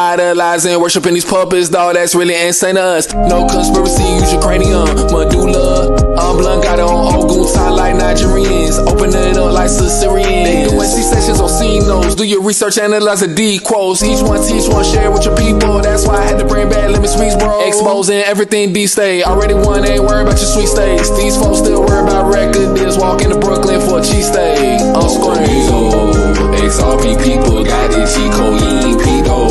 idolizing, worshiping these puppets, dawg, that's really insane to us. No conspiracy, use your cranium, medulla. I'm blunt, got it on Ogun time like Nigerians. Open it up like Sicilians. They doing C-sections on C-notes. Do your research, analyze the D quotes. Each one teach, one share with your people. That's why I had to bring back LemiSpeakBroadcast, bro. Exposing everything D-State. Already won, ain't worried about your sweet states. These folks still worry about record deals. Walk into Brooklyn for a cheesesteak. I'm screaming. XRP people got this cheat code, you ain't pedo.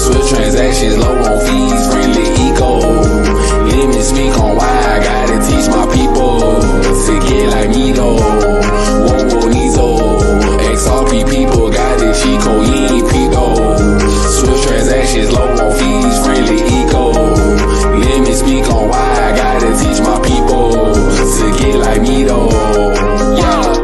Swift transactions, low on fees, friendly eco. Let me speak on why I gotta teach my people to get like me though. Whoa, Nizo. XRP people got this cheat code, you ain't pedo. Swift transactions, low on fees, friendly eco. Let me speak on why I gotta teach my people to get like me though.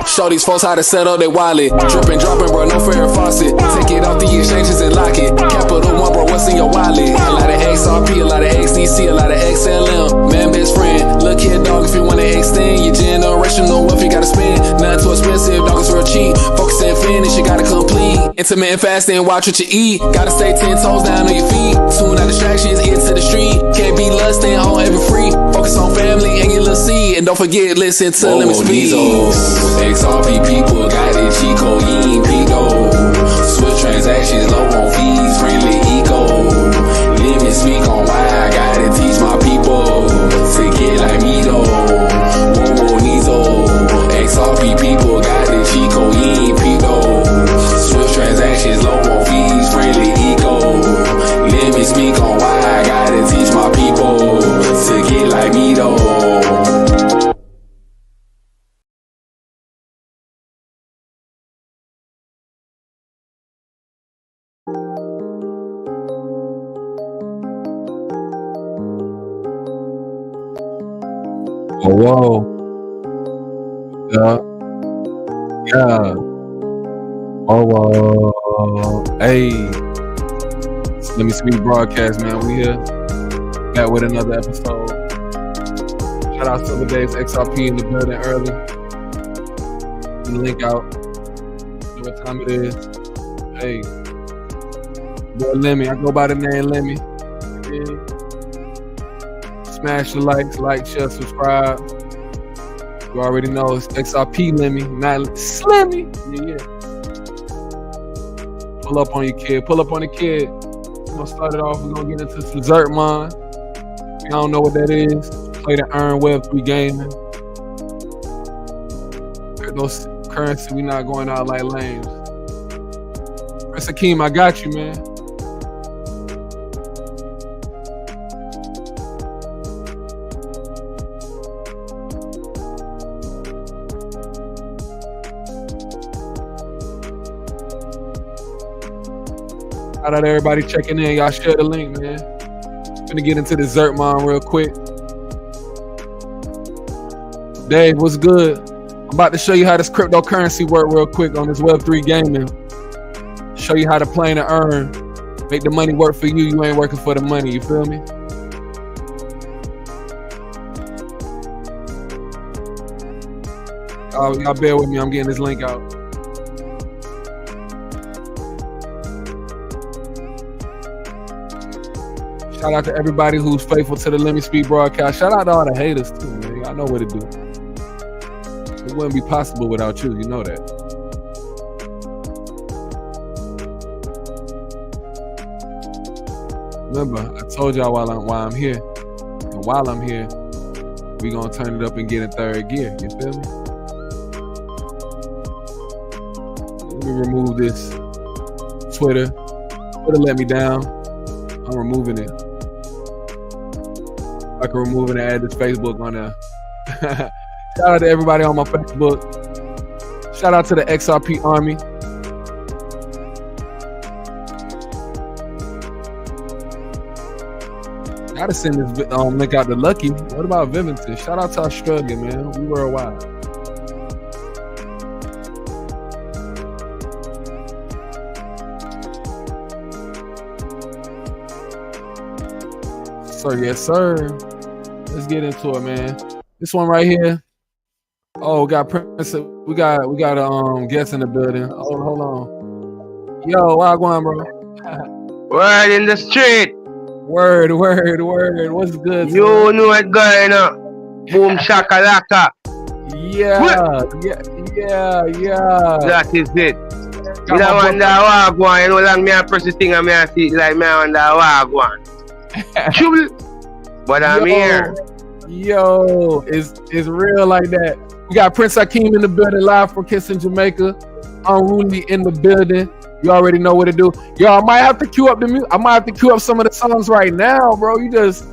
Show these folks how to set up their wallet. Dripping, dropping, bro, no fair faucet. Take it off the exchanges and lock it. Capital One, bro, what's in your wallet? A lot of XRP, a lot of XDC, a lot of XLM. Man, best friend, look here, dog, if you wanna extend your generational wealth, you gotta spend. Nothing too expensive, dog, it's real cheap. Focus and finish, you gotta complete. Intermittent fasting, watch what you eat. Gotta stay 10 toes down on your feet. Tune out distractions, get to the street. Can't be lusting on every free. Focus on family and your little seed. And don't forget, listen to LemiSpeak. XRP people got it, cheat code, you ain't pedo. Swift transactions, low on fees, friendly eco. Let me speak on why I gotta teach my people to get like me though. Whoa, Nizo. XRP people got it, cheat code, you ain't pedo. Swift transactions, low on fees, friendly eco. Let me speak on why I gotta teach my people to get like me though. Oh, whoa. Yeah. Yeah. Oh, whoa. Hey. LemiSpeakBroadcast, man. We here. Back with another episode. Shout out to the days XRP in the building early. Put the link out. You know what time it is. Hey. Boy, Lemi. I go by the name Lemi. Yeah. Smash the likes, like, share, subscribe. You already know it's XRP Lemi, not Slimmy. Yeah. Pull up on your kid. Pull up on the kid. We're gonna start it off. We're gonna get into some Zertmon. If you don't know what that is, play the Earn Web3 gaming. Those currency, we not going out like lames. Prince Akeem, I got you, man. Shout out to everybody checking in. Y'all share the link, man. Gonna get into the Zertmon real quick. Dave, what's good? I'm about to show you how this cryptocurrency work real quick on this Web3 gaming. Show you how to play and earn. Make the money work for you. You ain't working for the money. You feel me? Y'all bear with me. I'm getting this link out. Shout out to everybody who's faithful to the LemiSpeakBroadcast. Shout out to all the haters too, man. I know what to do. It wouldn't be possible without you. You know that. Remember, I told y'all why I'm here. And while I'm here, we gonna turn it up and get in third gear. You feel me? Let me remove this Twitter. Twitter let me down. I'm removing it. I can remove it and add this Facebook on there. Shout out to everybody on my Facebook. Shout out to the XRP Army. Gotta send this link out to Lucky. What about Vivington? Shout out to Australia, man. We worldwide. Sir, yes, sir. Let's get into it, man. This one right here. Oh, we got Prince. We got a guest in the building. Hold on. Yo, why going, bro? Word in the street. Word. What's good? You know what's going on. Boom shakalaka. Yeah. That is it. You don't wonder how I go on. You know long me I press the thing and me I see it like me I wonder how I go on. But I'm here. Yo, it's real like that. We got Prince Hakeem in the building, live from Kingston, Jamaica. Unruly in the building. You already know what to do. Yo, I might have to cue up the music. I might have to cue up some of the songs right now, bro. You just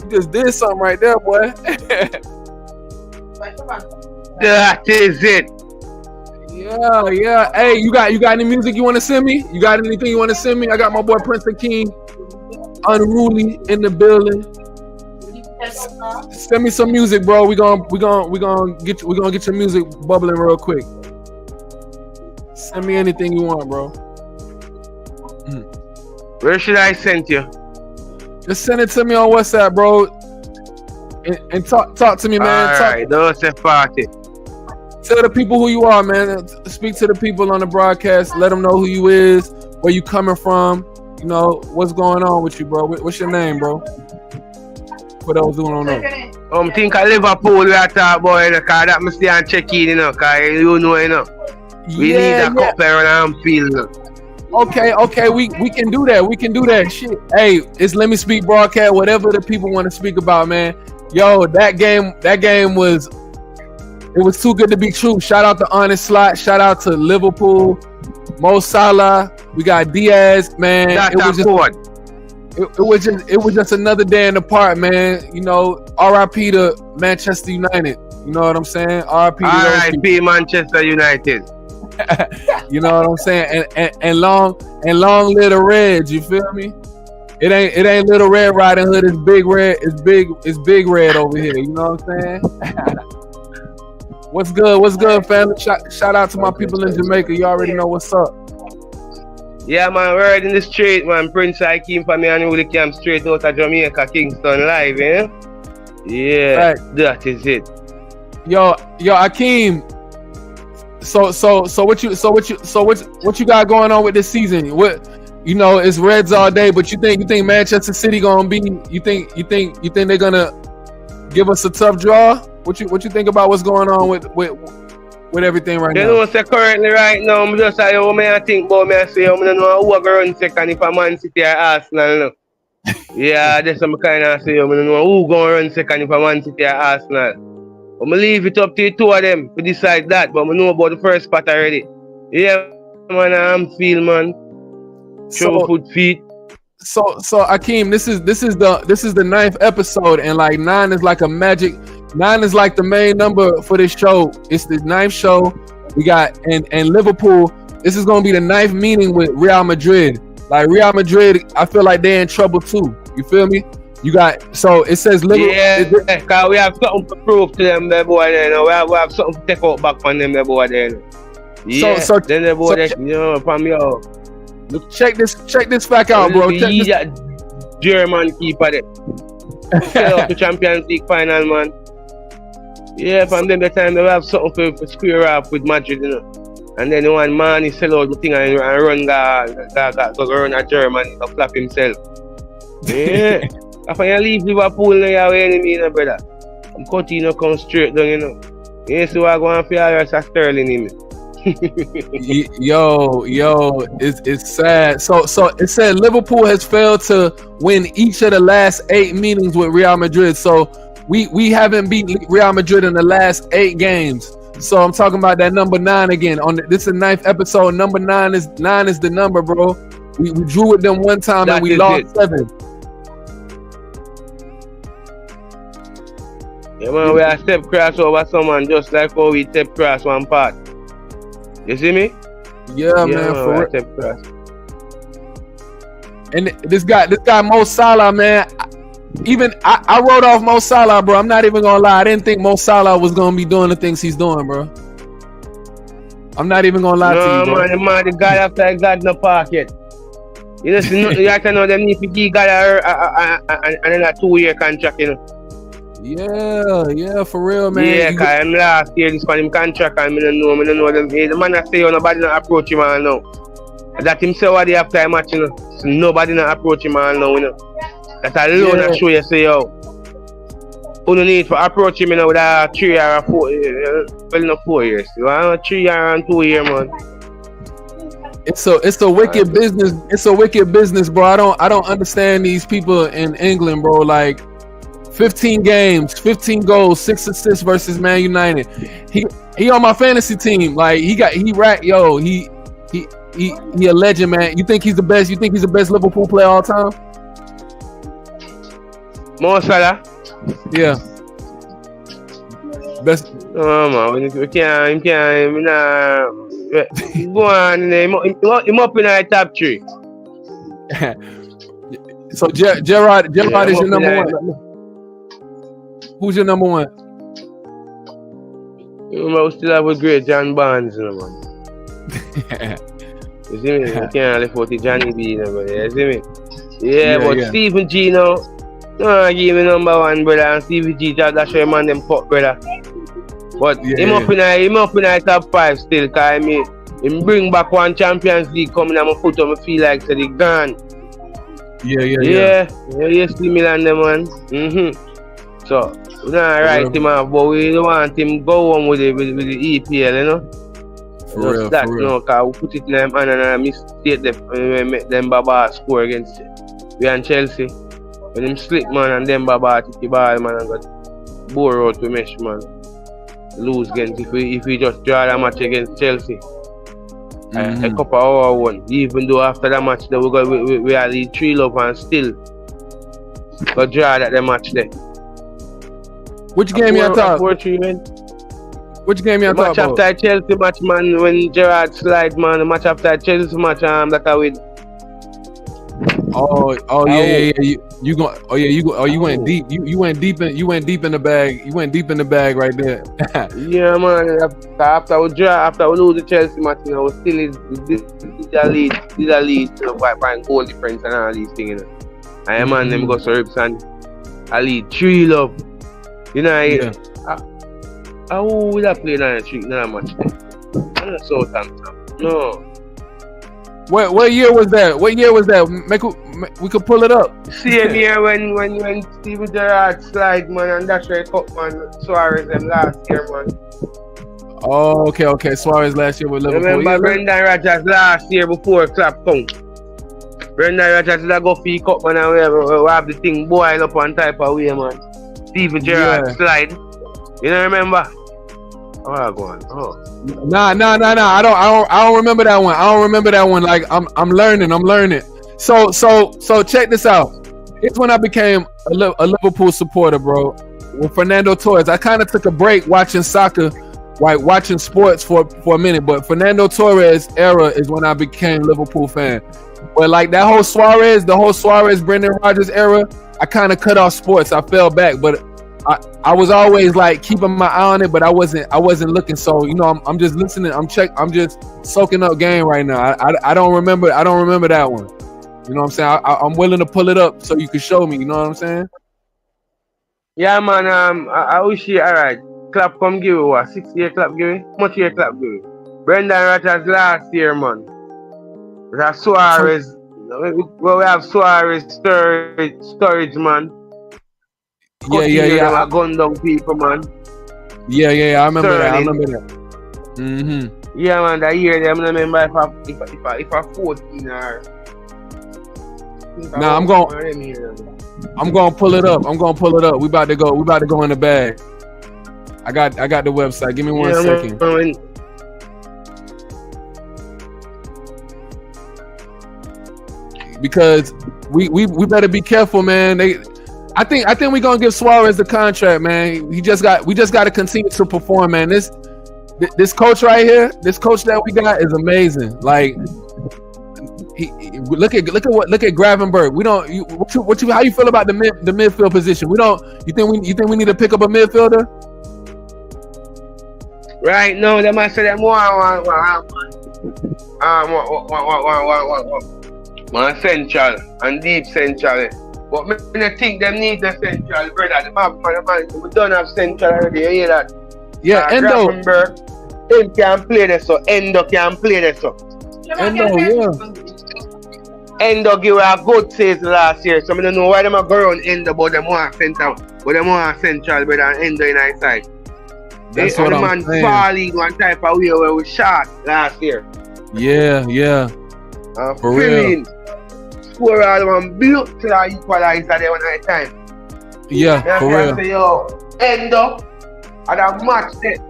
did something right there, boy. That is it. Yeah. Hey, you got any music you want to send me? You got anything you want to send me? I got my boy Prince Hakeem, Unruly in the building. Send me some music, bro. We gonna get your music bubbling real quick. Send me anything you want, bro. Where should I send you? Just send it to me on WhatsApp, bro. And talk to me, man. Alright, don't say party. Tell the people who you are, man. Speak to the people on the broadcast. Let them know who you is, where you coming from. You know what's going on with you, bro. What's your name, bro? For those who don't know. Think of Liverpool we are talking about, you know, cause that must stay and check in, you know, cause you know, we need a cup around Anfield, you know. Okay, we can do that. We can do that. Shit. Hey, it's LemiSpeakBroadcast, whatever the people want to speak about, man. Yo, that game was too good to be true. Shout out to Honest Slot. Shout out to Liverpool, Mo Salah. We got Diaz, man. It was just another day in the park, man. You know, R.I.P. to Manchester United. You know what I'm saying? R.I.P. Manchester United. You know what I'm saying? And long live the Reds. You feel me? It ain't Little Red Riding Hood. It's Big Red. It's Big Red over here. You know what I'm saying? What's good, family? Shout out to my people in Jamaica. You already know what's up. Yeah, man, word in the street, man. Prince Hakeem for me and Willie came straight out of Jamaica, Kingston live, eh? Yeah, right. That is it. Yo, Hakeem. So what you got going on with this season? What, you know, it's Reds all day, but you think Manchester City gonna be? You think they're gonna give us a tough draw? What you think about what's going on with everything right now? You know, say currently right now, I'm just say, I think about me. I say, I don't know who going to run second if I'm Man City or Arsenal. No? Yeah, that's what I'm kind of say. I don't know who going to run second if I'm Man City or Arsenal. I'm going to leave it up to the two of them to decide that, but I know about the first spot already. Yeah, man, I'm feel, man. Show foot feet. So Hakeem, this is the 9th episode, and like 9 is like a magic. 9 is like the main number for this show. It's the 9th show we got, and Liverpool. This is gonna be the 9th meeting with Real Madrid. Like Real Madrid, I feel like they're in trouble too. You feel me? You got, so it says Liverpool. Yeah, because we have something to prove to them, that boy. There, we have something to take out back on them, that boy. There. Yeah. So then the boy, from your. Look, check this fact out, bro. That German keeper there. Sell off the Champions League final, man. Yeah, from them the time they have something for square up with Madrid, you know. And then one man he sell out the thing and run go run at Germany to flap himself. Yeah. After you leave Liverpool now you have enemy, you know, brother. I'm continue come straight down, you know. You see what I go on for your Sterling in me. Yo, it's sad. So it said Liverpool has failed to win each of the last 8 meetings with Real Madrid. So we haven't beat Real Madrid in the last 8 games. So I'm talking about that number 9 again. This is the 9th episode. Number 9 is the number, bro. We drew with them one time and we lost 7. Yeah, man, we are step cross over someone just like how we step cross one part. You see me? Yeah, man, for real. And this guy Mo Salah, man. I wrote off Mo Salah, bro. I'm not even gonna lie. I didn't think Mo Salah was gonna be doing the things he's doing, bro. I'm not even gonna lie to you, bro. No, man, the guy after I got no pocket. You have to know them need to give God another 2-year contract, you know. Yeah, for real, man. Yeah, because I'm last year, this for him contract, and I don't know them. The man that say, nobody don't approach him now. That him say what the halftime match, you know. So nobody not approach him all now, you know. That alone I show you say, yo, who no need to approach him, you know, with a 3 or a 4, well, not 4 years. You want 3 or 2 years, man. It's a wicked business. It's a wicked business, bro. I don't understand these people in England, bro. Like 15 games, 15 goals, 6 assists versus Man United. He on my fantasy team. Like he a legend, man. You think he's the best? You think he's the best Liverpool player all time? Mo Salah? Yeah. Best. Oh man, we can't go on. Him up in the top 3. So Gerrard is your number 1. Who's your number 1? We still have a great John Barnes, you know, man. You see me? You can't live out the Johnny B, you know, man. You see me? Yeah, but Stephen G, no, give me number 1, brother. And Stephen G, that's show him on them fuck, brother. But him up in the top 5 still, cause him bring back one Champions League coming on my foot, and I feel like they gone. Yeah, you see Milan them, man. So we don't write him off, but we don't want him go on with the EPL, you know. For real. No, cause we put it in them hand and I mistake them make them Baba score against we and Chelsea. When him slip, man, and them Baba take the ball, man, and got bore out to mesh, man. Lose against if we just draw that match against Chelsea. A couple of hours one. Even though after that match we are lead 3-0 and still go draw that the match there. Which game you talk? Which game you talk about? Match after Chelsea match, man, when Gerrard slide, man, the match after Chelsea match that I win. Yeah. You went deep. You went deep in the bag. You went deep in the bag right there. Yeah, man. After we lose the Chelsea match, you know, we still lead, you know, by goal difference and all these things, you know. And man, them go Serbs and I lead 3-0. You know, how would I play that match there? I'm not Southampton. No. What year was that? We could pull it up. Same year when Steven Gerrard slide, man, and that's where Cup, man, Suarez them last year, man. Oh, okay. Suarez last year with Liverpool. Remember Brendan Rodgers last year before Clap come. Brendan Rodgers did go for Cup, man, and we have the thing boil up on type of way, man. Steven Gerrard slide. You don't remember? Oh, go on. Oh. Nah. I don't remember that one. I don't remember that one. Like I'm learning. So check this out. It's when I became a Liverpool supporter, bro. With Fernando Torres, I kind of took a break watching soccer, like watching sports for a minute. But Fernando Torres era is when I became Liverpool fan. But like the whole Suarez, Brendan Rodgers era, I kind of cut off sports. I fell back, but I was always like keeping my eye on it, but I wasn't looking. So you know, I'm just listening. I'm just soaking up game right now. I don't remember that one. You know what I'm saying? I'm willing to pull it up so you can show me. You know what I'm saying? Yeah, man. I wish you alright. Clap come give you what? 6 year clap give you? Much year clap give you? Brendan Rodgers last year, man. That's Suarez. Well, we have Suarez storage, man. Yeah. Gun down people, man. Yeah. I remember that. Mm-hmm. Yeah, man. That year, I remember if I 14 or. Nah, I'm gonna pull it up. We about to go in the bag. I got the website. Give me 1 second. Man. Because we better be careful, man. I think we're gonna give Suarez the contract, man. We just got to continue to perform, man. This coach right here, this coach that we got is amazing. Like, look at Gravenberch. We don't. How you feel about the midfield position? We don't. You think we need to pick up a midfielder? Right now, they might say that one central and deep central. But I think them need the central, brother. We don't have central already, you hear that? Yeah, Endo. Gravenberch, him can play this, so Endo can play this. So Endo, yeah. Endo give a good season last year, so I don't know why them a go around Endo, but them want center, but them want central better than Endo in our side. That's what I'm saying. Man falling one type of way where we shot last year. Yeah. For real. Score all one built till I equalize at one at a time. Yeah, for real. Say, yo, Endo, at a match set.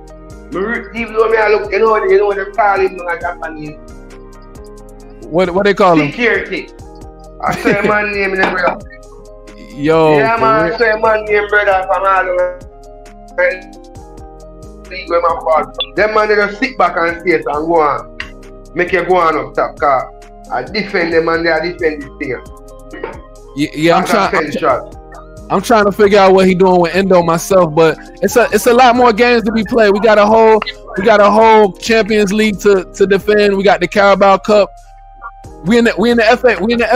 Even though I look, you know they call him a Japanese. What they call him? Security. I say a man name in the brother. Yo. Yeah, man, I say a man name brother from all over. Them man they just sit back and stay and go on. Make you go on up top car. I defend them and they defend this thing. Yeah, I'm trying to figure out what he doing with Endo myself, but it's a lot more games to be played. We got a whole We got Champions League to defend. We got the Carabao Cup. We in the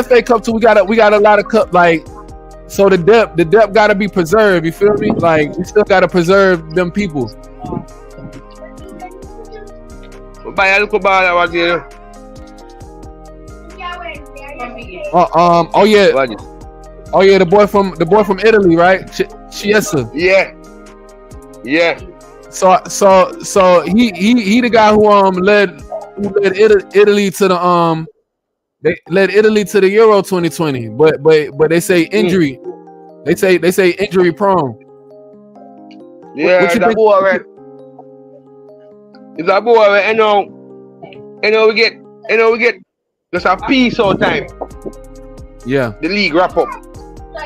FA Cup too. We got a lot of cup, like, so the depth got to be preserved. You feel me? Like, we still got to preserve them people. Buy a little ball over there. Oh yeah, the boy from Italy, right? Chiesa. Yeah. So he the guy who led Italy to the they led Italy to the Euro 2020, but they say injury. They say injury prone. Yeah, what you think? It's a boy, you know we get just a piece of time. Yeah. The league wrap up.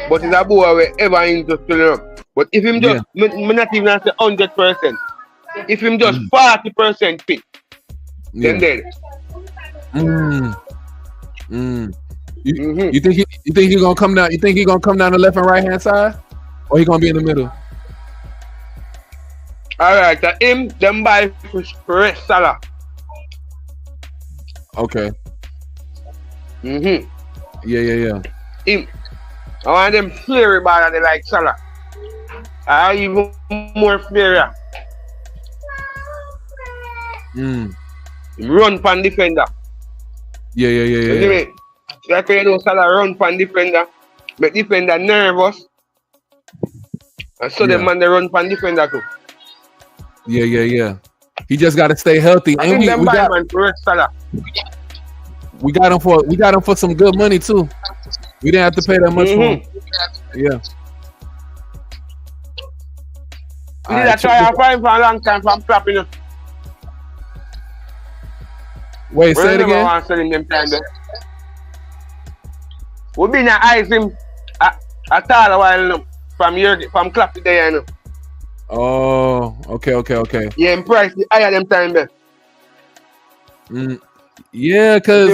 But it's a boy we ever into filling up. But if him just me not even say 100%. If him just 40% fit, then dead. You think he gonna come down? You think he gonna come down the left and right hand side, or he gonna be in the middle? All right, them buy for Salah. Okay. Yeah. Him. I want them flary ball that they like Salah. I even more flary. Him run pan defender. Yeah. That's why you know Salah run pan defender. Make defender nervous. And so them man they run pan defender too. Yeah. He just got to stay healthy. And we got him for some good money too. We didn't have to pay that much for him. Yeah. We did try to find for a long time from clapping us. Wait, say it again. We've been at eyes him at all a while from clapping there, you know. Oh, okay. Yeah, in price higher them time there. Yeah, because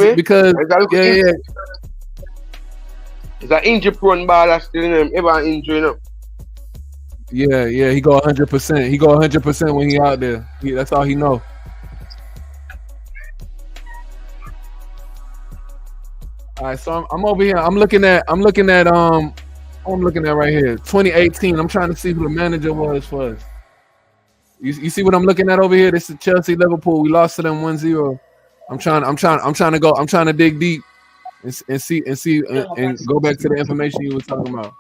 it's an injury prone ball still in him, ever injury, you know. Yeah, he go 100%. He go 100% when he out there. That's all he know. All right, so I'm over here. I'm looking at right here. 2018. I'm trying to see who the manager was for us. You see what I'm looking at over here? This is Chelsea Liverpool. We lost to them 1-0. I'm trying to dig deep and see and go back to the information you were talking about.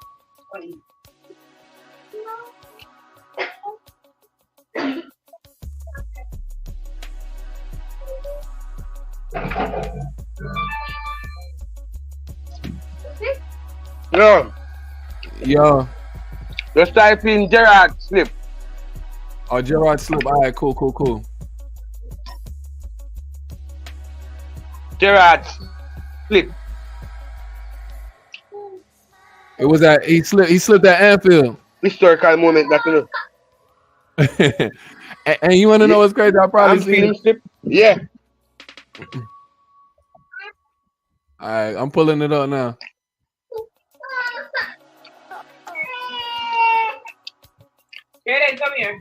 Yo. Just type in Gerard Slip. Oh, Gerard Slip. All right, cool. Gerard Slip. It was that he slipped at Anfield. Historical moment that you know. and you want to know what's crazy? I probably seen him slip. Yeah. All right, I'm pulling it up now. Jaden, come here.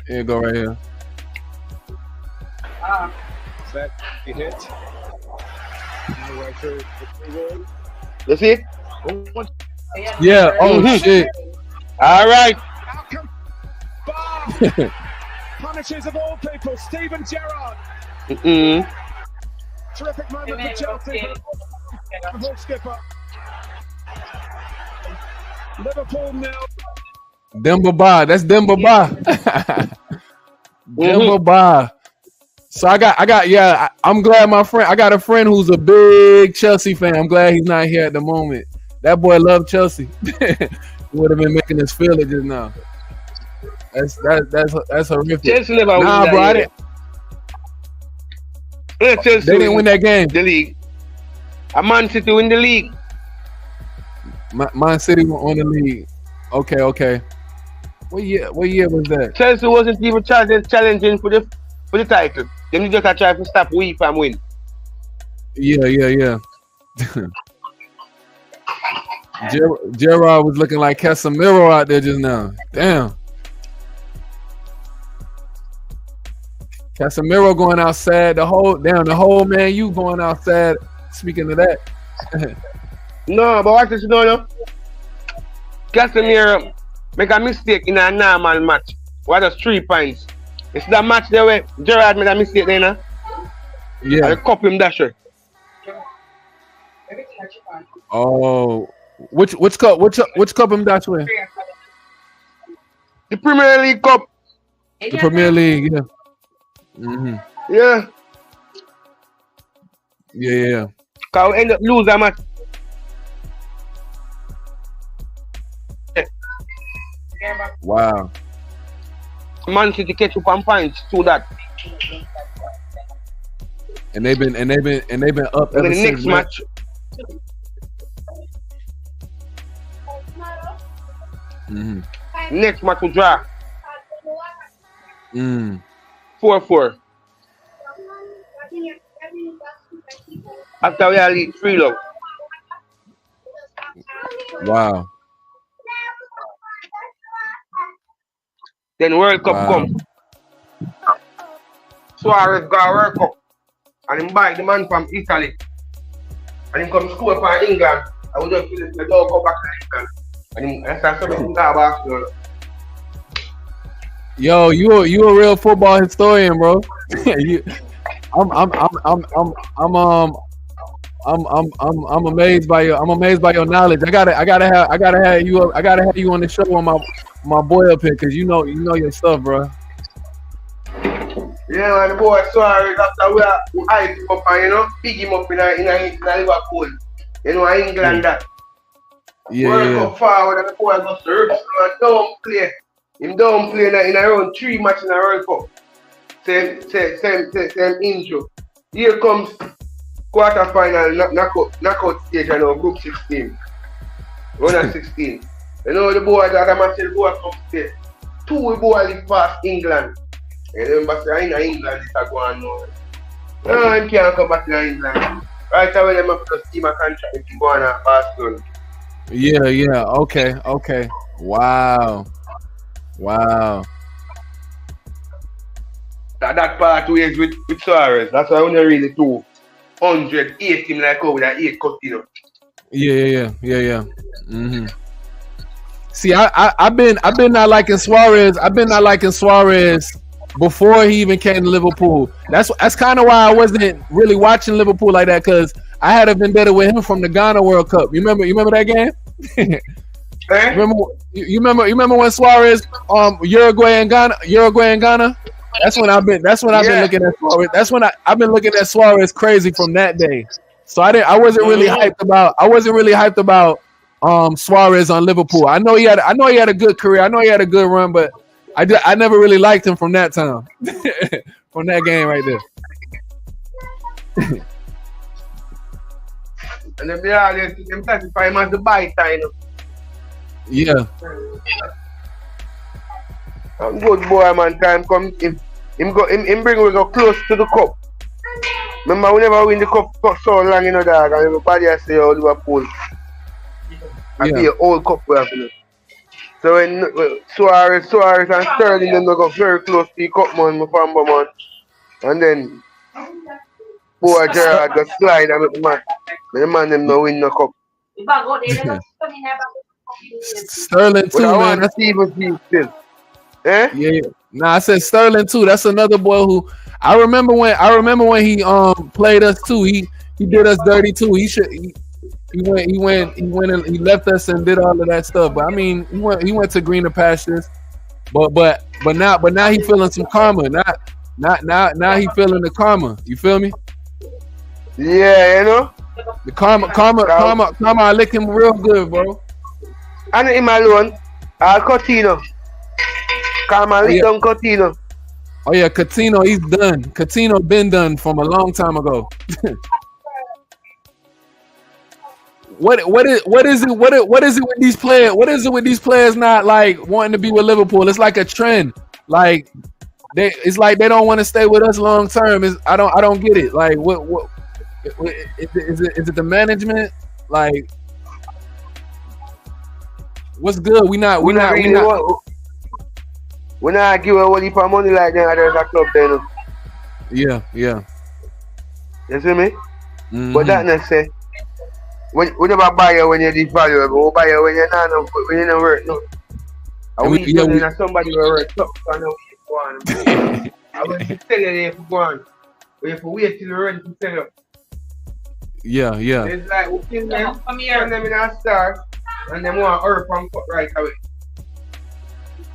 Here you go, right here. That he hit. You see it? Yeah. Oh shit. All right. Punishes of all people, Steven Gerrard. Terrific moment for Chelsea. Liverpool skipper. Liverpool 0. Demba Ba. That's Demba Ba. Demba Ba. So I got. Yeah, I'm glad my friend. I got a friend who's a big Chelsea fan. I'm glad he's not here at the moment. That boy loved Chelsea. Would have been making us feel it just now. That's horrific. Chelsea never win Nah, that bro, I year. didn't. They didn't win that game. The league. A Man City win the league. Man City won the league. Okay. What year was that? Chelsea wasn't even challenging for the title. Them just try to stop we from win. Yeah. Gerrard was looking like Casemiro out there just now. Damn. Casemiro going outside. The whole man, you going outside. Speaking of that. No, but what is you know? Casemiro make a mistake in a normal match. What is 3 points? It's that match there where Gerrard made a mistake there, nah? Yeah. I cup him dasher. Oh, which cup him dash with? The Premier League Cup. The Premier League, yeah. Mm-hmm. Yeah. Yeah. Cause we end up lose that match. Wow. Man City catch up on points through that. And they've been up And ever then the since. next match. Mm-hmm. Next match will draw. 4-4. After we are lead 3 love. Wow. Then World Cup come. Suarez got World Cup. And him buy the man from Italy. And him come score for England. I would just feel the dog come back to England. And him that's something got back to Yo, you a real football historian, bro. I'm amazed by your knowledge. I gotta have you on the show on my boy up here, cause you know your stuff, bro. Yeah, man, the boy Suarez after we hype him up and pick him up in Liverpool. England that. Yeah. World Cup forward and the boy got served. So don't play. Him don't play in around 3 matches in a World Cup. Same intro. Here comes quarter-final knockout stage and now group 16. Run at 16. You know the boy, the other match, the boy comes there. 2 boy live past England. And remember, say, in England, it's a go on now. No, I can't come back to England. Right away, them have to see my contract if you go on at Barcelona. Yeah. Okay. Wow. That part 2 years with Suarez. That's why I only really 208 him like over that 8 cut, you know. Yeah. Mm-hmm. See, I've been not liking Suarez. I've been not liking Suarez before he even came to Liverpool. That's kind of why I wasn't really watching Liverpool like that, because I had a vendetta with him from the Ghana World Cup. You remember that game? You remember when Suarez Uruguay and Ghana? That's when I've been looking at Suarez. That's when I've been looking at Suarez crazy from that day. So I wasn't really hyped about Suarez on Liverpool. I know he had a good career. I know he had a good run, but I never really liked him from that time. From that game right there. And then them classify him as the buy time. Yeah. Good boy, man. Time come him bring we go close to the cup. Remember, we never win the cup for so long, dog. And everybody has say, Liverpool. I be an old cup we have, So when Suarez and Sterling them go very close to the cup, man, man. And then boy Gerrard got slide and make the man them no win no cup. Sterling too, man. Steven still. Eh? Yeah. Nah, I said Sterling too. That's another boy who I remember when he played us too. He did us dirty too. He went and he left us and did all of that stuff. But I mean, he went to greener pastures. But now he feeling some karma. Now he feeling the karma. You feel me? Yeah, you know. The karma. I lick him real good, bro. And him alone, Coutinho. Karma lick down Coutinho. Oh yeah, Coutinho, he's done. Coutinho been done from a long time ago. What is it with these players? What is it with these players not like wanting to be with Liverpool? It's like a trend. Like it's like they don't want to stay with us long term. I don't get it. Like what is it the management? Like what's good? We not give a whole heap of money like that. There's a club there. Yeah. You see me? Mm-hmm. But that not say. We never buy you when you're devaluable. We buy you when you're not when you don't work. No. And we somebody will work something. I will tell you if you go on. We have to wait till you're ready to sell up. Yeah. It's like we kill them, turn them in a star, and them want earth and cut right away.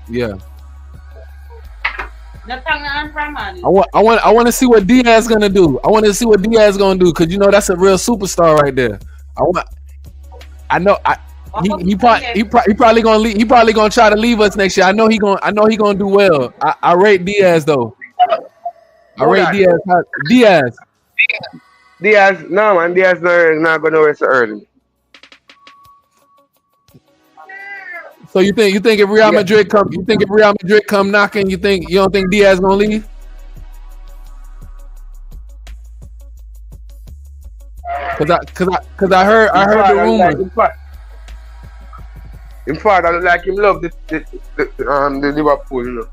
Yeah. I want to see what Diaz gonna do. I want to see what Diaz gonna do because you know that's a real superstar right there. He probably gonna leave, he probably gonna try to leave us next year. I know he gonna do well. I rate Diaz though. Diaz. No man, Diaz not gonna rest early. So you think if Real Madrid come knocking, you don't think Diaz gonna leave? Cause I heard the rumor. In fact, I like him love the Liverpool, you know.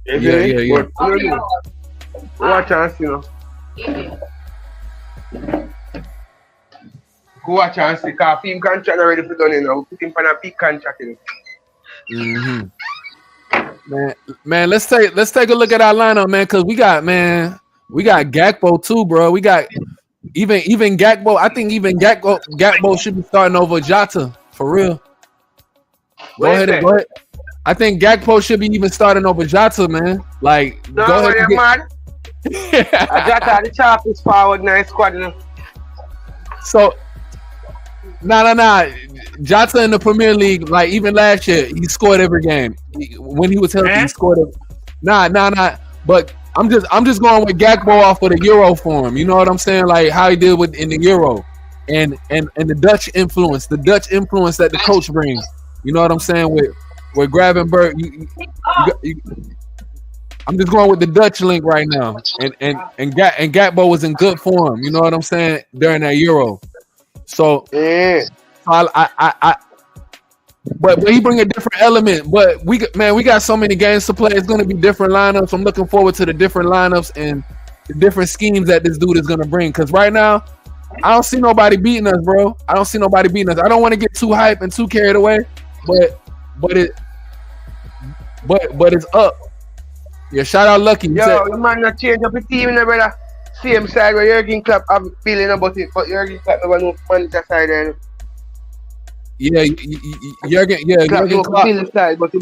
Yeah. But, watch and see, you know. Go watch and see, because film contract already put on, you know. Put him on a big contract, you know. Man, let's take a look at our lineup, man, because we got Gakpo too, bro. We got even Gakpo. I think even Gakpo should be starting over Jota for real. Go ahead. I think Gakpo should be even starting over Jota, man. Like, no, go ahead. Man. Jota the sharpest forward, nice squad, you know. So, nah. Jota in the Premier League, like even last year, he scored every game. When he was healthy, he scored it. Nah. But I'm just going with Gakpo off of the Euro form. You know what I'm saying? Like how he did in the Euro, and the Dutch influence that the coach brings. You know what I'm saying? With Gravenberch, I'm just going with the Dutch link right now, and Gakpo was in good form. You know what I'm saying during that Euro. So yeah. But he bring a different element. But we got so many games to play. It's going to be different lineups. I'm looking forward to the different lineups and the different schemes that this dude is going to bring. Because right now, I don't see nobody beating us, bro. I don't don't want to get too hyped and too carried away. But it's up. Yeah, shout out Lucky. The man not change up the team, brother. Same side where Jurgen Klopp have feeling about it, but Jurgen Klopp never know manager side there. Yeah, Jurgen Klopp. Build the side, but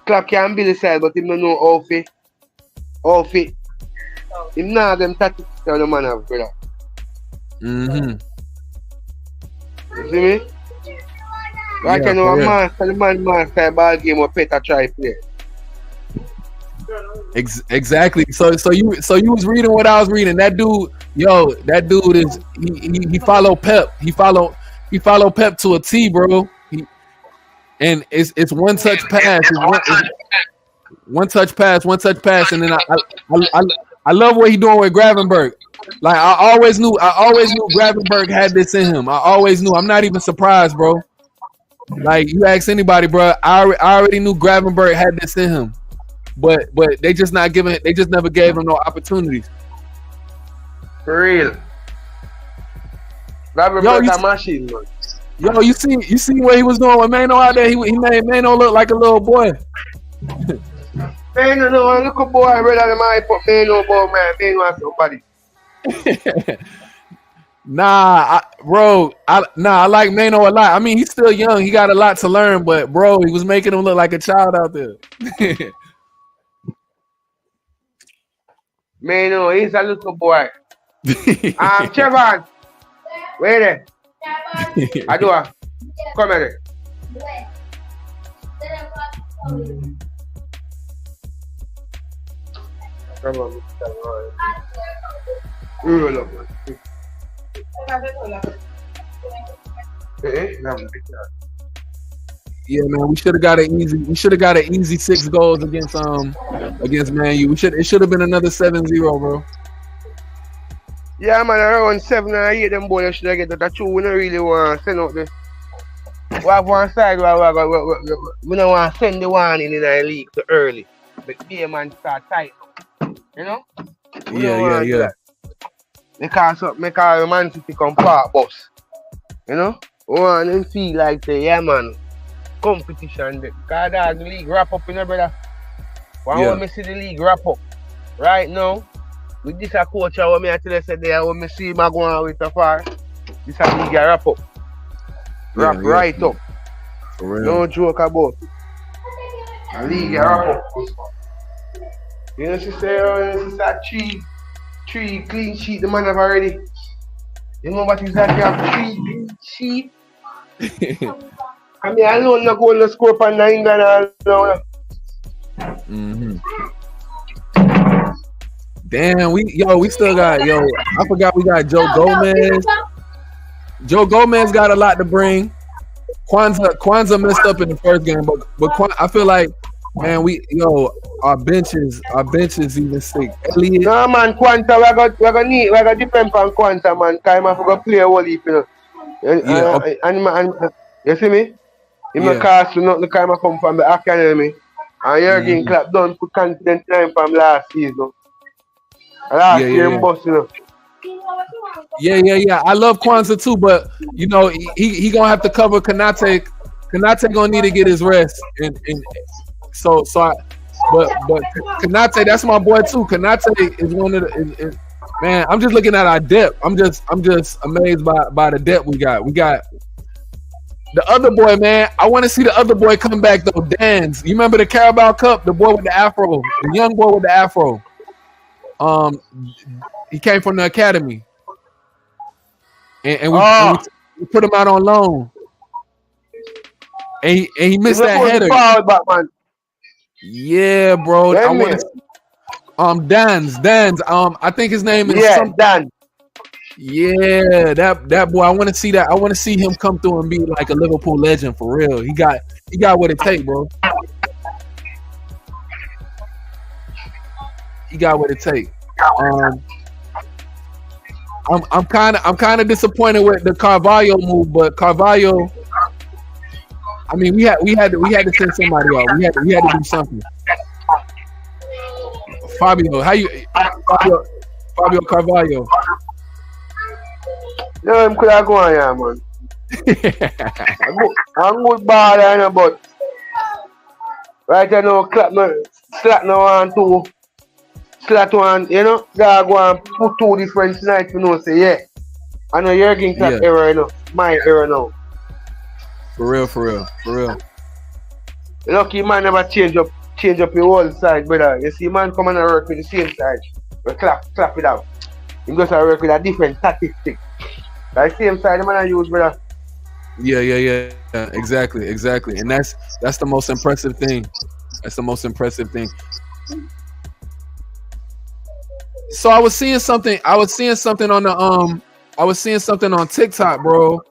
Klopp can build the side, but him don't know how fit. Him not them tactics that the man have, brother. Mm-hmm. You see me? I can know a master, the man master ball game or Peter try play. Exactly. So you was reading what I was reading. That dude is he follow Pep. He follow Pep to a T, bro. And it's one touch pass. One touch pass, and then I love what he doing with Gravenberch. Like I always knew Gravenberch had this in him. I always knew. I'm not even surprised, bro. Like you ask anybody, bro. I already knew Gravenberch had this in him. But they just never gave him no opportunities. For real. Gravenberch a machine, man. Yo, you see what he was doing with Mano out there? He made Mano look like a little boy. Mano, no, look a boy, brother. The man put Mano, boy, man. Mano has somebody. I like Mano a lot. I mean, he's still young. He got a lot to learn, but bro, he was making him look like a child out there. Mano, he's a little boy. Trevor, wait there. Adua, come here. Come on, Mr. Yeah, man, we should have got an easy 6 goals against Man U. It should have been another 7-0, bro. Yeah, man, around 7 or 8 them boys should have get that 2. We don't really want to send out the. We have one side we don't want to send the one in the league too early. But the man start tight. You know? Yeah. Because the Man City come park bus. You know? We want them feel like the competition. Because the league wrap up, you know, brother. When we see the league wrap up, right now, with this a coach, what me tell you said there, when me see him going with the far, this a league wrap up. Right up. For real. No joke about it. A league wrap up. You know, she said 3 clean sheet the man have already. You know what exactly have 3 clean sheet? I mean, I don't know going to score for England alone. Damn, we still got I forgot we got Joe Gomez. Joe Gomez got a lot to bring. Kwanzaa messed up in the first game, but I feel like, man, our bench is even sick. Elliot. No man, Kwanzaa we got depend on Kwanzaa, man. Cause I forgot play a whole heap, you know. And you see me? In my castle, not the kind of come from the academy. And Jurgen Klopp done put confidence time from last season. Last year in Boston, you know. Yeah. I love Kwanzaa too, but you know he gonna have to cover Konate. Konate gonna need to get his rest, but Konate, that's my boy too. Konate is one of the man. I'm just looking at our depth. I'm just amazed by the depth we got. We got the other boy, man. I want to see the other boy come back though. Dan's. You remember the Carabao Cup? The boy with the afro, the young boy with the afro. He came from the academy, and we put him out on loan, and he missed that header. Yeah, bro. I want Dan's. I think his name is Dan. Yeah, that boy. I want to see that. I want to see him come through and be like a Liverpool legend for real. He got what it takes, bro. He got what it takes. I'm kind of disappointed with the Carvalho move, but Carvalho. I mean, we had to send somebody out. We had to do something. Fabio Carvalho. No, I'm could have gone here, man. I'm good ball, I know, but right now, slap no one, 2. Slap one, you know, gotta go and put 2 different tonight, you know, say, yeah. I know Jurgen Klopp error, you know, my error now. For real. Lucky man never change up your whole side, brother. You see man come and work with the same side. We clap it out. He goes to work with a different statistic. That same side the man I use, brother. Yeah. Exactly. And that's the most impressive thing. So I was seeing something on TikTok, bro,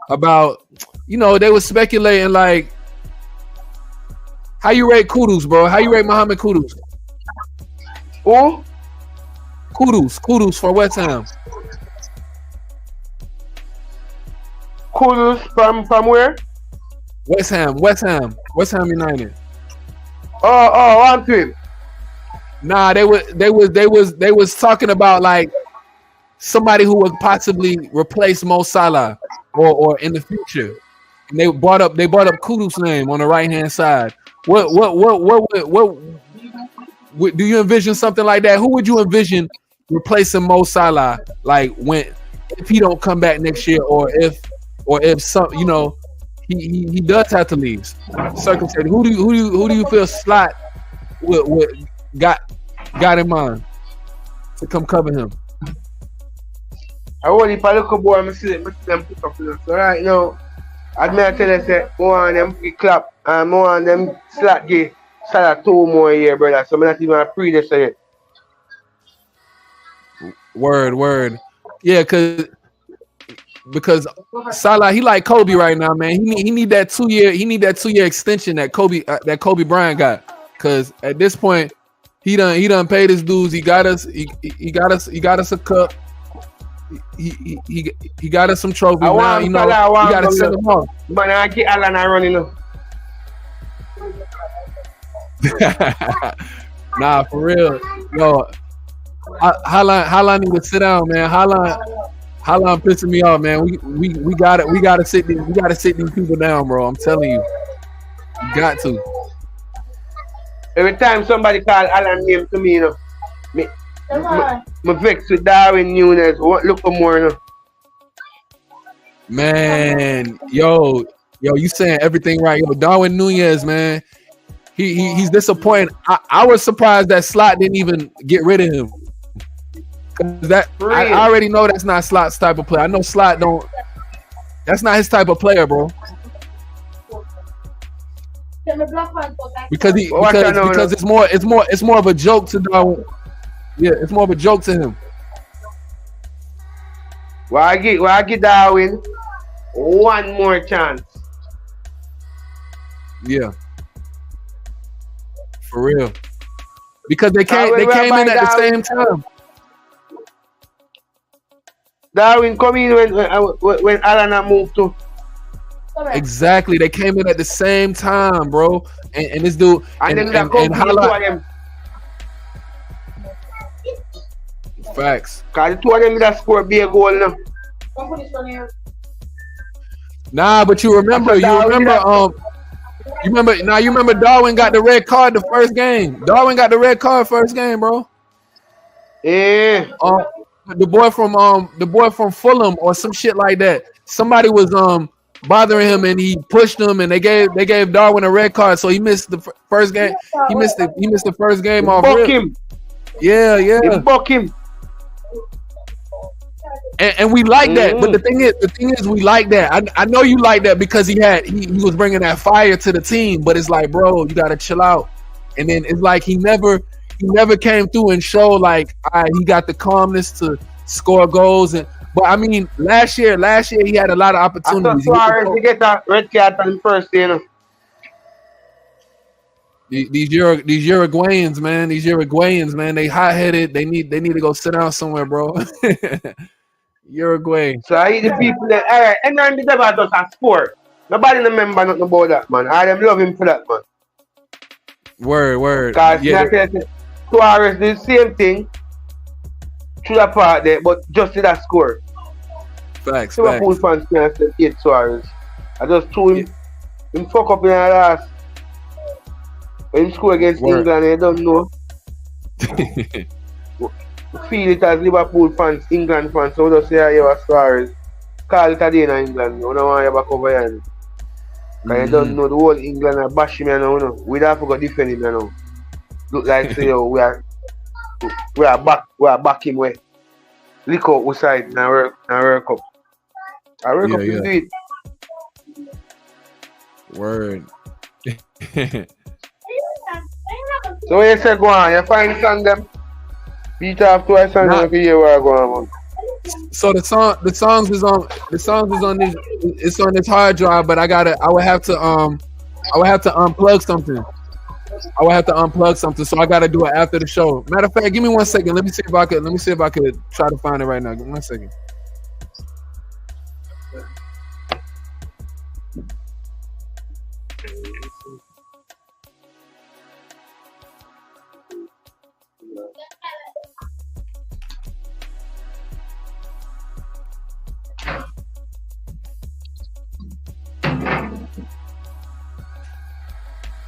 about, you know, they were speculating like, how you rate Kudus, bro? How you rate Mohamed Kudus? Who? Kudus for West Ham. Kudus from where? West Ham United. On to him. Nah, they was talking about like somebody who would possibly replace Mo Salah. or in the future. And they brought up Kudus' name on the right hand side. What do you envision something like that? Who would you envision replacing Mo Salah? Like if he don't come back next year, or if some he does have to leave. Circumstances. Who do you feel Slot got in mind to come cover him? I want if I look up boy, I see them pick up. So right now, I'd tell you say more on them clap and more on them Slot give Salah 2 more year, brother. So I'm not even a pre this yet. Word. Yeah, because Salah, he like Kobe right now, man. He need that 2 year. He need that 2 year extension that Kobe Bryant got. Cause at this point, he done paid his dues. He got us a cup. He got us some trophies. Now you gotta send them off. Man, I get Alan running up. Nah, for real. Yo, Haaland need to sit down, man. Haaland pissing me off, man. We gotta sit these people down, bro. I'm telling you. You got to. Every time somebody call Alan name to me, me vex with Darwin Nunes. Look for more, Man, yo, you saying everything right. Yo, Darwin Nunez, man. He's disappointed. I was surprised that Slot didn't even get rid of him. Cause I already know that's not Slot's type of player. I know Slot don't. That's not his type of player, bro. Because it's more of a joke to Darwin. Yeah, it's more of a joke to him. Well, I get Darwin one more chance. Yeah, for real. Because they came in at the same time. Darwin come in when Alan moved to. Exactly, they came in at the same time, bro. And this dude and Haaland. Facts. Cause the two of them that score be a goal now. Nah, but you remember Darwin got the red card the first game. Darwin got the red card first game, bro. Yeah. The boy from Fulham or some shit like that. Somebody was bothering him and he pushed him and they gave Darwin a red card, so he missed the first game. He missed the first game off. Buck him. Yeah. They buck him. And we like that, but the thing is, we like that. I know you like that because he was bringing that fire to the team. But it's like, bro, you gotta chill out. And then it's like he never came through and showed like he got the calmness to score goals. But I mean, last year he had a lot of opportunities. He get that red card on the first day, you know. These Uruguayans, man, they hot headed. They need to go sit down somewhere, bro. Uruguay. So I the people that alright, and then the devil does a sport. Nobody remember nothing about that, man. I them love him for that, man. Word. Because Suarez did the same thing through that part there, but just did that score. Facts. Liverpool fans can't hate Suarez. I just threw him fuck up in the last. When he score against England, I don't know. Feel it as Liverpool fans, England fans, so we just say, yeah, was Suarez. Call it a day in England. We don't want you back over here. Because you don't know the whole England are bashing me now. We don't have to defend him now. Look like say, we are back him way. Lick out we side in our World Cup. Our World Cup is do it. Word. So what you say go on? You find song them? Beat off twice and you hear where I go on. So the songs is on this. It's on this hard drive, but I would have to unplug something. So I gotta do it after the show. Matter of fact, give me 1 second. Let me see if I could try to find it right now. Give me 1 second.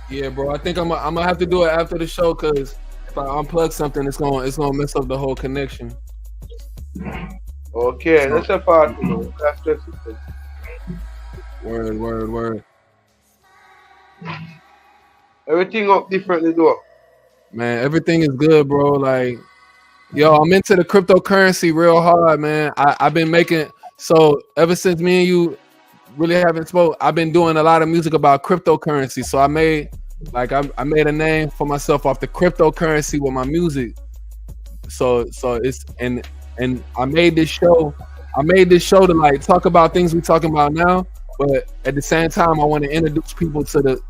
Yeah, bro. I think I'm gonna have to do it after the show because if I unplug something, it's gonna mess up the whole connection. Okay, So, that's a part, you know. That's just it. word. Everything up differently though. Man, everything is good, bro. Like, yo, I'm into the cryptocurrency real hard, man. I've been making so ever since me and you really haven't spoke. I've been doing a lot of music about cryptocurrency. So I made I made a name for myself off the cryptocurrency with my music. So it's and I made this show. I made this show to like talk about things we're talking about now, but at the same time, I want to introduce people to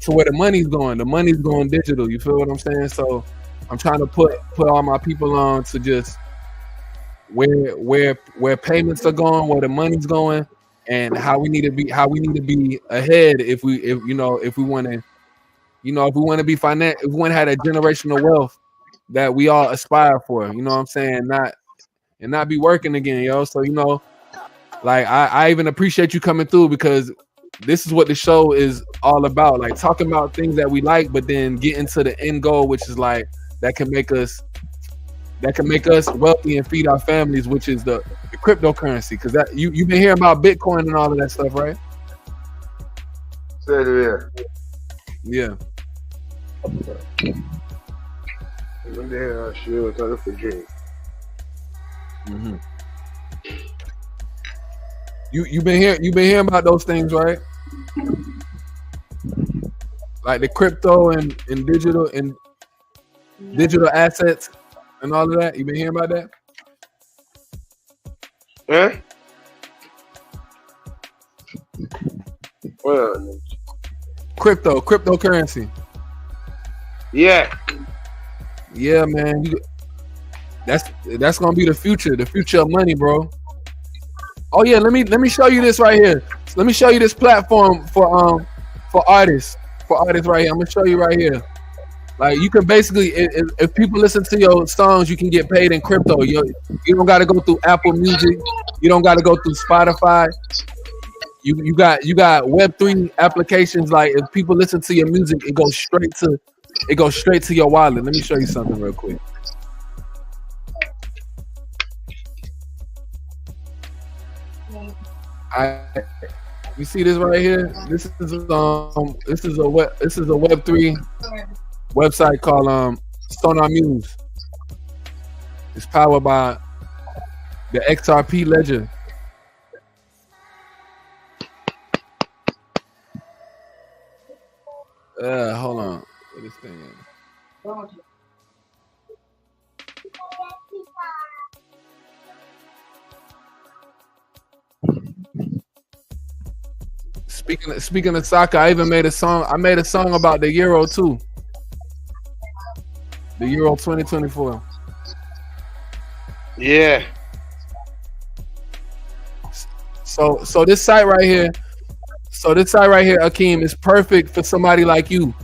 where the money's going. The money's going digital. You feel what I'm saying? So I'm trying to put all my people on to just where payments are going, where the money's going, and how we need to be ahead if we want to if we want to be if we want to have that generational wealth that we all aspire for. You know what I'm saying? Not be working again, yo. So like I even appreciate you coming through because this is what the show is all about. Like talking about things that we like, but then getting to the end goal, which is like that can make us wealthy and feed our families, which is the cryptocurrency. Because that you've been hearing about Bitcoin and all of that stuff, right? Say it here. Yeah. When they hear sure, tell for drink. Mm-hmm. You've been hearing about those things, right? Like the crypto and digital assets and all of that. You been hearing about that? Huh? Well, Cryptocurrency. yeah. Yeah, man. That's gonna be the future of money, bro. Oh yeah, let me show you this right here. Let me show you this platform for artists. For artists right here. I'm gonna show you right here. Like you can basically, if people listen to your songs, you can get paid in crypto. You don't got to go through Apple Music. You don't got to go through Spotify. You got Web3 applications. Like if people listen to your music, it goes straight to your wallet. Let me show you something real quick. You see this right here? This is a Web3 website called Sonar Muse. It's powered by the XRP ledger. Hold on. What this thing is? Speaking of soccer, I even made a song. I made a song about the Euro too. The Euro 2024. Yeah. So this site right here, Akeem, is perfect for somebody like you.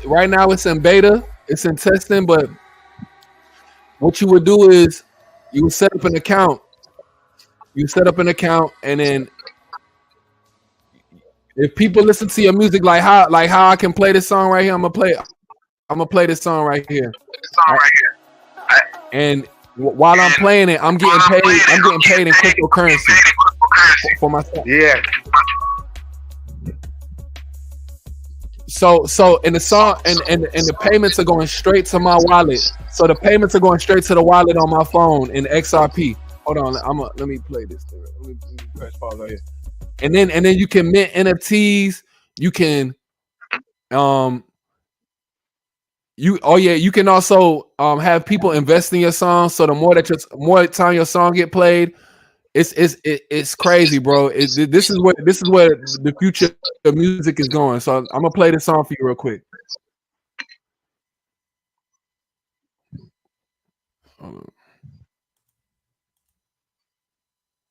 Right now it's in beta, it's in testing, but what you would do is you would set up an account. And then if people listen to your music, like how I can play this song right here, I'm gonna play this song right here. And while I'm playing it, I'm getting paid in cryptocurrency for my song. Yeah. So in the song and the payments are going straight to my wallet. So the payments are going straight to the wallet on my phone in XRP. Hold on, let me play this. Let me press pause right here. And then you can mint NFTs. You can you can also have people invest in your song. So the more time your song get played, it's crazy, bro. This is where the future of music is going. So I'm gonna play this song for you real quick.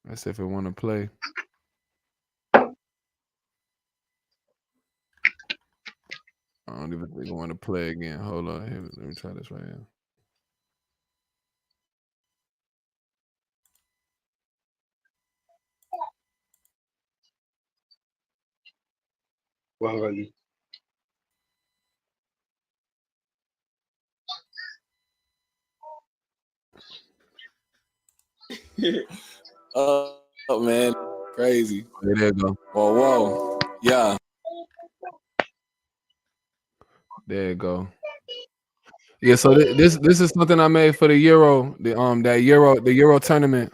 Let's see if it want to play. I don't even think I want to play again. Hold on. Here, let me try this right here. Wangali. Oh man, crazy. Yeah, there you go. Whoa. Yeah. There you go. Yeah, so this is something I made for the Euro, the Euro tournament.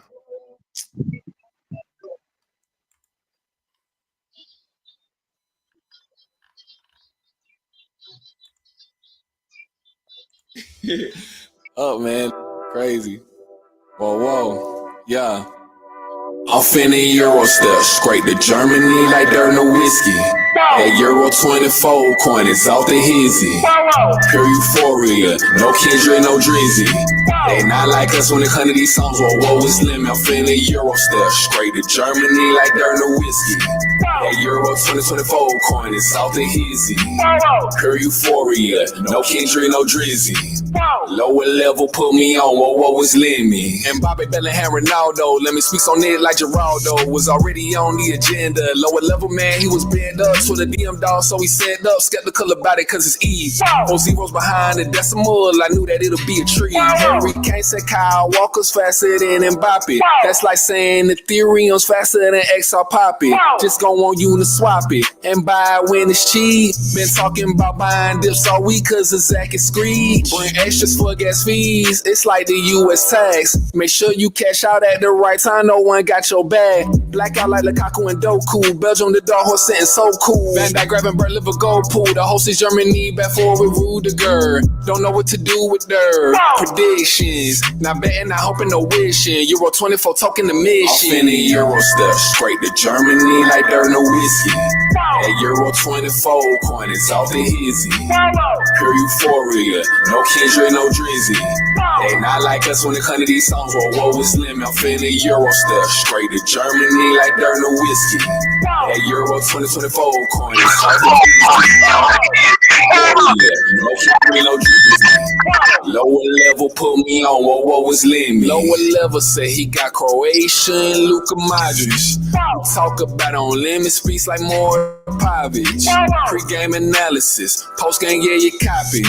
Oh man, crazy. Whoa. Yeah. I'm finna Euro step straight to Germany like there no whiskey. That Euro 24 coin is off the hizzy. Pure euphoria, no Kendrick, no Drizzy. They not like us when it comes to these songs. Whoa, it's Lemi. I'm finna Euro step straight to Germany like there no whiskey. That Euro 2024 coin is off the hizzy. Pure euphoria, no Kendrick, no Drizzy. Lower level put me on, whoa, it's Lemi. And Bobby Bellingham Ronaldo, let me speak on it like Geraldo. Was already on the agenda. Lower level man, he was bent up to the DM dog, so he set up. Skeptical about it cause it's Eve. 4 zeros behind the decimal, I knew that it'll be a tree. Henry Kane said Kyle Walker's faster than Mbappe. That's like saying Ethereum's faster than XR Poppy. Just go on Uniswap it and buy it when it's cheap. Been talking about buying dips all week cause of Zach and Screed. Bring extras for gas fees, it's like the US tax. Make sure you cash out at the right time, no one got your bag. Blackout like Lukaku and Doku. Belgium, the dog horse sitting so cool. Van Dijk grabbing Bert Liverpool pool. The host is Germany, back forward with Rudiger. Don't know what to do with their predictions. Not betting, not hoping, no wishing. Euro 24 talking the mission. I'm finna Euro step straight to Germany like there no whiskey. That Euro 24 coin is off the hizzy. Pure euphoria, no Kendrick, no Drizzy. They not like us when it comes to these songs. Whoa, it's Lemi. I'm finna Euro step straight to Germany like there no whiskey. That Euro 2024 coin is off the hizzy. No Drizzy. Lower level put me on, whoa, it's Lemi. Lower level say he got Croatian Luka Modric. Talk about on Lemi speaks like more Pavic. Pre-game analysis, post-game, yeah, you copy.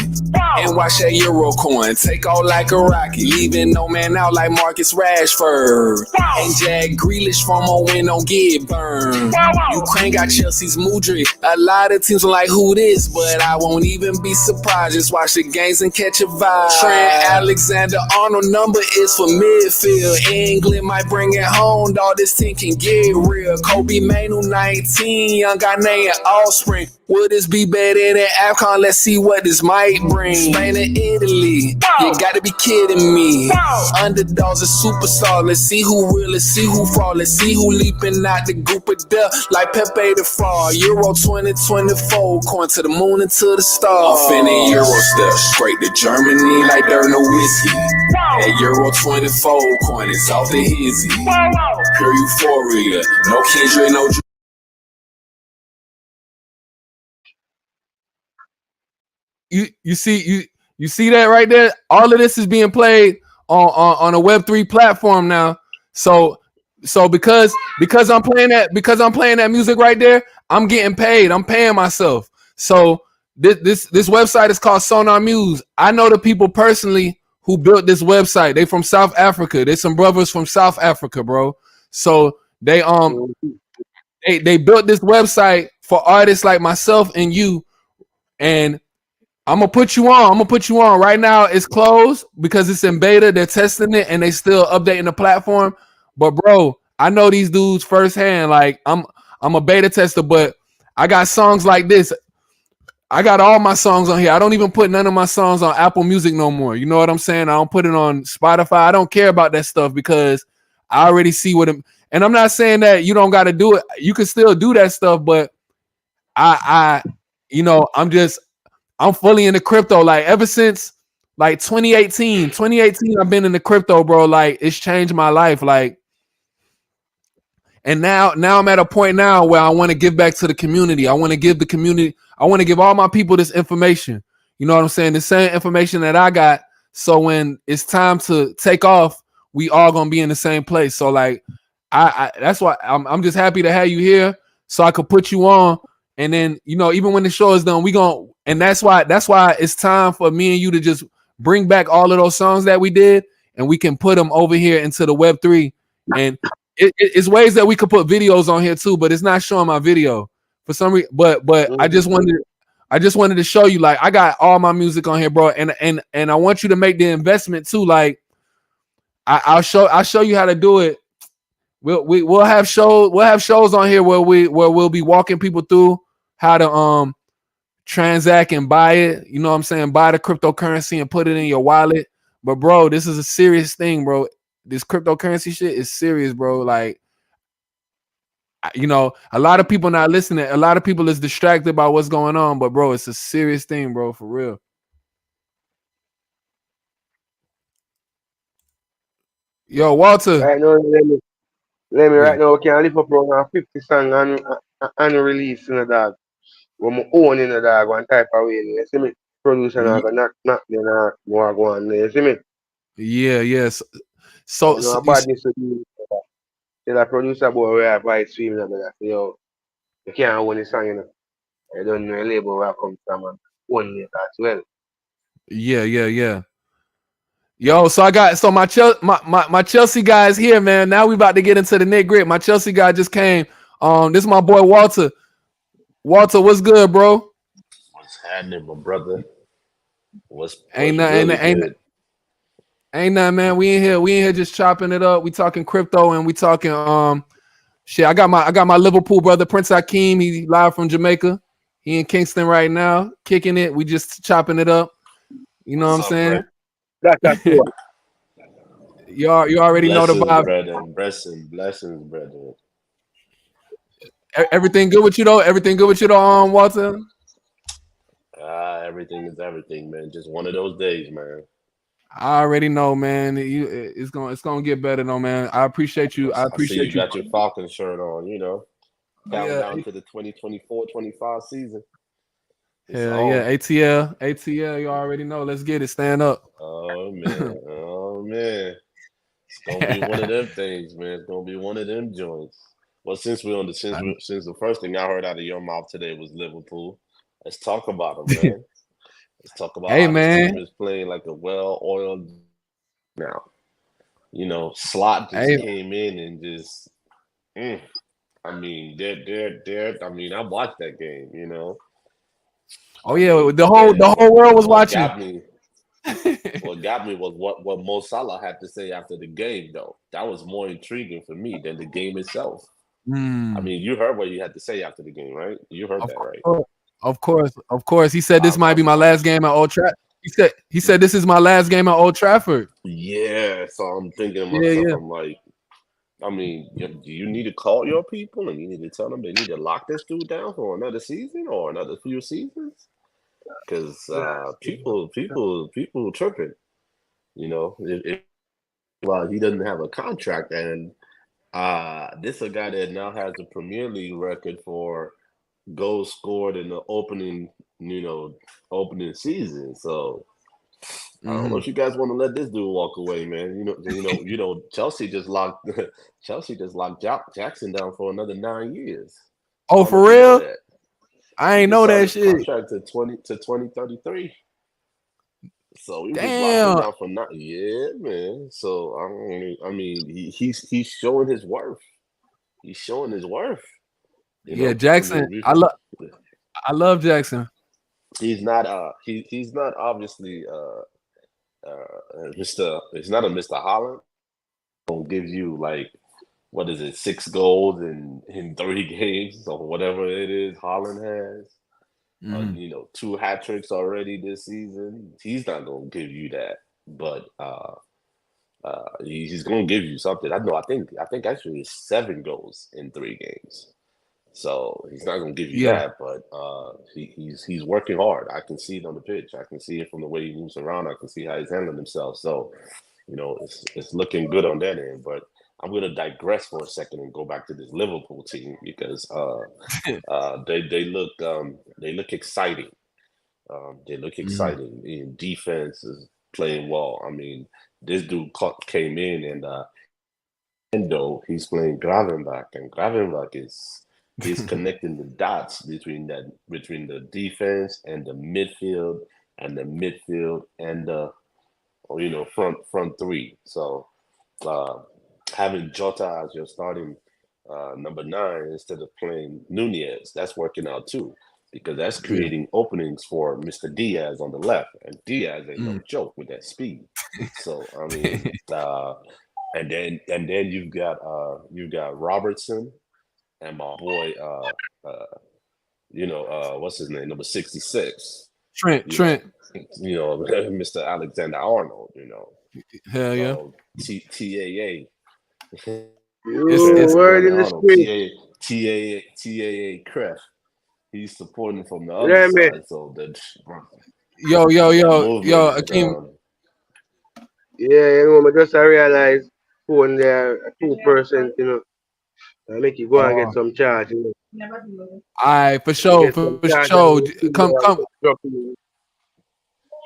And watch that Euro coin take off like a rocket, leaving no man out like Marcus Rashford. And Jack Grealish from a win don't get burned. Ukraine got Chelsea's Mudryk. A lot of teams are like, who this? But I won't even be surprised. Just watch the games and catch a vibe. Trent Alexander-Arnold number is for midfield. England might bring it home, dog. This team can get real. Kobe Manu 19, young Ghanaian offspring. Will this be better than AFCON? Let's see what this might bring. Spain and Italy, you gotta be kidding me. Underdogs are superstars. Let's see who real, let's see who fraud. Let's see who leaping out the group of death like Pepe the Frog. Euro 2024, coin to the moon and to the stars. I'm finna Euro step straight to Germany like there no whiskey. That Euro 24 coin is off the hizzy. Pure euphoria, no Kendrick, no. You see that right there? All of this is being played on a Web3 platform now. So because I'm playing that music right there, I'm getting paid. I'm paying myself. So this website is called Sonar Muse. I know the people personally who built this website. They from South Africa. There's some brothers from South Africa, bro. So they built this website for artists like myself and you. And I'm gonna put you on right now. It's closed because it's in beta. They're testing it and they still updating the platform. But bro, I know these dudes firsthand. Like I'm a beta tester, but I got songs like this. I got all my songs on here. I don't even put none of my songs on Apple Music no more. You know what I'm saying? I don't put it on Spotify. I don't care about that stuff because I already see what it. And I'm not saying that you don't got to do it. You can still do that stuff, but I'm fully into crypto. Like ever since like 2018, I've been in the crypto, bro. Like it's changed my life. Like, and now I'm at a point now where I want to give back to the community. I want to give the community. I want to give all my people this information. You know what I'm saying? The same information that I got. So when it's time to take off, we all gonna be in the same place. So like, I that's why I'm just happy to have you here, so I could put you on. And then, even when the show is done, and that's why it's time for me and you to just bring back all of those songs that we did and we can put them over here into the Web3 And it's ways that we could put videos on here too, but it's not showing my video for some reason. But I just wanted to show you, like, I got all my music on here, bro, and I want you to make the investment too. Like, I'll show you how to do it. We'll have shows on here where we'll be walking people through how to transact and buy it. You know what I'm saying? Buy the cryptocurrency and put it in your wallet. But bro, this is a serious thing, bro. This cryptocurrency shit is serious, bro. Like, you know, a lot of people not listening. A lot of people is distracted by what's going on, but bro, it's a serious thing, bro, for real. Yo, Walter. Right now, Lemi right now, we can lift up around 50 song and release in the dog. When we own in the dog, one type of way. You see me? Producer now go knock then more go on. You see me? Yeah, yes. You know, badness to be. Tell a producer boy where I buy stream and I say, yo, you can't own the song, you know. I don't know a label where I come from and own it as well. Yeah. Yo, so my Chelsea guy is here, man. Now we about to get into the nitty gritty. My Chelsea guy just came. This is my boy Walter. Walter, what's good, bro? What's happening, my brother? Ain't nothing, man. We in here just chopping it up. We talking crypto and we talking shit. I got my Liverpool brother Prince Hakeem. He live from Jamaica. He in Kingston right now, kicking it. We just chopping it up. You know what I'm saying? That's cool. You already know the vibe. Blessings, brother. Everything good with you though? Walter? Everything is everything, man. Just one of those days, man. I already know, man. It's gonna get better, though, man. I appreciate you. I see you got your Falcon shirt on. You know, down to the 2024-25 season. Yeah. ATL. You already know. Let's get it. Stand up. Oh man. It's gonna be one of them things, man. It's gonna be one of them joints. Well, since the first thing I heard out of your mouth today was Liverpool, let's talk about them, man. Let's talk about how this team is playing like a well-oiled now. You know, Slot just came in and just, I mean, they're. I mean, I watched that game. You know. Oh yeah, the whole world was watching. What got me was what Mo Salah had to say after the game, though. That was more intriguing for me than the game itself. I mean, you heard what he had to say after the game, right? You heard that, right? Of course. He said this might be my last game at Old Trafford. He said this is my last game at Old Trafford. Yeah, so I'm thinking to myself, I'm like, I mean, do you need to call your people and you need to tell them they need to lock this dude down for another season or another few seasons? Because people tripping, you know. Well, he doesn't have a contract, and this is a guy that now has a Premier League record for goals scored in the opening season. So I don't know if you guys want to let this dude walk away, man. You know, Chelsea just locked Jackson down for another 9 years. Oh, for real? I ain't know that shit. Contract to 2033. So we just locked him down for 9. Yeah, man. So I mean, he's showing his worth. He's showing his worth. You know? Jackson. I love Jackson. He's not he's not obviously he's not a Mr. Holland. Don't give you like, what is it, 6 goals in 30 games or whatever it is Holland has. You know, 2 hat tricks already this season. He's not gonna give you that, but he's gonna give you something. I think actually it's 7 goals in 3 games. So he's not gonna give you that, but he's working hard. I can see it on the pitch. I can see it from the way he moves around. I can see how he's handling himself. So, you know, it's looking good on that end. But I'm gonna digress for a second and go back to this Liverpool team because they look exciting. They look exciting. And defense is playing well. I mean, this dude came in and Endo, he's playing Gravenbach, and Gravenbach is connecting the dots between the defense and the midfield and the front 3. So having Jota as your starting number 9 instead of playing Nunez, that's working out too, because that's creating openings for Mr. Diaz on the left, and Diaz ain't no joke with that speed. So I mean, and then you've got Robertson and my boy, what's his name, number 66, Trent. Mr. Alexander Arnold, Hell yeah. so TAA. It's Word in the Arnold, street. TAA Cref. He's supporting from the other Lemi. side, so that yo, movement. Akeem. Yeah, but just I realize phone there 2%, I make you go and get some charge, Alright, for You sure, get for some charge sure. and Come. drop you.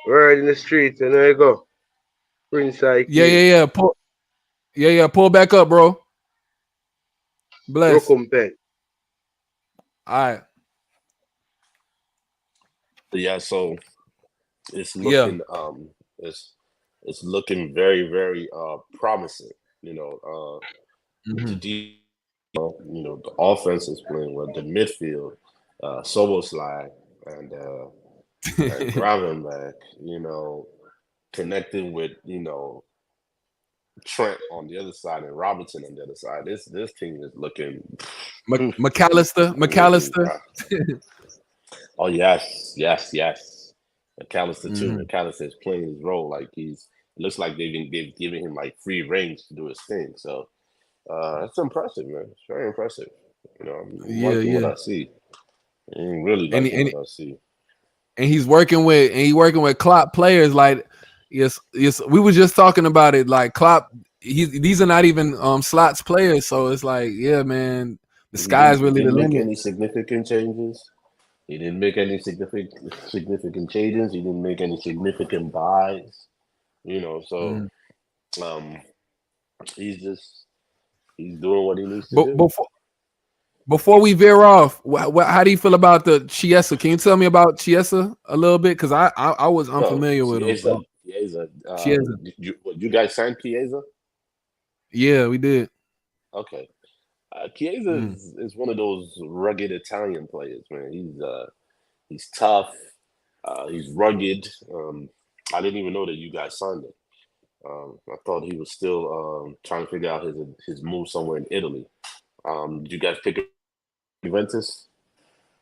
Word in the streets, and there you go. Prince IQ. Yeah. Pull back up, bro. Bless. Rokumpen. Alright. Yeah, so it's Yeah. looking it's looking very, very promising. With the the offense is playing well, the midfield, Soboslai and Gravenberg, connecting with Trent on the other side and Robertson on the other side. This team is looking McAllister. Oh yes. McAllister too. McAllister is playing his role like it looks like they've given him like free range to do his thing. So it's impressive, man. It's very impressive. I'm liking what I see. I'm really liking what I see. And he's working with Klopp players. Like, yes, we were just talking about it. Like Klopp, these are not even slots players. So it's like, yeah, man, the sky's really the limit. Any significant changes? He didn't make any significant changes. He didn't make any significant buys. So he's doing what he needs to do. Before we veer off, how do you feel about the Chiesa? Can you tell me about Chiesa a little bit? Because I was unfamiliar with him. Chiesa. You guys signed Chiesa? Yeah, we did. Okay. Chiesa is one of those rugged Italian players, man. He's tough. He's rugged. I didn't even know that you guys signed him. I thought he was still trying to figure out his move somewhere in Italy. Did you guys pick up Juventus?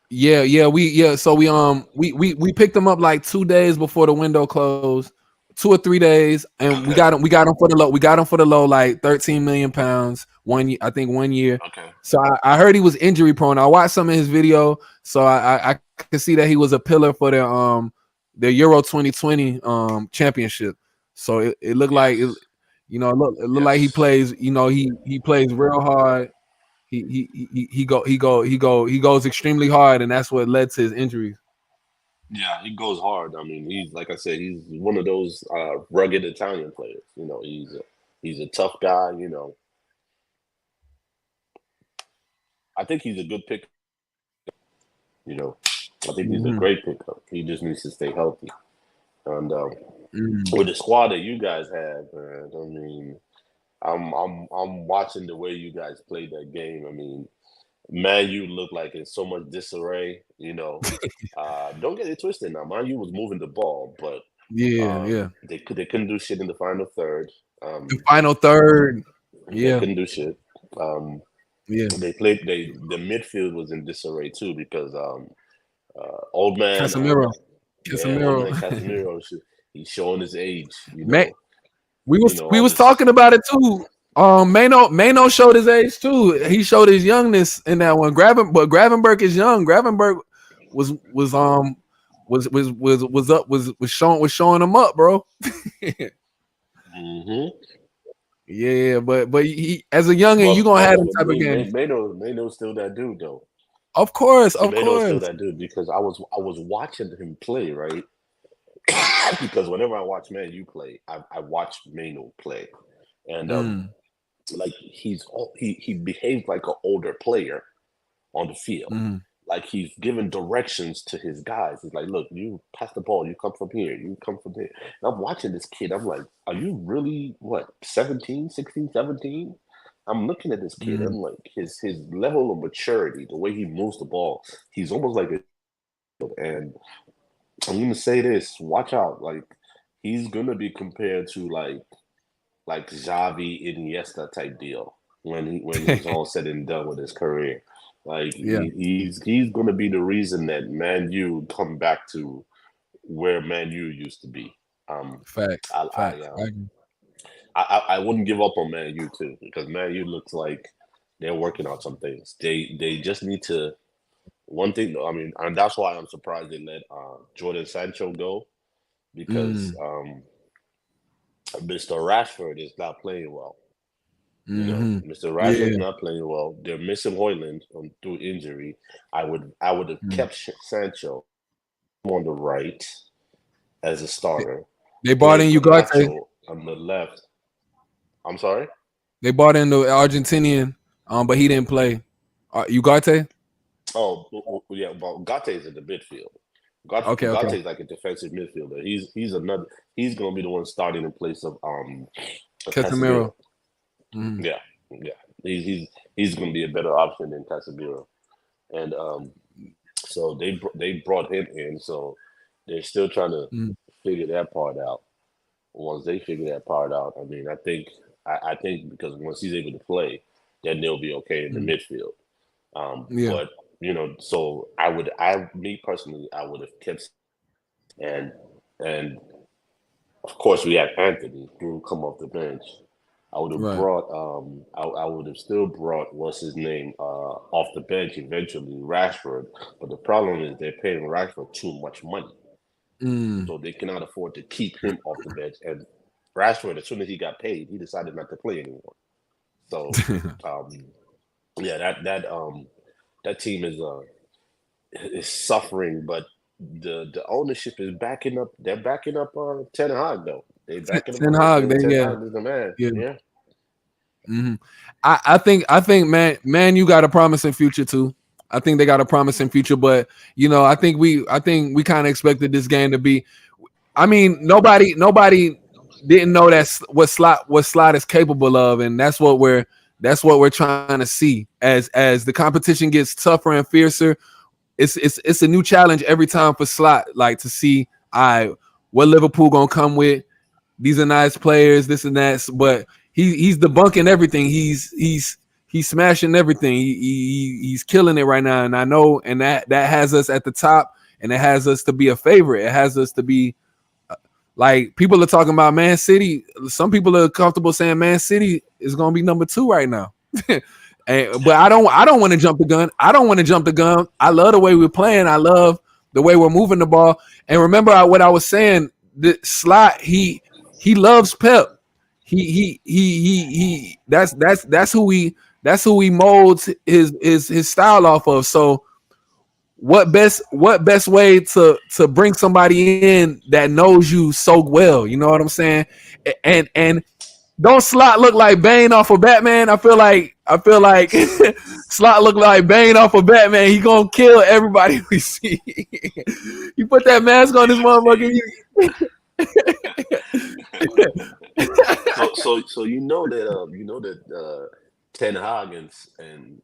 Yeah. So we picked him up like 2 days before the window closed, 2 or 3 days, and we got him for the low. We got him for the low, like 13 million pounds. 1 year, I think 1 year. Okay. So I heard he was injury prone. I watched some of his video, so I could see that he was a pillar for the Euro 2020 championship. So it looked like it looked like he plays. He plays real hard. He goes extremely hard, and that's what led to his injuries. Yeah, he goes hard. I mean, he's like I said, he's one of those rugged Italian players. He's a tough guy. I think he's a good pick. I think he's a great pickup. He just needs to stay healthy. And with the squad that you guys have, man, I mean, I'm watching the way you guys played that game. I mean, Man U looked like in so much disarray. Don't get it twisted now. Man U was moving the ball, but they couldn't do shit in the final third. The final third, they couldn't do shit. They played. The midfield was in disarray too because old man Casemiro. Casemiro, he's showing his age. Man, we was talking about it too. Mano showed his age too. He showed his youngness in that one. But Gravenberg is young. Gravenberg was showing him up, bro. Yeah, but he, as a youngin, you gonna have that type of game. Mano's still that dude though. Of course. Mano's still that dude because I was watching him play, right? Because whenever I watch Man U play, I watch Mano play, and like he behaves like an older player on the field. Like he's giving directions to his guys. He's like, look, you pass the ball, you come from here, you come from there. And I'm watching this kid. I'm like, are you really, 16, 17? I'm looking at this kid and Mm. like his level of maturity, the way he moves the ball, he's almost like a. And I'm gonna say this: watch out! Like he's gonna be compared to like Xavi, Iniesta type deal when he's all said and done with his career. Like Yeah, he's gonna be the reason that Man U come back to where Man U used to be. facts, I I, facts. I um, agree. I wouldn't give up on Man U too because Man U looks like they're working on some things. They just need to. One thing, I mean, and that's why I'm surprised they let Jordan Sancho go because Mm. Mr. Rashford is not playing well. You know, Mm-hmm. Mr. Yeah. Rashford's not playing well. They're missing Hoyland through injury. I would have Mm. kept Sancho on the right as a starter, They bought played in Ugarte. Camacho on the left. I'm sorry. They bought in the Argentinian, but he didn't play. Ugarte. Oh, yeah. Well, Gate is in the midfield. Okay, okay. Gate is like a defensive midfielder. He's another. He's going to be the one starting in place of Casemiro. Casemiro. Mm. Yeah, yeah. He's going to be a better option than Casemiro. And so they brought him in. So they're still trying to Mm. figure that part out. Once they figure that part out, I mean, I think because once he's able to play, then they'll be okay in the Mm. midfield. Yeah. But so me personally, I would have kept and of course we had Anthony who come off the bench. I would have Right. brought I would have still brought what's his name off the bench eventually Rashford, but the problem is they're paying Rashford too much money, Mm. so they cannot afford to keep him off the bench. And Rashford, as soon as he got paid, he decided not to play anymore. So um, yeah, that team is suffering, but the ownership is backing up. They're backing up Ten Hag though. They backing him Ten up. They're Hag. saying Then Ten yeah, Hag is the man. yeah. Yeah. Hmm. I think man, you got a promising future too. I think they got a promising future, but I think we kind of expected this game to be. I mean, nobody didn't know that's what slot is capable of, and that's what we're trying to see as the competition gets tougher and fiercer. It's a new challenge every time for slot, like to see what Liverpool gonna come with. These are nice players, this and that, but he's debunking everything. He's smashing everything. He's killing it right now, and I know, and that has us at the top, and it has us to be a favorite. It has us to be like people are talking about Man City. Some people are comfortable saying Man City is going to be number 2 right now. But I don't want to jump the gun. I don't want to jump the gun. I love the way we're playing. I love the way we're moving the ball. And remember what I was saying. The slot he loves Pep. He that's who he molds his style off of. So what best way to bring somebody in that knows you so well? You know what I'm saying? And don't Slot look like Bane off of Batman? I feel like Slot look like Bane off of Batman. He gonna kill everybody we see. You put that mask on this motherfucker. So Ten Hag and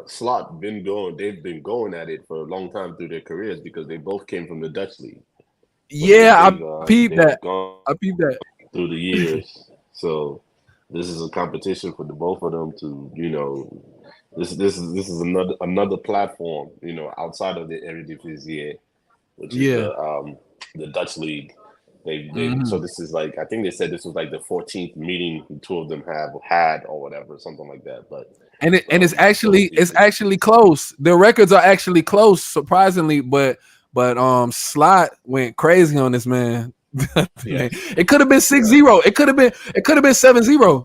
Slot been going. They've been going at it for a long time through their careers because they both came from the Dutch league. So Yeah, I peeped they've that. gone I peeped that. through the years. So this is a competition for the both of them to this is another platform outside of the Eredivisie, which is Yeah. the Dutch league. So Mhm. this is like I think they said this was like the 14th meeting the two of them have had or whatever, something like that. But And it's so actually close. The records are actually close, surprisingly, but Slot went crazy on this man. yes, It could have been 6-0. It could have been 7-0.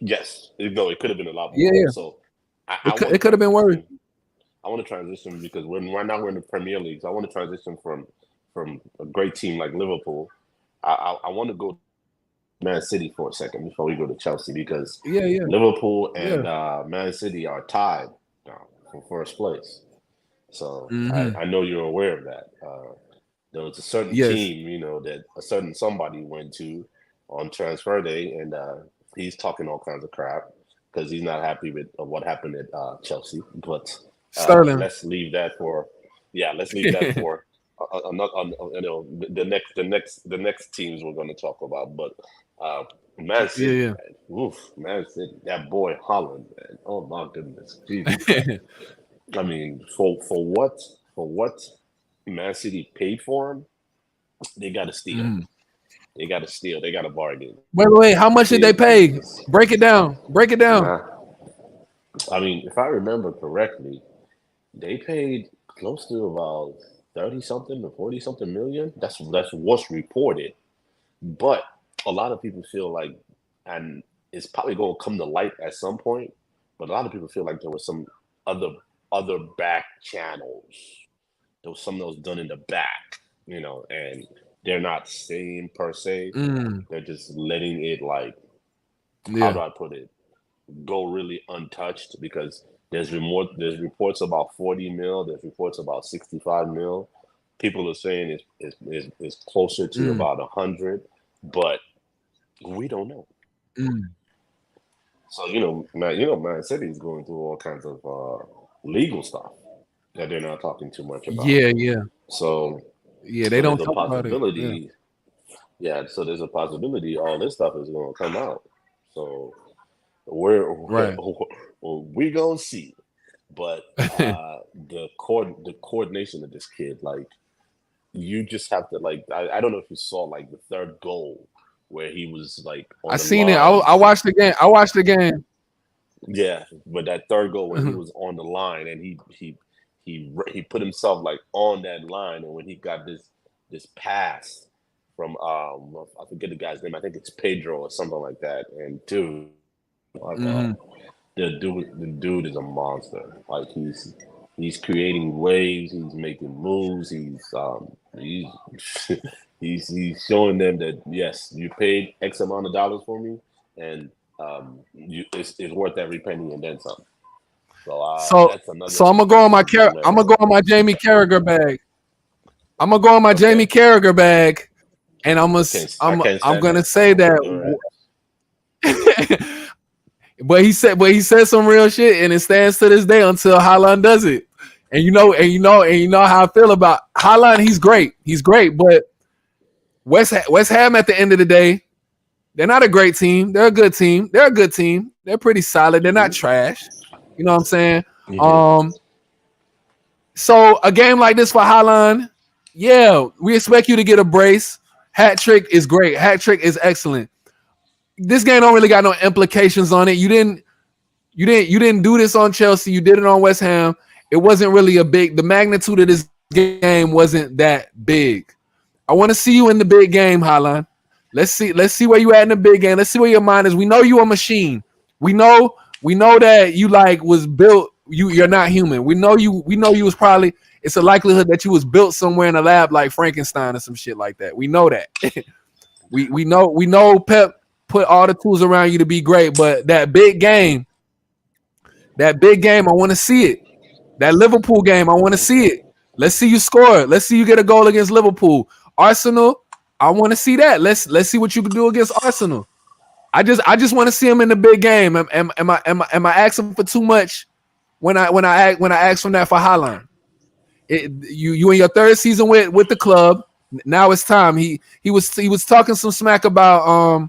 it could have been a lot Yeah, more. yeah. So I want It to could have been worse. transition. I want to transition because right now we're in the Premier League. So I want to transition from a great team like Liverpool. I want to go Man City for a second before we go to Chelsea because Yeah, yeah, Liverpool and yeah. Man City are tied now for first place. So Hmm. I know you're aware of that. There was a certain Yes. team, that a certain somebody went to on transfer day, and he's talking all kinds of crap because he's not happy with what happened at Chelsea. But Sterling. let's leave that for the next teams we're going to talk about. But Man City, man. Oof, Man City, that boy Holland, man. Oh my goodness, Jesus. I mean, for what Man City paid for him, they got to steal. They got to steal. They got to bargain. Wait. How much did they pay? Break it down. I mean, if I remember correctly, they paid close to about 30-something to 40-something million. That's what's reported. But a lot of people feel like, and it's probably going to come to light at some point, but a lot of people feel like there was some other back channels. There was something that was done in the back, and they're not saying per se. They're just letting it how do I put it, go really untouched, because there's reports about 40 mil, there's reports about 65 mil. People are saying it's closer to about 100, but we don't know. So Man City is going through all kinds of legal stuff that they're not talking too much about. Yeah. So they don't talk about it. So there's a possibility all this stuff is going to come out. So we're gonna see. But the coordination of this kid, you just have to I don't know if you saw the third goal where he was I seen it. I watched the game. Yeah, but that third goal when he was on the line and he put himself on that line, and when he got this pass from I forget the guy's name, I think it's Pedro or something like that, and dude, the dude is a monster. He's creating waves, he's making moves, he's showing them that yes, you paid X amount of dollars for me, and it's worth every penny and then some. So I'm gonna go on my Jamie Carragher bag. Jamie Carragher bag, and I'm gonna say that. But he said some real shit, and it stands to this day until Haaland does it. And you know how I feel about Haaland. He's great, but West Ham at the end of the day, they're not a great team. They're a good team. They're pretty solid. They're not trash. You know what I'm saying? So a game like this for Haaland, we expect you to get a brace. Hat trick is great. Hat trick is excellent. This game don't really got no implications on it. You didn't do this on Chelsea. You did it on West Ham. It wasn't really the magnitude of this game wasn't that big. I want to see you in the big game, Haaland. Let's see where you at in the big game. Let's see where your mind is. We know you a machine. We know that you was built. You're not human. We know you was probably. It's a likelihood that you was built somewhere in a lab like Frankenstein or some shit like that. We know that. we know Pep put all the tools around you to be great, but that big game, I want to see it. That Liverpool game, I want to see it. Let's see you score. Let's see you get a goal against Liverpool. Arsenal, I want to see that. Let's see what you can do against Arsenal. I just want to see him in the big game. Am I asking for too much when I ask from that for Haaland? You in your third season with the club. Now it's time. He was talking some smack about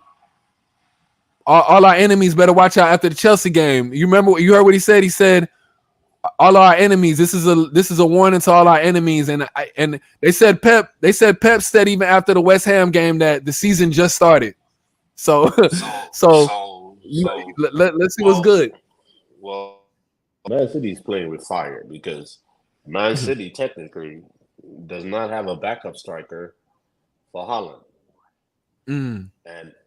all our enemies better watch out after the Chelsea game. You heard what he said? He said all our enemies. This is a warning to all our enemies. And they said Pep said even after the West Ham game that the season just started. So let's see what's good. Well, Man City's playing with fire because Man City technically does not have a backup striker for Haaland. And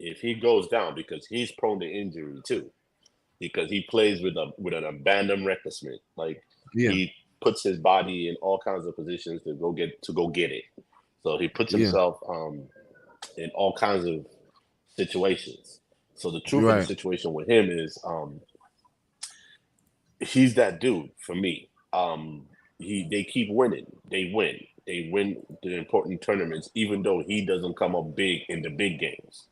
if he goes down, because he's prone to injury too, because he plays with an abandoned recklessness, he puts his body in all kinds of positions to go get it. So he puts himself in all kinds of situations. So the truth of the situation with him is he's that dude for me. They keep winning. They win the important tournaments, even though he doesn't come up big in the big games.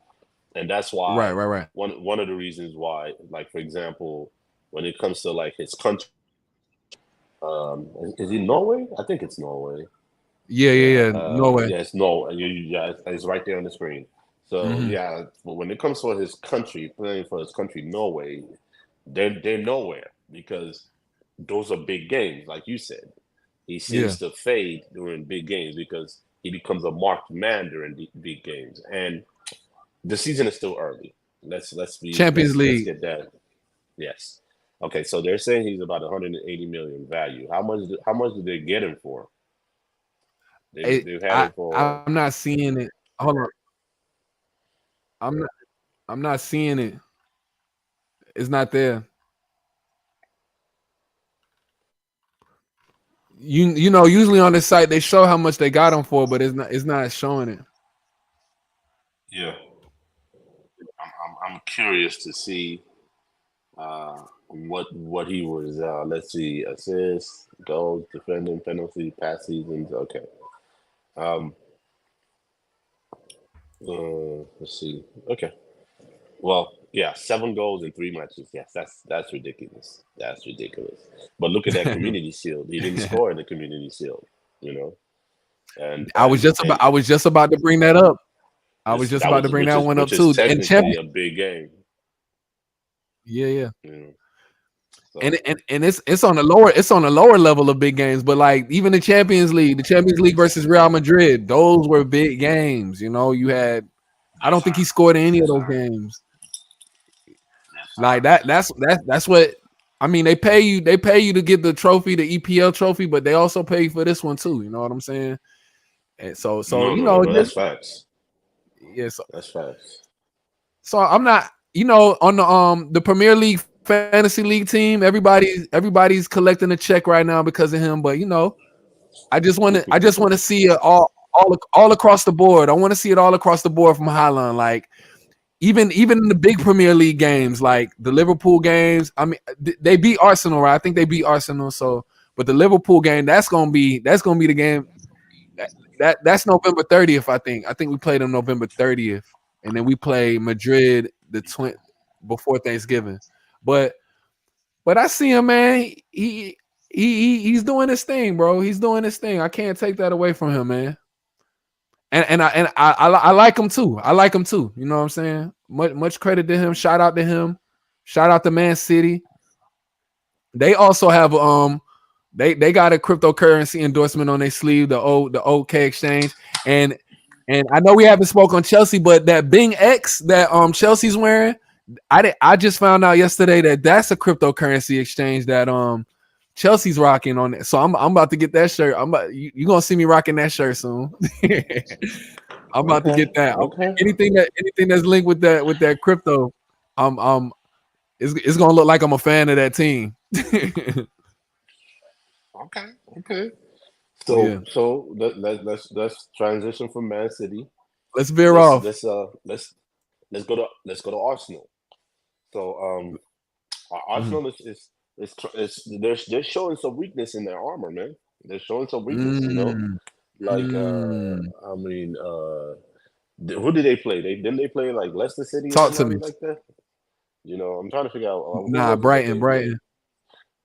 and that's why Right. one of the reasons why, like for example, when it comes to like his country, is he Norway? I think it's Norway. Yeah. Norway. Yeah, it's Norway. Yeah, it's right there on the screen. So Mm-hmm. yeah, but when it comes for his country, playing for his country, Norway, they're nowhere because those are big games, like you said. He Yeah. seems to fade during big games because he becomes a marked man during big games, and the season is still early. Champions Let's League. get that. Yes. Okay, so they're saying he's about 180 million value. How much did they get him for? They've had him for. I'm not seeing it. Hold on. I'm not. I'm not seeing it. It's not there. You know, usually on the site they show how much they got him for, but it's not showing it. Yeah, I'm curious to see what he was. Let's see, assists, goals, defending, penalty, pass seasons. Okay. Um. Let's see. Okay. Well, yeah, 7 goals in 3 matches. Yes, that's ridiculous. That's ridiculous. But look at that Community Shield. He didn't score in the Community Shield. You know, and I was and just about and I was just about to bring that up. I was this just that about to was bring that one up which is too. And technically champion, a big game. yeah. You know, And so and it's on the lower level of big games, but like even the Champions League versus Real Madrid, those were big games. You know, you had I yes, don't think sir. he scored in any of Yes, those sir. games. Yes, Like sir. that's what I mean. They pay you to get the trophy, the EPL trophy, but they also pay you for this one too. You know what I'm saying? And so No, you no, no, know no. That's facts. yeah. That's facts. So I'm not, on the Premier League fantasy league team, everybody's collecting a check right now because of him. But I just want to see it all across the board. I want to see it all across the board from Haaland. Like even in the big Premier League games, like the Liverpool games. I mean, they beat Arsenal, right? I think they beat Arsenal. So, but the Liverpool game, that's gonna be the game. That's November 30th. I think we played on November 30th, and then we play Madrid before Thanksgiving. But I see him, man. He's doing his thing, bro. He's doing his thing. I can't take that away from him, man. And I like him too. I like him too. You know what I'm saying? Much credit to him. Shout out to him. Shout out to Man City. They also have they got a cryptocurrency endorsement on their sleeve, the OK exchange. And I know we haven't spoke on Chelsea, but that Bing X that Chelsea's wearing, I just found out yesterday that that's a cryptocurrency exchange that Chelsea's rocking on it. So I'm about to get that shirt. You gonna see me rocking that shirt soon. I'm about to get Okay. that. Okay. Anything that's linked with that crypto, it's gonna look like I'm a fan of that team. Okay. Okay. Yeah. So let's transition from Man City. Let's veer Let's off. let's uh let's let's go to Arsenal. So Mhm. Arsenal they're showing some weakness in their armor, man. They're showing some weakness, you know. Mm, Like mm. I mean who did they play? They play like Leicester City or Talk to somebody me. like that? You know, I'm trying to figure out who Nah, was it that Brighton, they played. Brighton.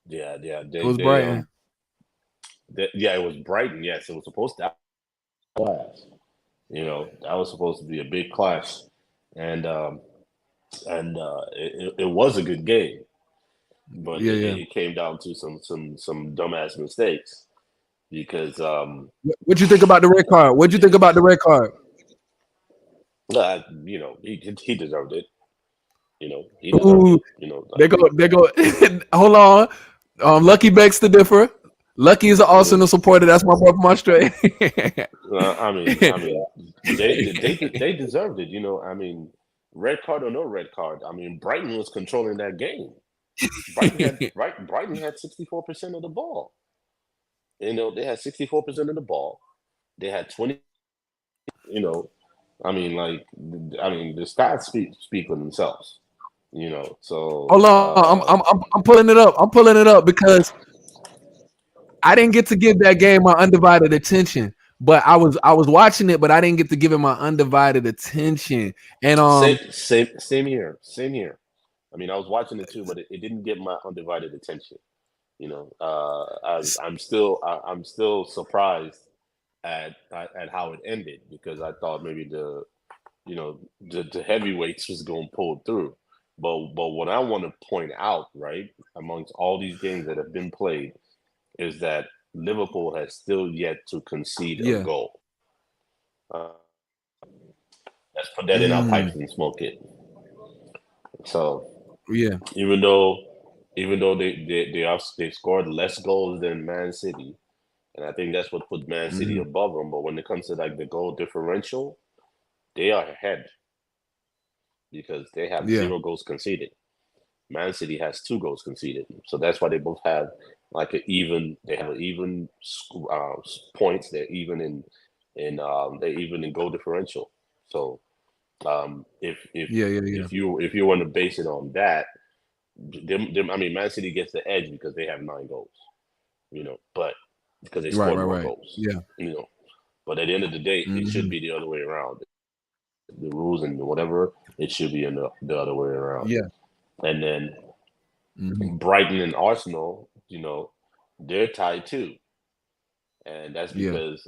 Yeah, It was Brighton. yeah, it was Brighton. Yes, it was supposed to clash. You know, that was supposed to be a big clash, and it was a good game, but Yeah. it came down to some dumbass mistakes because What'd you think about the red card? What'd you think about the red card? you know he deserved it. You know he deserved Ooh, it. You know, they like go. Hold on. Lucky begs to differ. Lucky is an you know, Arsenal supporter. That's my boy from Australia. I mean, they deserved it. You know, I mean, red card or no red card. I mean, Brighton was controlling that game. Brighton had 64% of the ball. You know, they had 64% of the ball. They had 20. You know, I mean, like, I mean, the stats speak for themselves. You know, so Hold on. I'm pulling it up. I'm pulling it up because I didn't get to give that game my undivided attention. but I was watching it, but I didn't get to give it my undivided attention. And Same here. Same here. I mean, I was watching it too, but it didn't get my undivided attention. I'm still surprised at how it ended, because I thought maybe the heavyweights was going to pull through. But what I want to point out, right, amongst all these games that have been played, is that Liverpool has still yet to concede a goal. Let's put that in our pipes and smoke it. So even though they scored less goals than Man City, and I think that's what put Man City above them. But when it comes to like the goal differential, they are ahead because they have 0 goals conceded. Man City has 2 goals conceded, so that's why they both have like an even. They have an even points. They're even in goal differential. So if you want to base it on that, I mean, Man City gets the edge because they have 9 goals, but because they scored more goals, But at the end of the day, it should be the other way around. The rules and whatever, it should be in the other way around. Yeah. And then Brighton and Arsenal, they're tied too, and that's because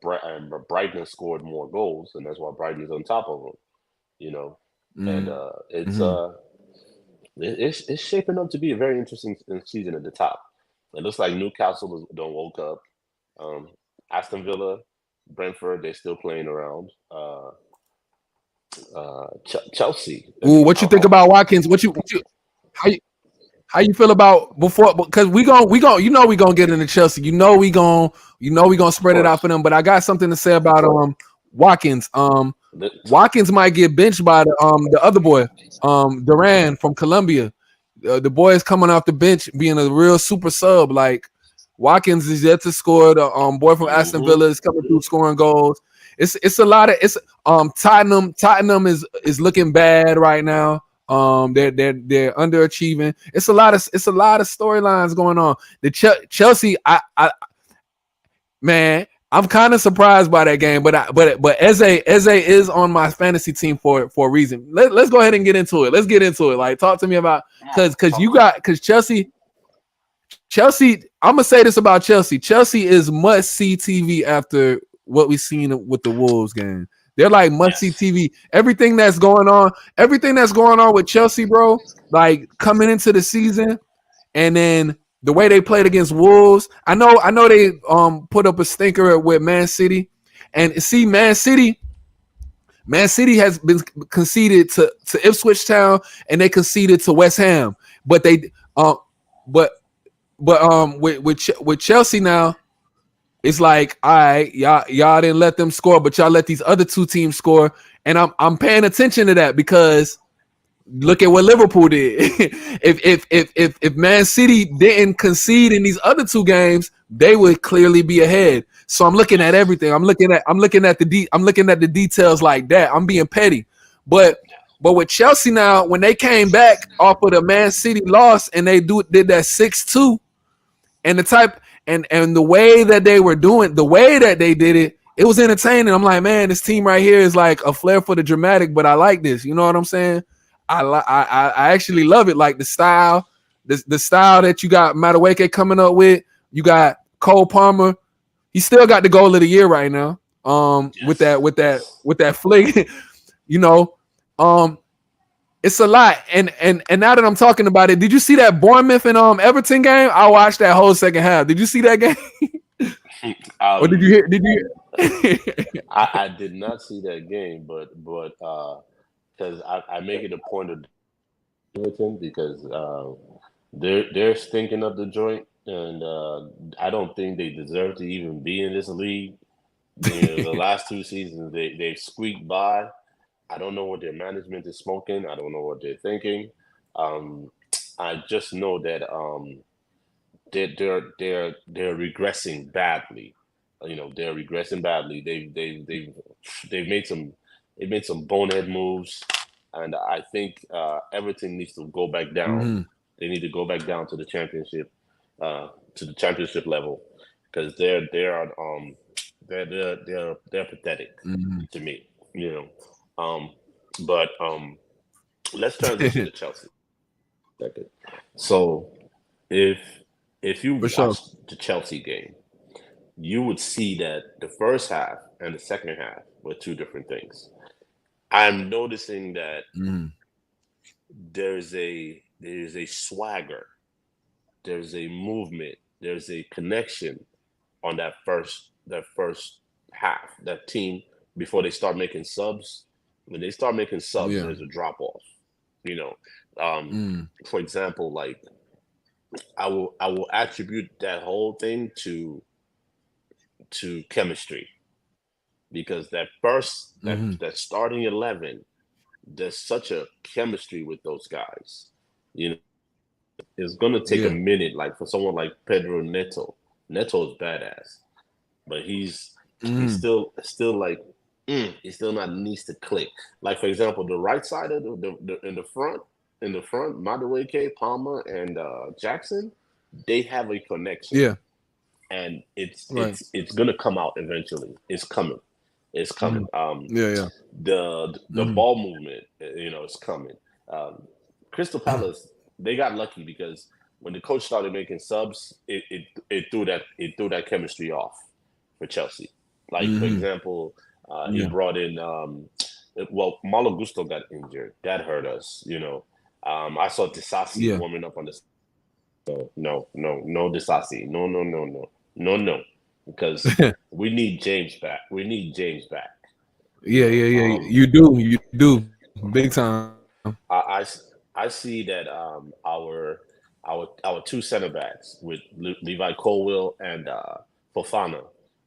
Brighton has scored more goals, and that's why Brighton is on top of them. And it's shaping up to be a very interesting season at the top. It looks like Newcastle don't woke up. Aston Villa, Brentford, they're still playing around. Chelsea. Ooh, what you think about Watkins? How you feel about before? Because we gonna we gonna get into Chelsea. We gonna spread it out for them. But I got something to say about Watkins. Watkins might get benched by the other boy, Duran from Colombia. The boy is coming off the bench, being a real super sub. Like Watkins is yet to score. The boy from Aston Villa is coming through scoring goals. It's a lot of Tottenham is looking bad right now. They're underachieving. It's a lot of storylines going on. The Chelsea, man, I'm kind of surprised by that game, but Eze is on my fantasy team for a reason. Let's go ahead and get into it. Let's get into it. Like, talk to me about because Chelsea. I'm gonna say this about Chelsea. Chelsea is must see TV after what we've seen with the Wolves game. They're like must see TV. Everything that's going on with Chelsea, bro. Like coming into the season, and then the way they played against Wolves. I know they put up a stinker with Man City, and see Man City has been conceded to Ipswich Town, and they conceded to West Ham. But they with Chelsea now, it's like, all right, y'all didn't let them score, but y'all let these other 2 teams score, and I'm paying attention to that because look at what Liverpool did. if Man City didn't concede in these other 2 games, they would clearly be ahead. So I'm looking at everything. I'm looking at the details like that. I'm being petty, but with Chelsea now, when they came back off of the Man City loss and they did that 6-2, and the way that they were doing, the way that they did it, it was entertaining. I'm like, man, this team right here is like a flair for the dramatic, but I like this. You know what I'm saying? I actually love it. Like the style that you got Madueke coming up with. You got Cole Palmer. He still got the goal of the year right now. With that flick, it's a lot. And now that I'm talking about it, did you see that Bournemouth and Everton game? I watched that whole second half. Did you see that game? Or did you hear? I did not see that game, but because I make it a point of Everton because they're stinking up the joint, and I don't think they deserve to even be in this league. The last 2 seasons they've squeaked by. I don't know what their management is smoking. I don't know what they're thinking. I just know that they're regressing badly. They're regressing badly. They've made some bonehead moves, and I think everything needs to go back down. Mm-hmm. They need to go back down to the championship level because they're They're pathetic Mm-hmm. to me. But let's transition to Chelsea. Second. So if you For sure. watch the Chelsea game, you would see that the first half and the second half were two different things. I'm noticing that Mm-hmm. there's a swagger, there's a movement, there's a connection on that first half. That team before they start making subs, when they start making subs, Yeah. there's a drop off. You know, Mm. for example, like I will attribute that whole thing to chemistry because that first Mm-hmm. that starting 11, there's such a chemistry with those guys. You know, it's gonna take a Yeah. minute, like for someone like Pedro Neto. Neto is badass, but he's Mm-hmm. still like he's still not needs to click. Like for example, the right side of the in the front, Madueke, Palmer, and Jackson, they have a connection, Yeah. and it's Right. it's it's gonna come out eventually. It's coming. It's Mm-hmm. coming. Yeah. Yeah. The Mm-hmm. ball movement, is coming. Um, Crystal Palace, they got lucky because when the coach started making subs, it threw that chemistry off for Chelsea. Like for Mm-hmm. example, he Yeah. brought in Malo Gusto got injured. That hurt us. I saw Disasi Yeah. warming up on the. No, Disasi. No, because we need James back. We need James back. Yeah. Yeah. You do. You do. Big time. I, I, I see that our two center backs with Levi Colwill and Fofana,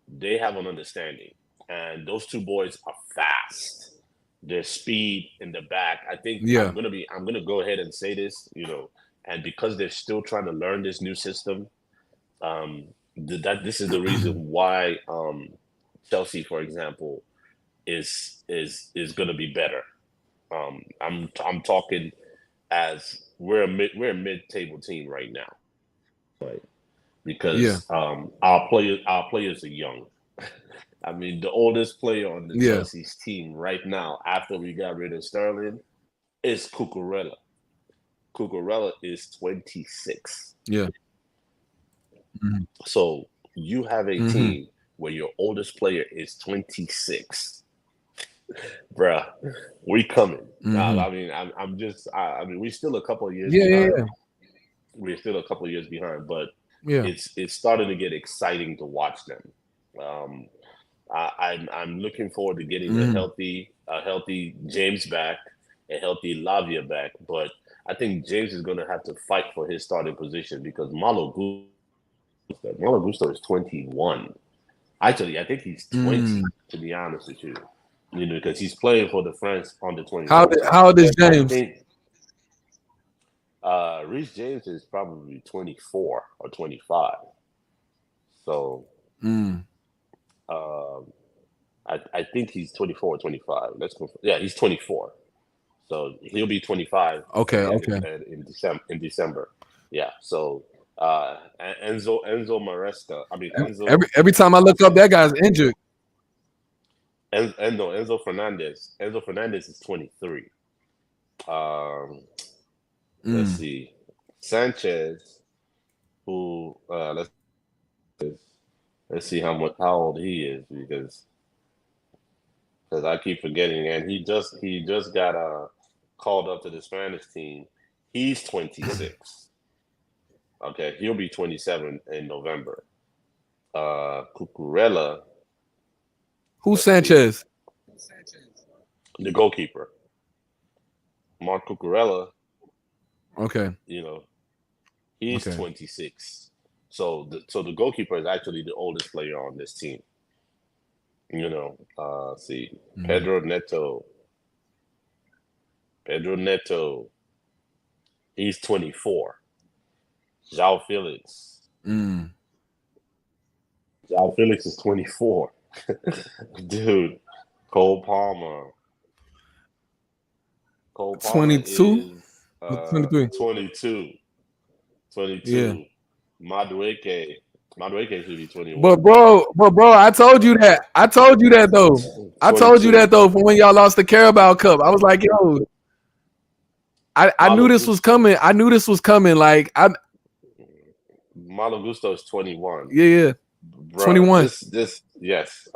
they have an understanding, and those two boys are fast. Their speed in the back. I think Yeah. I'm gonna go ahead and say this, and because they're still trying to learn this new system, that this is the reason why Chelsea, for example, is going to be better. I'm talking as we're a mid table team right now, right? Yeah. Because our players are young. I mean, the oldest player on the Yeah. Chelsea's team right now, after we got rid of Sterling, is Cucurella. Cucurella is 26. Yeah. Mm-hmm. So you have a Mm-hmm. team where your oldest player is 26. Bruh, we coming. Mm-hmm. I mean, I mean, we're still a couple of years Yeah. Yeah. behind. Yeah. We're still a couple of years behind, but Yeah. it's starting to get exciting to watch them. Um, I'm looking forward to getting Mm-hmm. a healthy James back, a healthy Lavia back. But I think James is going to have to fight for his starting position because Malo Gusto is 21. Actually, I think he's 20. To be honest with you, because he's playing for the France under 20 team. How old is I James? think Reece James is probably 24 or 25. So Mm. I think he's 24 or 25. Let's go. Yeah, he's 24. So he'll be 25 Okay. again Okay. in December. Yeah. So Enzo Maresca. I mean Every time I look up, that guy's injured. Enzo Fernandez. Enzo Fernandez is 23. Let's see. Sanchez, who let's see how old he is because I keep forgetting, and he just got called up to the Spanish team. He's 26. Okay, he'll be 27 in November. Cucurella. Who's Sanchez? The goalkeeper. Mark Cucurella. Okay. He's 26. So the goalkeeper is actually the oldest player on this team. See, Pedro Neto. He's 24. João Felix. João Felix is 24. Dude, Cole Palmer. 22? Is 23. 22. Yeah. Madueke. Madueke should be 21. But bro, I told you that. I told you that though. I told you that though from when y'all lost the Carabao Cup. I was like, yo, I knew this was coming. I knew this was coming. Like Malo Gusto is 21. Yeah. Bro, 21. This yes.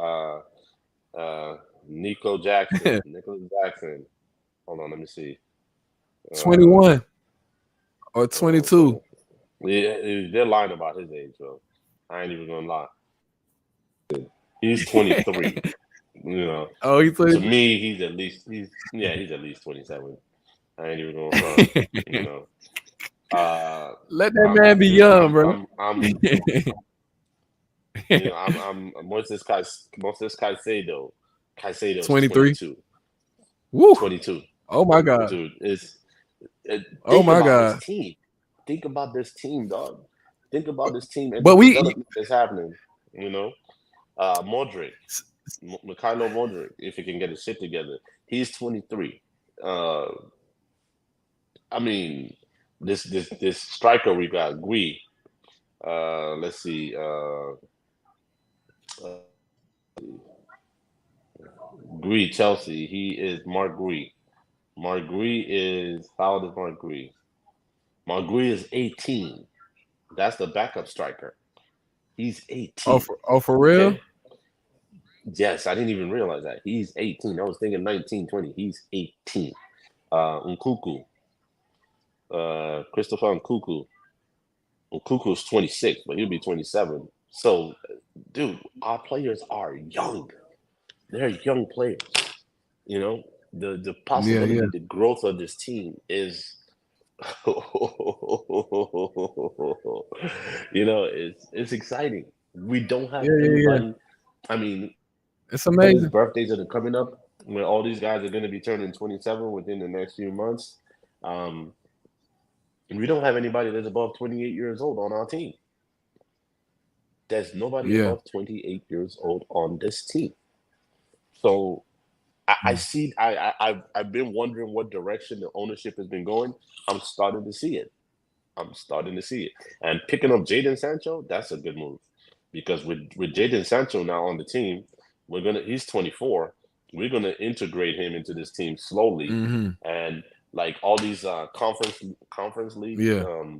Nico Jackson. Nicholas Jackson. Hold on, let me see. 21 or 22. Yeah, they're lying about his age, bro. I ain't even gonna lie. He's 23. You know. Oh, he's 23. To me, he's at least 27. I ain't even gonna lie. You know. Let that man be young, bro. I'm what's this Caicedo? Caicedo's 23. 22. Woo. 22. Oh my God. Dude, Oh my God. This team. Think about this team, dog. Think about this team and but the development that's happening. You know, Modric, Mikhailo Modric, if he can get his shit together, he's 23. I mean, this striker we got, Gui. Let's see. Gui, Chelsea. He is Mark Gui. Mark Gui is how old is Mark Gui? Mark Gui is 18. That's the backup striker. He's 18. For real? Okay? Yes, I didn't even realize that. He's 18. I was thinking 19, 20. He's 18. Nkuku. Christopher Nkuku. Nkuku's 26, but he'll be 27. So, dude, our players are young. They're young players. You know, the possibility, the growth of this team is, you know, it's exciting. We don't have anybody. I mean, it's amazing. Birthdays that are coming up where all these guys are going to be turning 27 within the next few months. We don't have anybody that's above 28 years old on our team. There's nobody above 28 years old on this team. So I see. I've been wondering what direction the ownership has been going. I'm starting to see it. And picking up Jadon Sancho, that's a good move, because with Jadon Sancho now on the team, he's 24. We're gonna integrate him into this team slowly, and like all these conference league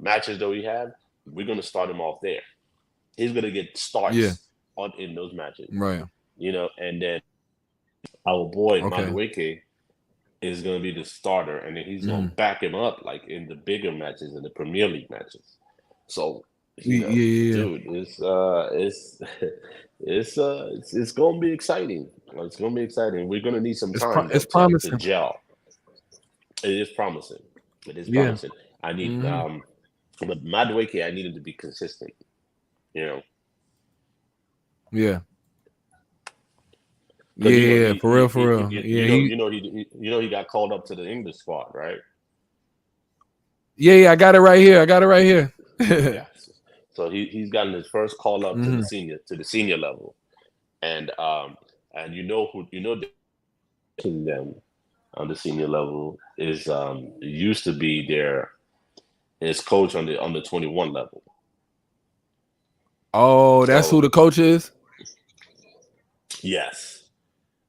matches that we have, we're gonna start him off there. He's gonna get starts in those matches, right? You know, and then our boy Madueke is going to be the starter, and then he's going to back him up like in the bigger matches, in the Premier League matches. So, you know, dude, it's going to be exciting. It's going to be exciting. We're going to need some time to gel. It is promising. Promising. I need but Madueke, I need him to be consistent. You know. Yeah. Yeah, for real. He got called up to the English squad, right? Yeah, I got it right here. Yeah. So he's gotten his first call up to the senior level, and them on the senior level is used to be his coach on the 21 level. Oh, that's who the coach is? Yes.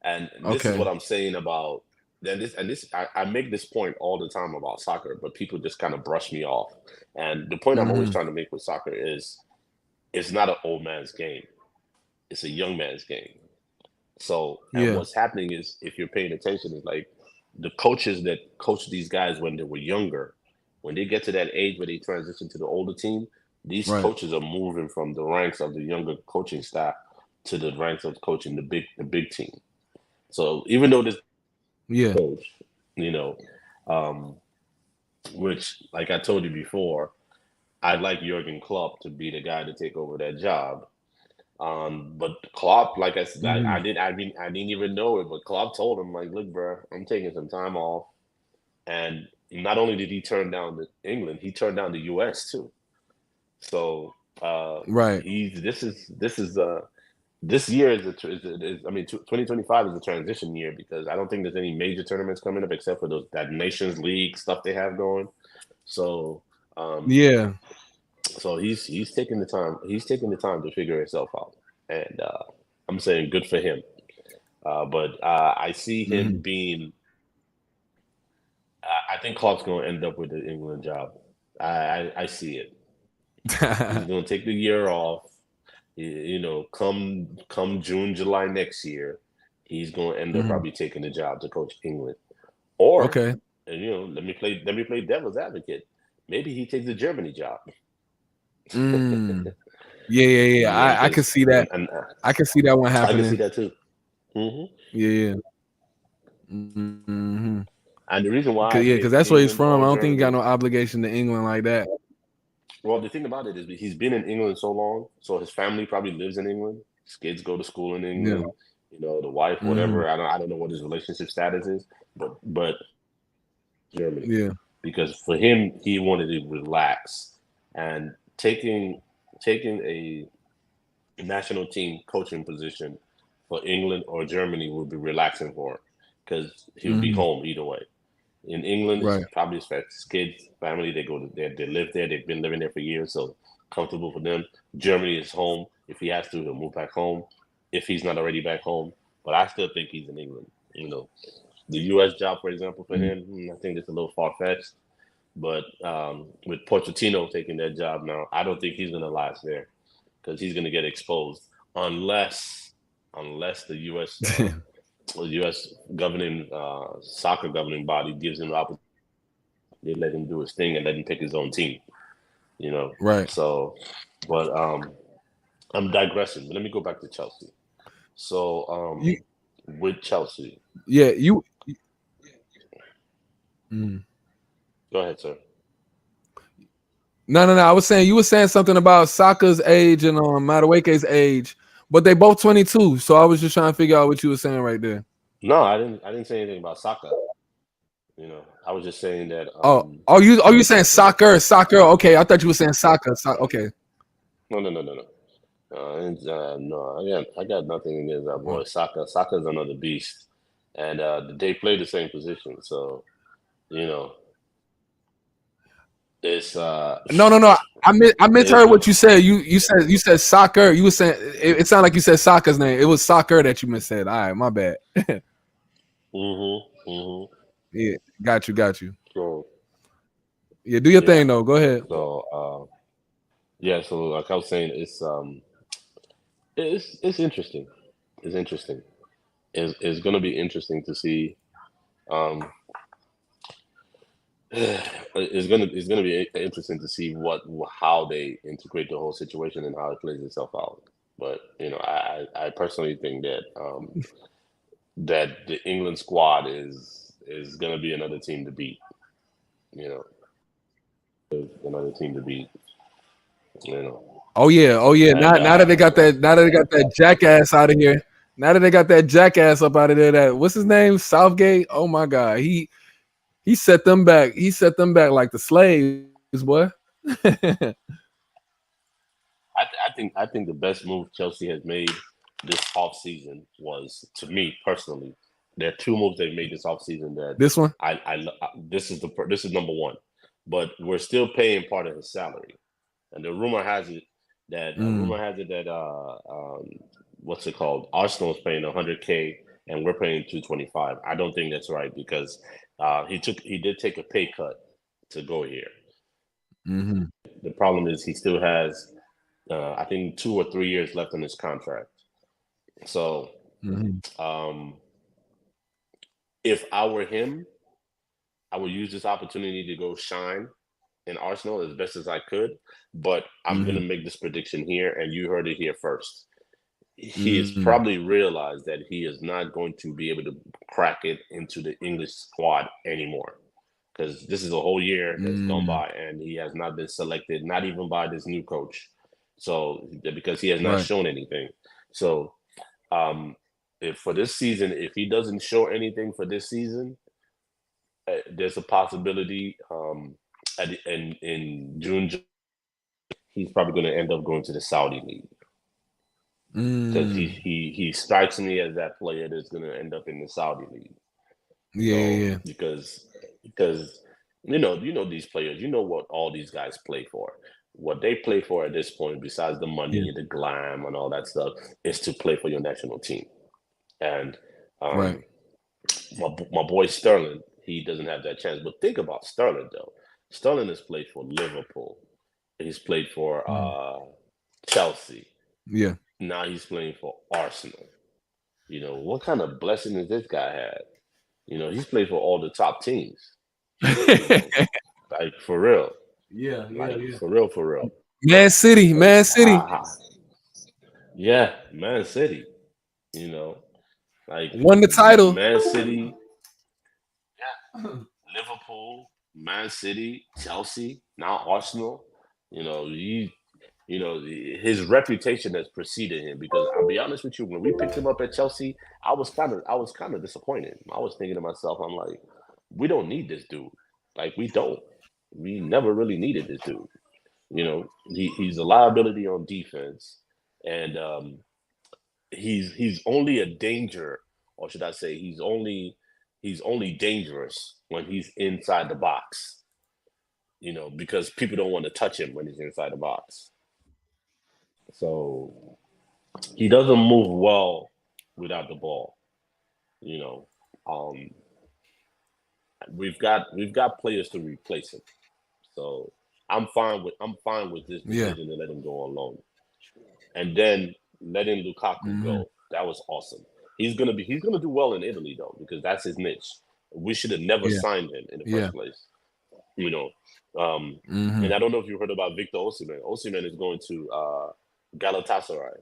And this is what I'm saying about I make this point all the time about soccer, but people just kind of brush me off. And the point I'm always trying to make with soccer is it's not an old man's game. It's a young man's game. So what's happening is, if you're paying attention, is like the coaches that coach these guys when they were younger, when they get to that age where they transition to the older team, these coaches are moving from the ranks of the younger coaching staff to the ranks of coaching the big team. So even though this coach, you know, which, like I told you before, I'd like Jurgen Klopp to be the guy to take over that job. But Klopp, like I said, I didn't even know it, but Klopp told him, like, look, bro, I'm taking some time off. And not only did he turn down England, he turned down the US too. So this year is 2025 is a transition year, because I don't think there's any major tournaments coming up except for that Nations League stuff they have going. So So he's taking the time. He's taking the time to figure himself out, and I'm saying good for him. But I see him being. I think Clark's going to end up with the England job. I see it. He's going to take the year off. You know, come June, July next year, he's going to end up probably taking the job to coach England. Or, Okay. and, you know, let me play devil's advocate. Maybe he takes the Germany job. Yeah. I can see that. I can see that one happening. I can see that too. Yeah. And the reason why, because that's where he's from. I don't think he got no obligation to England like that. Well, the thing about it is he's been in England so long, so his family probably lives in England. His kids go to school in England. You know, the wife, whatever. I don't know what his relationship status is, but Germany. Yeah. Because for him, he wanted to relax, and taking a national team coaching position for England or Germany would be relaxing for him because he would be home either way. In England, it's probably his kids, family, they live there. They've been living there for years, so comfortable for them. Germany is home. If he has to, he'll move back home. If he's not already back home, but I still think he's in England. You know, the U.S. job, for example, for him, I think it's a little far-fetched. But with Pochettino taking that job now, I don't think he's going to last there because he's going to get exposed unless the U.S. U.S. governing soccer governing body gives him the opportunity. They let him do his thing and let him pick his own team. You know, right? So, but I'm digressing. But let me go back to Chelsea. So, with Chelsea, you. Go ahead, sir. No. I was saying you were saying something about Saka's age and Madueke's age, but they both 22. So I was just trying to figure out what you were saying right there. No, I didn't say anything about Saka. You know, I was just saying that. You saying soccer? Okay, I thought you were saying soccer. Okay. No. No, I got nothing against that boy. Saka's another beast, and they play the same position. So, you know, it's No. I misheard what you said. You said soccer. You were saying it sounded like you said soccer's name. It was soccer that you missaid. All right, my bad. Yeah, got you. So, yeah, do your thing though. Go ahead. So, so like I was saying, it's interesting. It's interesting. It's going to be interesting to see. It's gonna be interesting to see how they integrate the whole situation and how it plays itself out. But you know, I personally think that that the England squad is gonna be another team to beat. You know, another team to beat. You know. Oh yeah. Now that they got that jackass out of here. Now that they got that jackass up out of there, that what's his name? Southgate. Oh my God, he set them back. He set them back like the slaves, boy. I think the best move Chelsea has made this offseason was, to me personally, there are two moves they made this offseason that this one. This is number one, but we're still paying part of his salary, and the rumor has it that what's it called? Arsenal is paying $100K and we're paying $225. I don't think that's right because he did take a pay cut to go here. The problem is he still has I think 2 or 3 years left on his contract. So if I were him, I would use this opportunity to go shine in Arsenal as best as I could. But I'm going to make this prediction here, and you heard it here first. He has probably realized that he is not going to be able to crack it into the English squad anymore, because this is a whole year that's gone by, and he has not been selected, not even by this new coach. So because he has not shown anything. So if for this season, if he doesn't show anything for this season, there's a possibility in June, he's probably going to end up going to the Saudi league. Because he strikes me as that player that's going to end up in the Saudi league. Yeah. Because you know these players, you know what all these guys play for. what they play for at this point, besides the money and the glam and all that stuff, is to play for your national team. And Right. my boy Sterling, he doesn't have that chance. But think about Sterling though. Sterling has played for Liverpool. He's played for Chelsea. Yeah. Now he's playing for Arsenal. You know, what kind of blessing has this guy had? You know, he's played for all the top teams. You know, like for real. Yeah. For real. Man City. Yeah, Man City. You know, like Won the title. Man City. Yeah. Liverpool, Man City, Chelsea, now Arsenal. You know, his reputation has preceded him, because I'll be honest with you, when we picked him up at Chelsea, I was kind of disappointed. I was thinking to myself, I'm like, we don't need this dude. Like, we don't. We never really needed this dude. You know, he's a liability on defense, and he's only a danger, or should I say, he's only dangerous when he's inside the box. You know, because people don't want to touch him when he's inside the box. So he doesn't move well without the ball. You know, we've got players to replace him. So I'm fine with this decision to let him go on loan, and then letting Lukaku go. That was awesome. He's gonna do well in Italy though, because that's his niche. We should have never signed him in the first place. You know, and I don't know if you heard about Victor Osimhen. Osimhen is going to Galatasaray.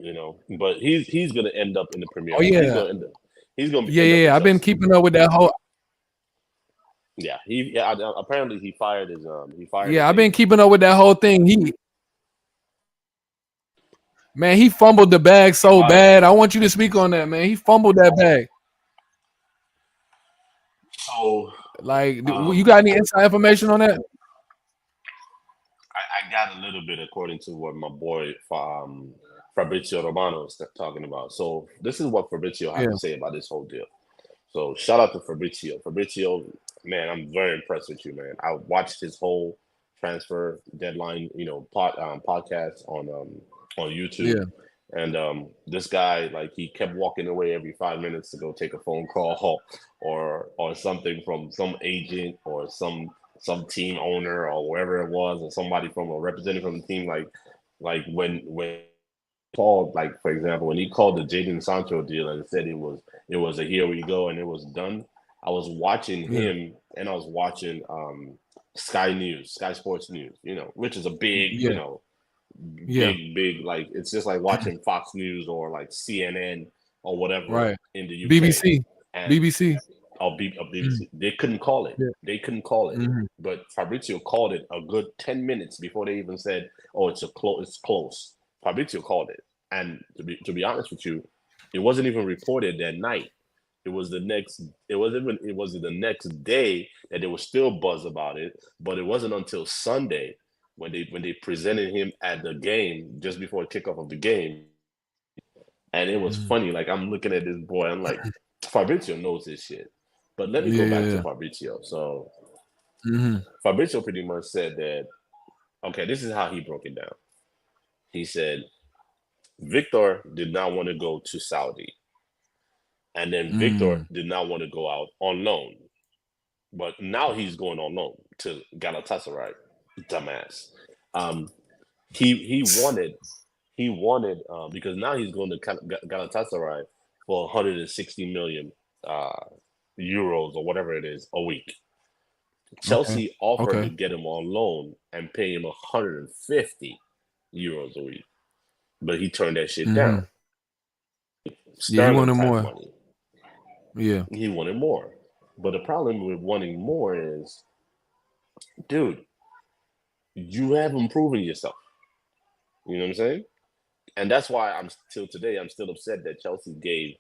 You know, but he's gonna end up in the Premier League. He's gonna be I've been keeping up with that whole. Yeah, apparently he fired his I've been keeping up with that whole thing. He fumbled the bag so bad. I want you to speak on that, man. He fumbled that bag. So, like, you got any inside information on that? I got a little bit, according to what my boy Fabrizio Romano is talking about. So this is what Fabrizio had to say about this whole deal. So shout out to Fabrizio. Fabrizio, man, I'm very impressed with you, man. I watched his whole transfer deadline, podcast on YouTube. And this guy, like, he kept walking away every 5 minutes to go take a phone call or something from some agent or some team owner or wherever it was, or somebody from a representative from the team. Like when called, like, for example, when he called the Jadon Sancho deal and said it was a here we go and it was done. I was watching him, and I was watching Sky Sports News, which is a big, big, like, it's just like watching Fox News or like CNN or whatever in the UK. BBC. BBC. They couldn't call it. They couldn't call it. But Fabrizio called it a good 10 minutes before they even said, "Oh, it's close." Fabrizio called it, and to be honest with you, it wasn't even reported that night. It was the next day that there was still buzz about it, but it wasn't until Sunday when they presented him at the game just before the kickoff of the game. And it was funny. Like, I'm looking at this boy, I'm like, Fabrizio knows this shit. But let me go back to Fabrizio. So Fabrizio pretty much said that, okay, this is how he broke it down. He said Victor did not want to go to Saudi. And then Victor did not want to go out on loan. But now he's going on loan to Galatasaray. Dumbass. He wanted because now he's going to Galatasaray for 160 million euros or whatever it is a week. Chelsea offered to get him on loan and pay him 150 euros a week, but he turned that shit down. He wanted more. Money. Yeah, he wanted more. But the problem with wanting more is, dude, you haven't proven yourself. You know what I'm saying? And that's why I'm still upset that Chelsea gave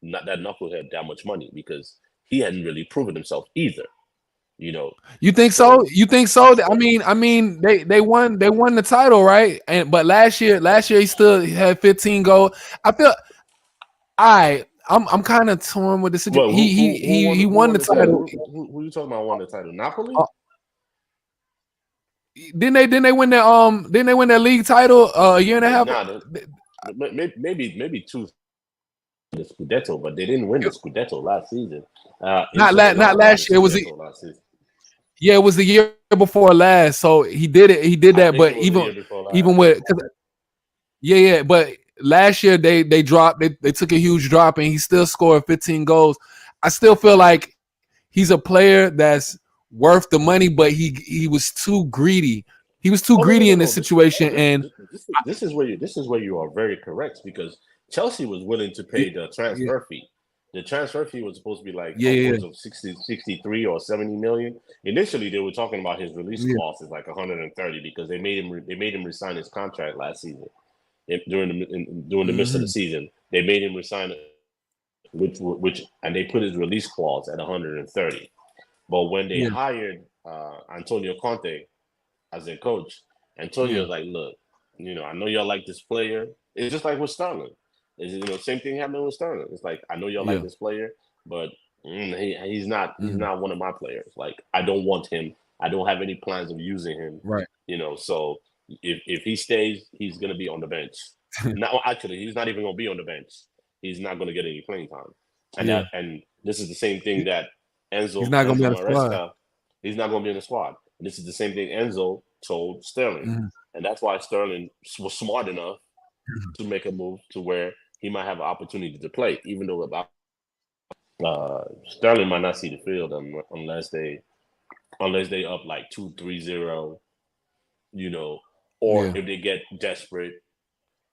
that knucklehead that much money, because he hadn't really proven himself either. You think so? I mean, they won the title, right? But last year he still had 15 goals. I feel I'm kind of torn with the situation. He won the title. Who you talking about won the title? Napoli? Didn't they win that league title a year and a half? Nah, maybe two the Scudetto, but they didn't win the Scudetto last season. Not last year. It was last season. Yeah, it was the year before last. So he did it. He did that, but even with but last year they dropped. They took a huge drop, and he still scored 15 goals. I still feel like he's a player that's worth the money, but he was too greedy. He was too greedy in this situation, and this is where you are very correct, because Chelsea was willing to pay the transfer fee. The transfer fee was supposed to be like upwards of 63 or 70 million. Initially, they were talking about his release clause is like 130 because they made him resign his contract last season. During the midst of the season, they made him resign it, which and they put his release clause at 130. But when they hired Antonio Conte as their coach, Antonio was like, "Look, I know y'all like this player. It's just like with Sterling. Same thing happened with Sterling. It's like, I know y'all like this player, but he's not one of my players. Like, I don't want him. I don't have any plans of using him. Right. So if he stays, he's gonna be on the bench. Now, actually, he's not even gonna be on the bench. He's not gonna get any playing time. And this is the same thing that Enzo. He's not gonna be on the squad. He's not gonna be in the squad. And this is the same thing Enzo told Sterling, and that's why Sterling was smart enough to make a move to where he might have an opportunity to play, even though Sterling might not see the field unless they up like 2-3-0, or if they get desperate,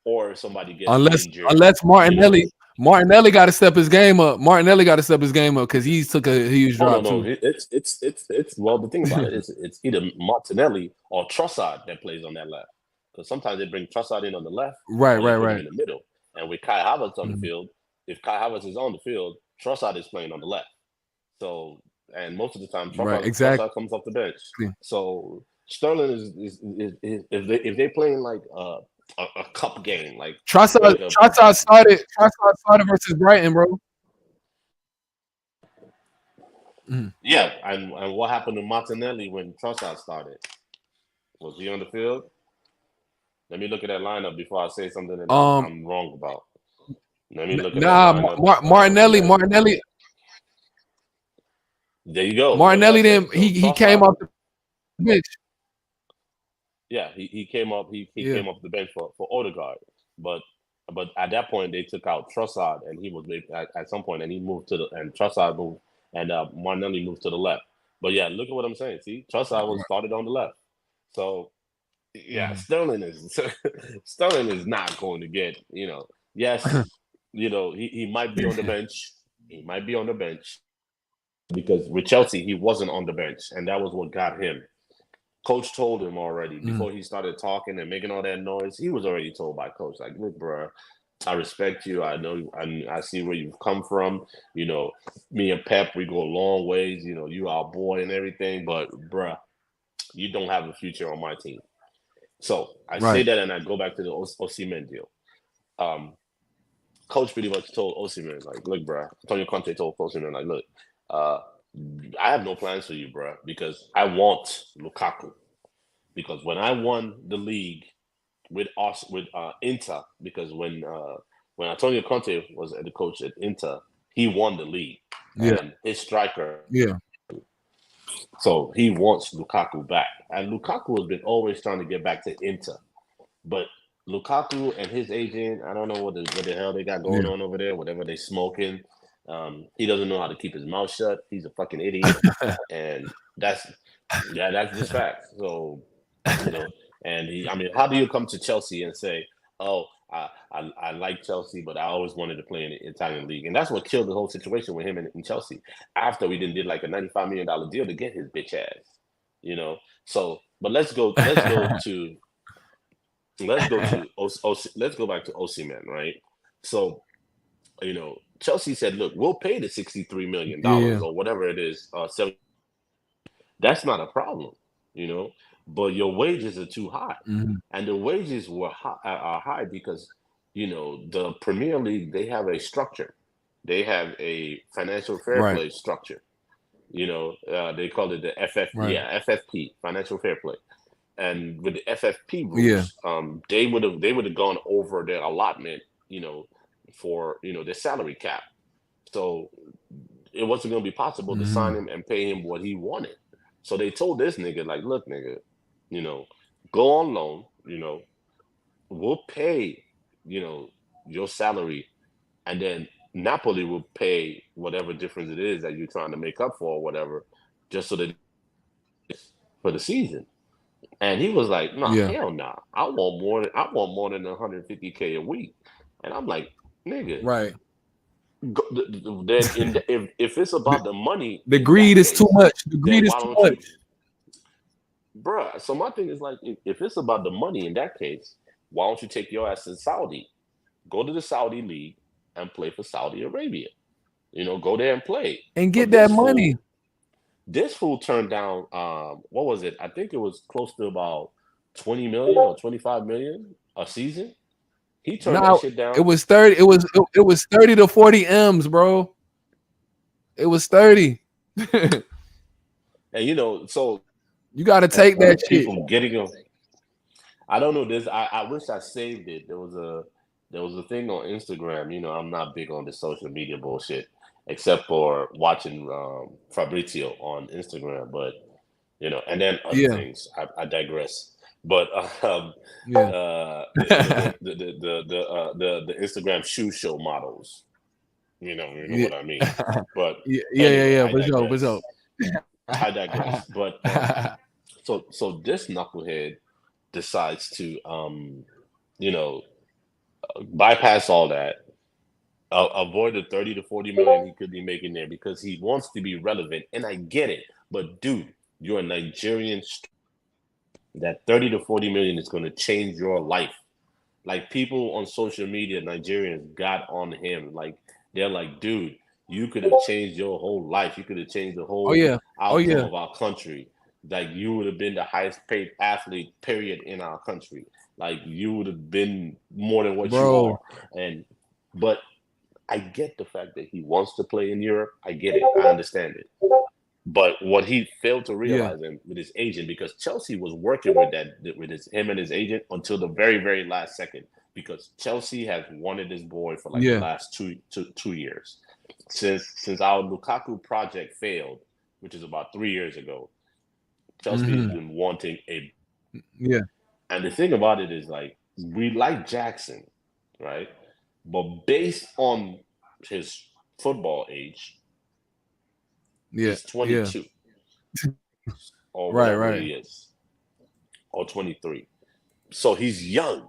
or if somebody gets injured. Unless Martinelli got to step his game up. Because he took a huge drop too. It's well, the thing about it is it's either Martinelli or Trossard that plays on that left. Because sometimes they bring Trossard in on the left, right, in the middle. And with Kai Havertz on the field, if Kai Havertz is on the field, Trossard is playing on the left. So, and most of the time, Trossard comes off the bench. So Sterling is if they're playing like a cup game, like Trossard started versus Brighton, bro. Yeah, and what happened to Martinelli when Trossard started? Was he on the field? Let me look at that lineup before I say something that I'm wrong about. Let me look at that lineup. Martinelli. There you go. Martinelli he came off the bench. Yeah, he came up. He came off the bench for Odegaard, but at that point they took out Trossard, and he was at some point, and he moved Trossard moved, and Martinelli moved to the left. But yeah, look at what I'm saying. See, Trossard was started on the left, so. Yeah, Sterling is not going to get, yes, he might be on the bench. He might be on the bench because with Chelsea, he wasn't on the bench, and that was what got him. Coach told him already before he started talking and making all that noise. He was already told by coach, like, look, bro, I respect you. I know, I see where you've come from. Me and Pep, we go a long ways. You our boy and everything, but bro, you don't have a future on my team. So I say that, and I go back to the Osimhen deal. Coach pretty much told Osimhen, like, look, bro. Antonio Conte told Osimhen, like, look, I have no plans for you, bro, because I want Lukaku. Because when I won the league with Inter, because when Antonio Conte was the coach at Inter, he won the league. Yeah. And his striker. Yeah. So he wants Lukaku back. And Lukaku has been always trying to get back to Inter. But Lukaku and his agent, I don't know what the hell they got going on over there, whatever they smoking. He doesn't know how to keep his mouth shut. He's a fucking idiot. And that's just facts. So, and how do you come to Chelsea and say, oh, I like Chelsea, but I always wanted to play in the Italian league. And that's what killed the whole situation with him in Chelsea. After we did like a $95 million deal to get his bitch ass, So, but let's go back to Osimhen, right? So, Chelsea said, look, we'll pay the $63 million or whatever it is. That's not a problem, but your wages are too high. And the wages are high because, the Premier League, they have a structure. They have a financial fair play structure. They call it the FFP, financial fair play. and with the FFP rules, they would have gone over their allotment, for their salary cap. So it wasn't going to be possible to sign him and pay him what he wanted. So they told this nigga, like, look, nigga, go on loan, we'll pay, your salary, and then Napoli will pay whatever difference it is that you're trying to make up for or whatever, just so that for the season. And he was like, no, hell nah. I want more than 150K a week. And I'm like, nigga. Right. Then if it's about the money, the greed is too much. The greed is too much. Bruh, so my thing is like, if it's about the money in that case, why don't you take your ass to Saudi? Go to the Saudi league and play for Saudi Arabia. Go there and play. And get that money. This fool turned down, what was it? I think it was close to about 20 million or 25 million a season. He turned that shit down. It was 30. It was 30 to 40 M's, bro. It was 30. And so you got to take that shit. Getting them. I don't know this. I wish I saved it. There was a thing on Instagram. I'm not big on the social media bullshit, except for watching Fabrizio on Instagram. But and then other things. I digress. But the Instagram shoe show models, you know what I mean. But I digress. But so this knucklehead decides to bypass all that, avoid the 30 to 40 million he could be making there because he wants to be relevant. And I get it, but dude, you're a Nigerian. That 30 to 40 million is going to change your life. Like people on social media, Nigerians got on him. Like they're like, dude, you could have changed your whole life. You could have changed the whole outcome of our country. Like you would have been the highest paid athlete, period, in our country. Like you would have been more than what you are. But I get the fact that he wants to play in Europe. I get it. I understand it. But what he failed to realize with his agent, because Chelsea was working with him and his agent until the very, very last second, because Chelsea has wanted this boy for the last two years. Since our Lukaku project failed, which is about 3 years ago, Chelsea has been wanting And the thing about it is, like, we like Jackson, right? But based on his football age, he's 22. Or whatever he is. Or 23. So he's young.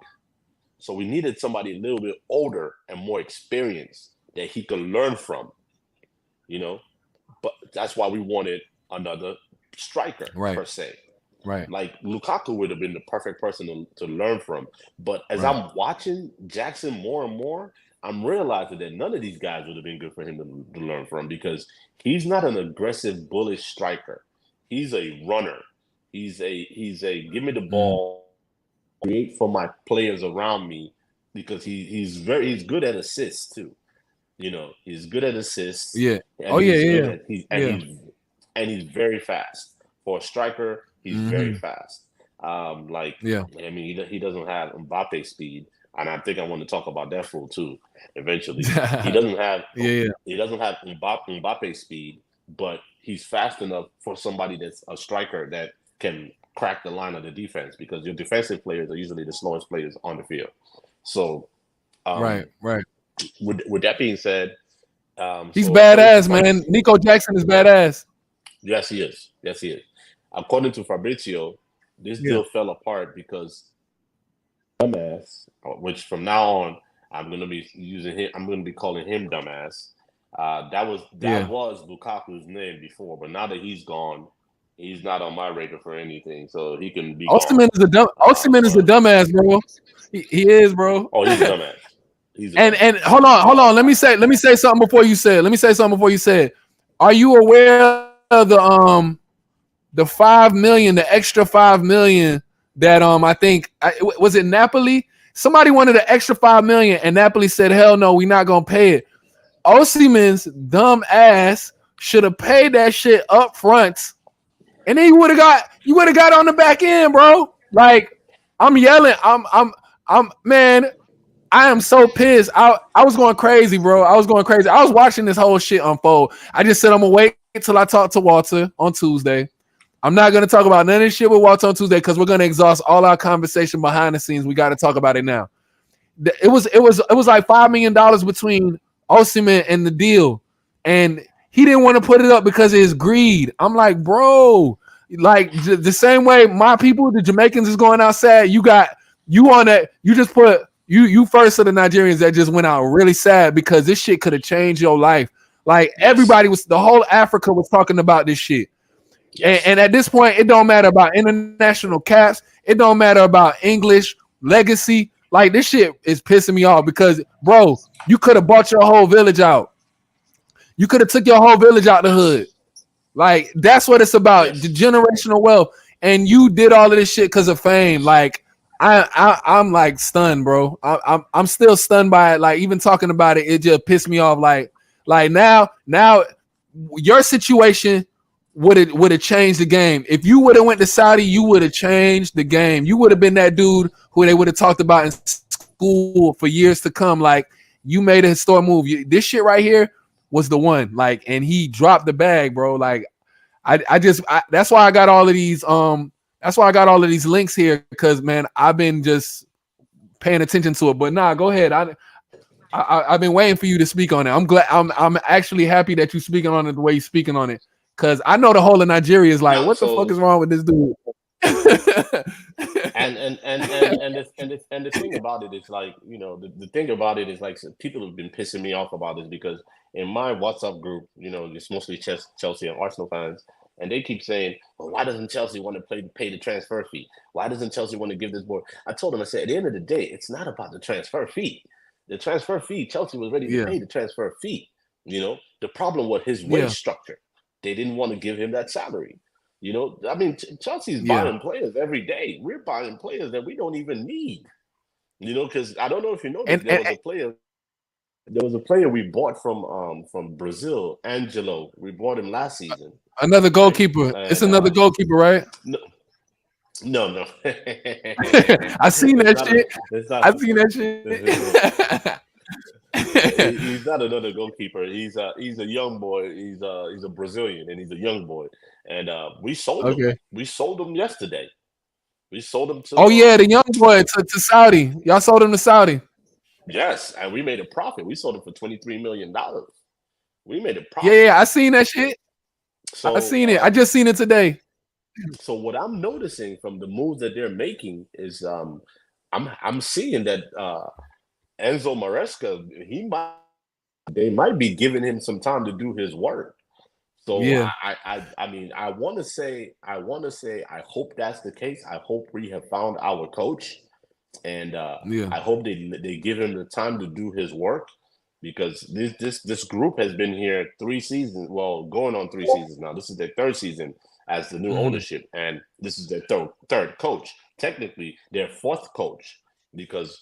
So we needed somebody a little bit older and more experienced that he could learn from, But that's why we wanted another striker, per se. Right. Like Lukaku would have been the perfect person to learn from. But as I'm watching Jackson more and more, I'm realizing that none of these guys would have been good for him to learn from, because he's not an aggressive, bullish striker. He's a runner. He's a give me the ball, create for my players around me, because he's good at assists too. He's good at assists. Yeah. And he's very fast. For a striker, he's very fast. I mean, he doesn't have Mbappe speed. And I think I want to talk about that fool too eventually. He doesn't have he doesn't have Mbappe speed, but he's fast enough for somebody that's a striker that can crack the line of the defense, because your defensive players are usually the slowest players on the field. So right. With that being said, he's badass, man. Nico Jackson is badass. Yes, he is. According to Fabrizio, this deal fell apart because dumbass, which from now on I'm gonna be using him. I'm gonna be calling him dumbass. That was Lukaku's name before, but now that he's gone, he's not on my radar for anything. So he can be. Osimhen is a dumbass, bro. He is, bro. Oh, he's a dumbass. And hold on. Let me say something before you say it. Are you aware of the 5 million, the extra 5 million that I think was it Napoli? Somebody wanted an extra 5 million, and Napoli said, "Hell no, we're not gonna pay it." Osimhen's dumb ass should have paid that shit up front, and then you would have got on the back end, bro. Like I'm yelling. I'm man. I am so pissed. I was going crazy, bro. I was going crazy. I was watching this whole shit unfold. I just said I'm gonna wait until I talk to Walter on Tuesday. I'm not gonna talk about none of this shit with Walter on Tuesday because we're gonna exhaust all our conversation behind the scenes. We got to talk about it now. It was like $5 million between Osimhen and the deal, and he didn't want to put it up because of his greed. I'm like, bro, like the same way my people, the Jamaicans, is going outside. You got you on that. You just put you first of the Nigerians that just went out really sad because this shit could have changed your life. Like everybody was, the whole Africa was talking about this shit. Yes. And at this point, it don't matter about international caps. It don't matter about English legacy. Like this shit is pissing me off because, bro, you could have bought your whole village out. You could have took your whole village out the hood. Like that's what it's about, the generational wealth. And you did all of this shit because of fame. Like I'm like stunned, bro. I'm still stunned by it. Like even talking about it, it just pissed me off. Like now your situation would have changed the game. If you would have went to Saudi, you would have changed the game. You would have been that dude who they would have talked about in school for years to come. Like you made a historic move. This shit right here was the one. Like, and he dropped the bag, bro. Like I that's why I got all of these that's why I got all of these links here, because man, I've been just paying attention to it. But nah, go ahead. I've been waiting for you to speak on it. I'm glad. I'm actually happy that you're speaking on it the way you're speaking on it, because I know the whole of Nigeria is like, what the fuck is wrong with this dude? and the thing about it is like, you know, the thing about it is like people have been pissing me off about this because in my WhatsApp group, you know, it's mostly Chelsea and Arsenal fans. And they keep saying, well, why doesn't Chelsea want to pay the transfer fee? Why doesn't Chelsea want to give this board? I told them, I said, at the end of the day, it's not about the transfer fee. The transfer fee, Chelsea was ready to pay the transfer fee. You know, the problem was his wage structure. They didn't want to give him that salary. You know, I mean, Chelsea's buying players every day. We're buying players that we don't even need. You know, because I don't know if you know, there was a player we bought from Brazil, Angelo. We bought him last season. Another goalkeeper. And, it's another goalkeeper, right? No. I seen that shit. I seen that shit. He's not another goalkeeper. He's a young boy. He's a Brazilian, and he's a young boy. And we sold him. We sold him yesterday. We sold him to. Oh yeah, the young boy to Saudi. Y'all sold him to Saudi. Yes, and we made a profit. We sold him for $23 million. We made a profit. Yeah, I seen that shit. So I seen it. I just seen it today. So what I'm noticing from the moves that they're making is I'm seeing that Enzo Maresca, they might be giving him some time to do his work. So I mean I want to say I hope that's the case. I hope we have found our coach, and I hope they give him the time to do his work, because this group has been here 3 seasons. Well, going on 3 seasons now. This is their 3rd season as the new ownership, and this is their third coach. Technically, their 4th coach, because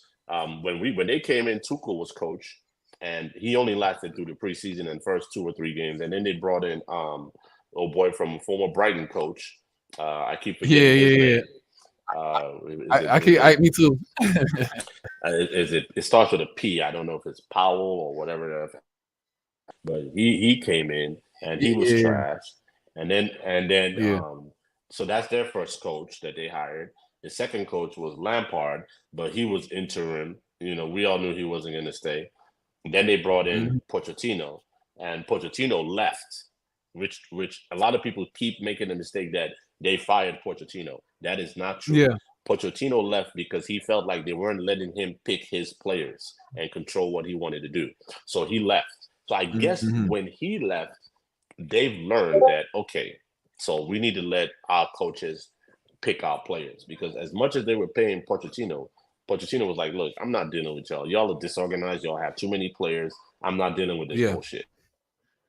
when they came in, Tuchel was coach, and he only lasted through the preseason and first 2 or 3 games, and then they brought in old boy from former Brighton coach. I keep forgetting his name. Me too. It starts with a P. I don't know if it's Powell or whatever, but he came in and he was trash. And then so that's their first coach that they hired. The second coach was Lampard, but he was interim. You know, we all knew he wasn't going to stay. And then they brought in Pochettino, and Pochettino left, which a lot of people keep making the mistake that they fired Pochettino. That is not true. Yeah. Pochettino left because he felt like they weren't letting him pick his players and control what he wanted to do. So he left. So I guess when he left, they've learned that, okay, so we need to let our coaches pick our players, because as much as they were paying Pochettino was like, look, I'm not dealing with y'all. Y'all are disorganized. Y'all have too many players. I'm not dealing with this bullshit.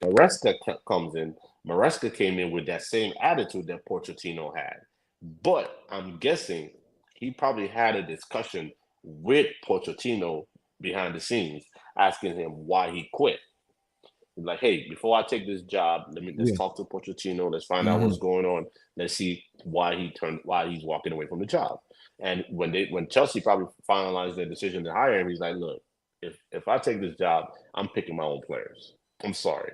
Maresca comes in. Maresca came in with that same attitude that Pochettino had. But I'm guessing he probably had a discussion with Pochettino behind the scenes, asking him why he quit. Like, hey, before I take this job, let's talk to Pochettino. Let's find out what's going on. Let's see why he's walking away from the job. And when Chelsea probably finalized their decision to hire him, he's like, look, if I take this job, I'm picking my own players. I'm sorry.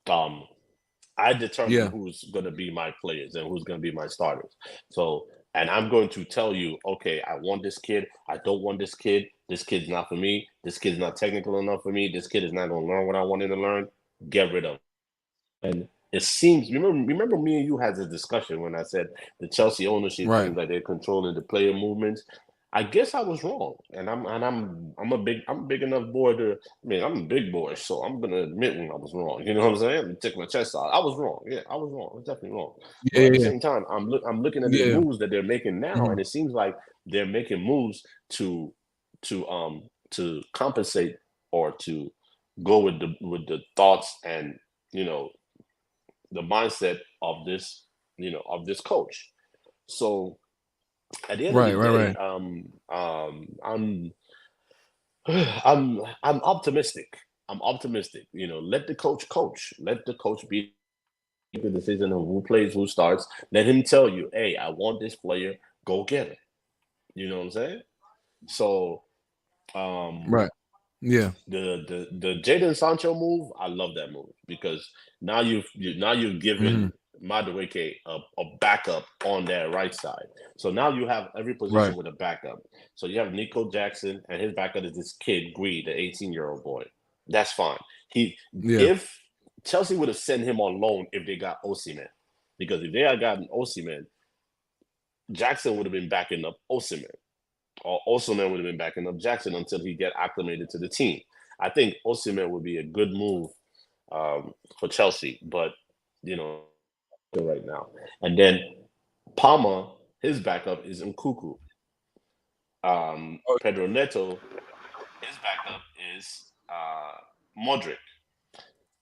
I determine who's going to be my players and who's going to be my starters. So, and I'm going to tell you, okay, I want this kid. I don't want this kid. This kid's not for me. This kid's not technical enough for me. This kid is not going to learn what I want him to learn. Get rid of him. And it seems, remember me and you had this discussion when I said the Chelsea ownership seems like they're controlling the player movements. I guess I was wrong, and I'm a big enough boy to. I mean, I'm a big boy, so I'm gonna admit when I was wrong. You know what I'm saying? I'm take my chest out. I was wrong. Yeah, I was wrong. I was definitely wrong. But at the same time, I'm looking at the moves that they're making now, and it seems like they're making moves to compensate or to go with the thoughts and the mindset of this coach. So at the end of the day, I'm optimistic. I'm optimistic. Let the coach. Let the coach be the decision of who plays, who starts. Let him tell you, hey, I want this player. Go get it. You know what I'm saying? So, yeah. The Jadon Sancho move, I love that move because now you've given Madueke a backup on that right side. So now you have every position with a backup. So you have Nico Jackson, and his backup is this kid, Greed, the 18-year-old boy. That's fine. If Chelsea would have sent him on loan if they got Osimhen, because if they had gotten Osimhen, Jackson would have been backing up Osimhen. Or Osimhen would have been backing up Jackson until he get acclimated to the team. I think Osimhen would be a good move for Chelsea, but right now. And then Palmer, his backup is Nkuku. Pedro Neto, his backup is Modric.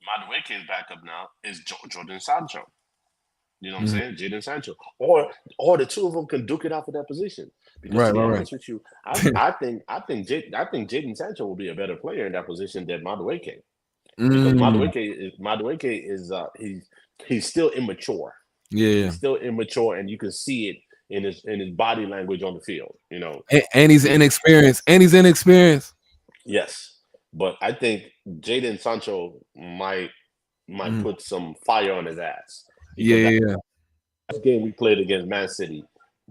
Madueke's backup now is Jordan Sancho. You know what I'm saying? Jadon Sancho. Or the two of them can duke it out for that position. Because to be honest with you, I think Jadon Sancho will be a better player in that position than Madueke. Because Madueke is he's still immature. Yeah. He's still immature, and you can see it in his body language on the field. And he's inexperienced. Yes. But I think Jadon Sancho might put some fire on his ass. Last game we played against Man City,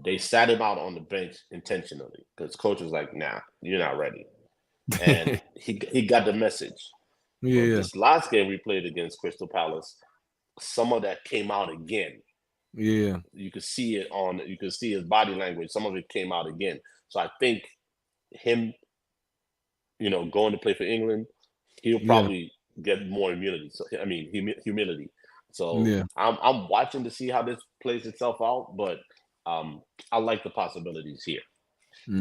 they sat him out on the bench intentionally because coach was like, "Nah, you're not ready," and he got the message. But this last game we played against Crystal Palace, some of that came out again. Yeah, you could see it you could see his body language. Some of it came out again. So I think him, going to play for England, he'll probably get more immunity. So I mean, humility. So I'm watching to see how this plays itself out, but I like the possibilities here.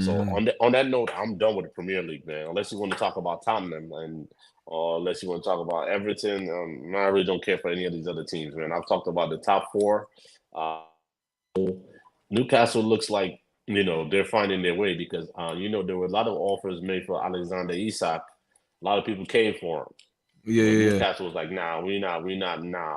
So on that note, I'm done with the Premier League, man. Unless you want to talk about Tottenham or unless you want to talk about Everton, I really don't care for any of these other teams, man. I've talked about the top four. Newcastle looks like they're finding their way because there were a lot of offers made for Alexander Isak. A lot of people came for him. Newcastle was like, nah, we not,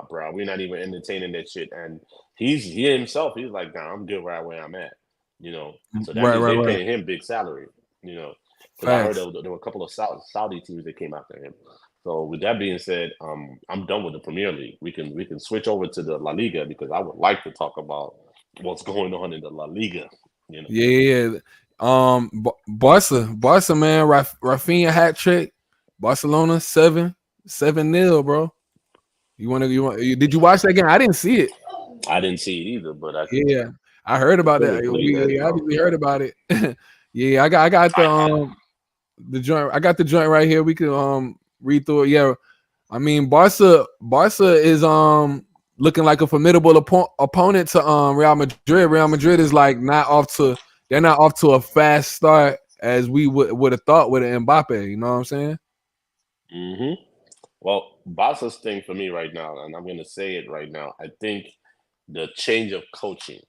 bro. We're not even entertaining that shit. And he himself, he's like, nah, I'm good right where I'm at. So that means they're paying him big salary. Because I heard there were a couple of Saudi teams that came after him. So with that being said, I'm done with the Premier League. We can switch over to the La Liga because I would like to talk about what's going on in the La Liga. Barca, man, Rafinha hat trick. Barcelona 7-0, bro. Did you watch that game? I didn't see it. I didn't see it either, but I heard about that. We obviously heard about it. I got the joint. I got the joint right here. We can read through it. Yeah, I mean Barca is looking like a formidable opponent to Real Madrid. Real Madrid is like not off to a fast start as we would have thought with an Mbappe. You know what I'm saying? Mm-hmm. Well, Barca's thing for me right now, and I'm going to say it right now, I think the change of coaching,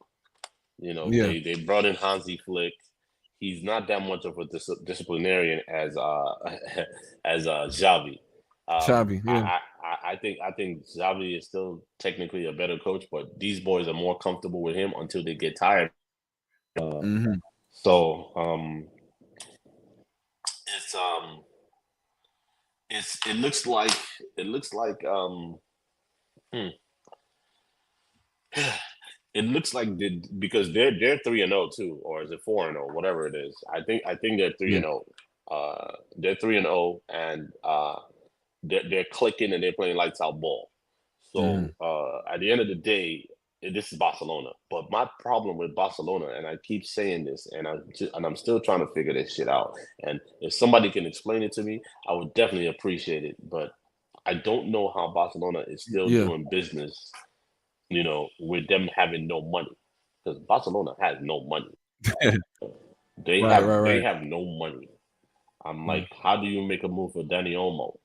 they brought in Hansi Flick. He's not that much of a disciplinarian as Xavi. Xavi, yeah. I think Xavi is still technically a better coach, but these boys are more comfortable with him until they get tired. Mm-hmm. So it looks like hmm, it looks like because they're 3-0 too, or is it 4-0, whatever it is. I think they're 3-0. They're 3-0, and they're clicking and they're playing lights out ball. So at the end of the day, this is Barcelona. But my problem with Barcelona, and I keep saying this, and I'm still trying to figure this shit out. And if somebody can explain it to me, I would definitely appreciate it. But I don't know how Barcelona is still doing business, with them having no money, because Barcelona has no money. They Right. have no money. I'm like, how do you make a move for Dani Olmo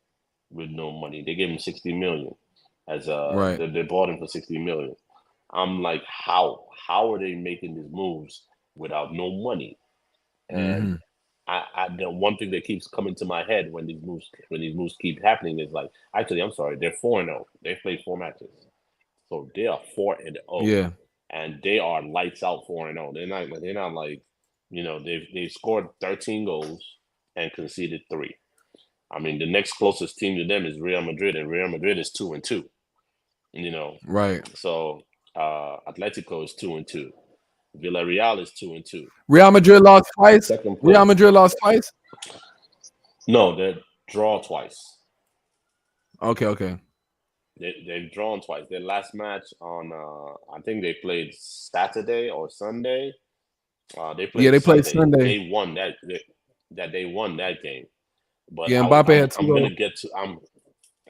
with no money? They gave him 60 million as they bought him for 60 million. I'm like, how are they making these moves without no money? And the one thing that keeps coming to my head when these moves keep happening is like, actually, I'm sorry, they're 4-0. They've played 4 matches. So they are 4-0. Yeah. And they are lights out 4-0. They're not like, they've scored 13 goals and conceded 3. I mean, the next closest team to them is Real Madrid, and Real Madrid is 2-2. Right. So Atletico is 2-2. Villarreal is 2-2. Real Madrid lost twice. Real Madrid lost twice. No, they draw twice. Okay. They've drawn twice. Their last match on I think they played Saturday or Sunday. They played Sunday. They won that. They won that game. But Mbappe had 2 goals.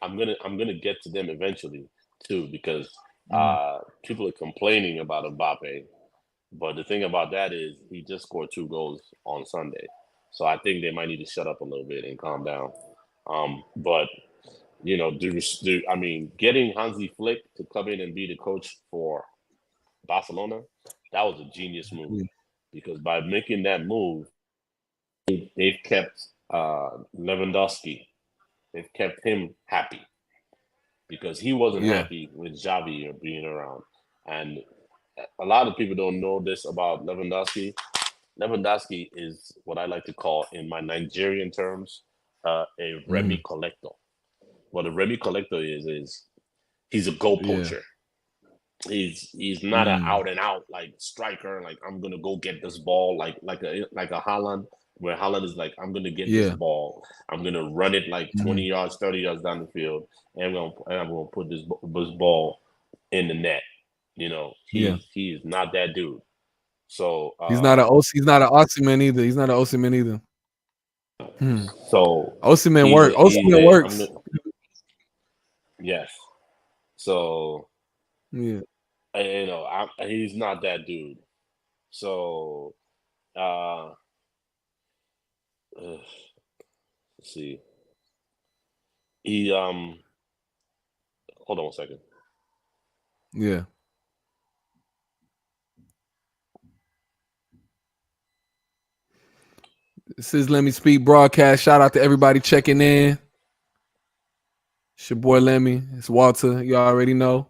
I'm gonna get to them eventually too, because people are complaining about Mbappe, but the thing about that is he just scored 2 goals on Sunday, so I think they might need to shut up a little bit and calm down. But I mean, getting Hansi Flick to come in and be the coach for Barcelona, that was a genius move, because by making that move, they've kept Lewandowski. They've kept him happy, because he wasn't happy with Xavi being around. And a lot of people don't know this about Lewandowski. Lewandowski is what I like to call, in my Nigerian terms, a Remy collector. What a Remy collector is he's a goal poacher. He's not an out and out like striker. Like, I'm gonna go get this ball like a Haaland, where Haaland is like, I'm gonna get this ball. I'm gonna run it like 20 yards, 30 yards down the field, and I'm gonna put this ball in the net. He is not that dude. So he's not an Osimhen either. He's not an Osimhen either. So Osimhen works. Osimhen works. Yes. So yeah. He's not that dude. So let's see. He hold on one second. Yeah. This is LemiSpeakBroadcast. Shout out to everybody checking in. It's your boy Lemi. It's Walter. You already know.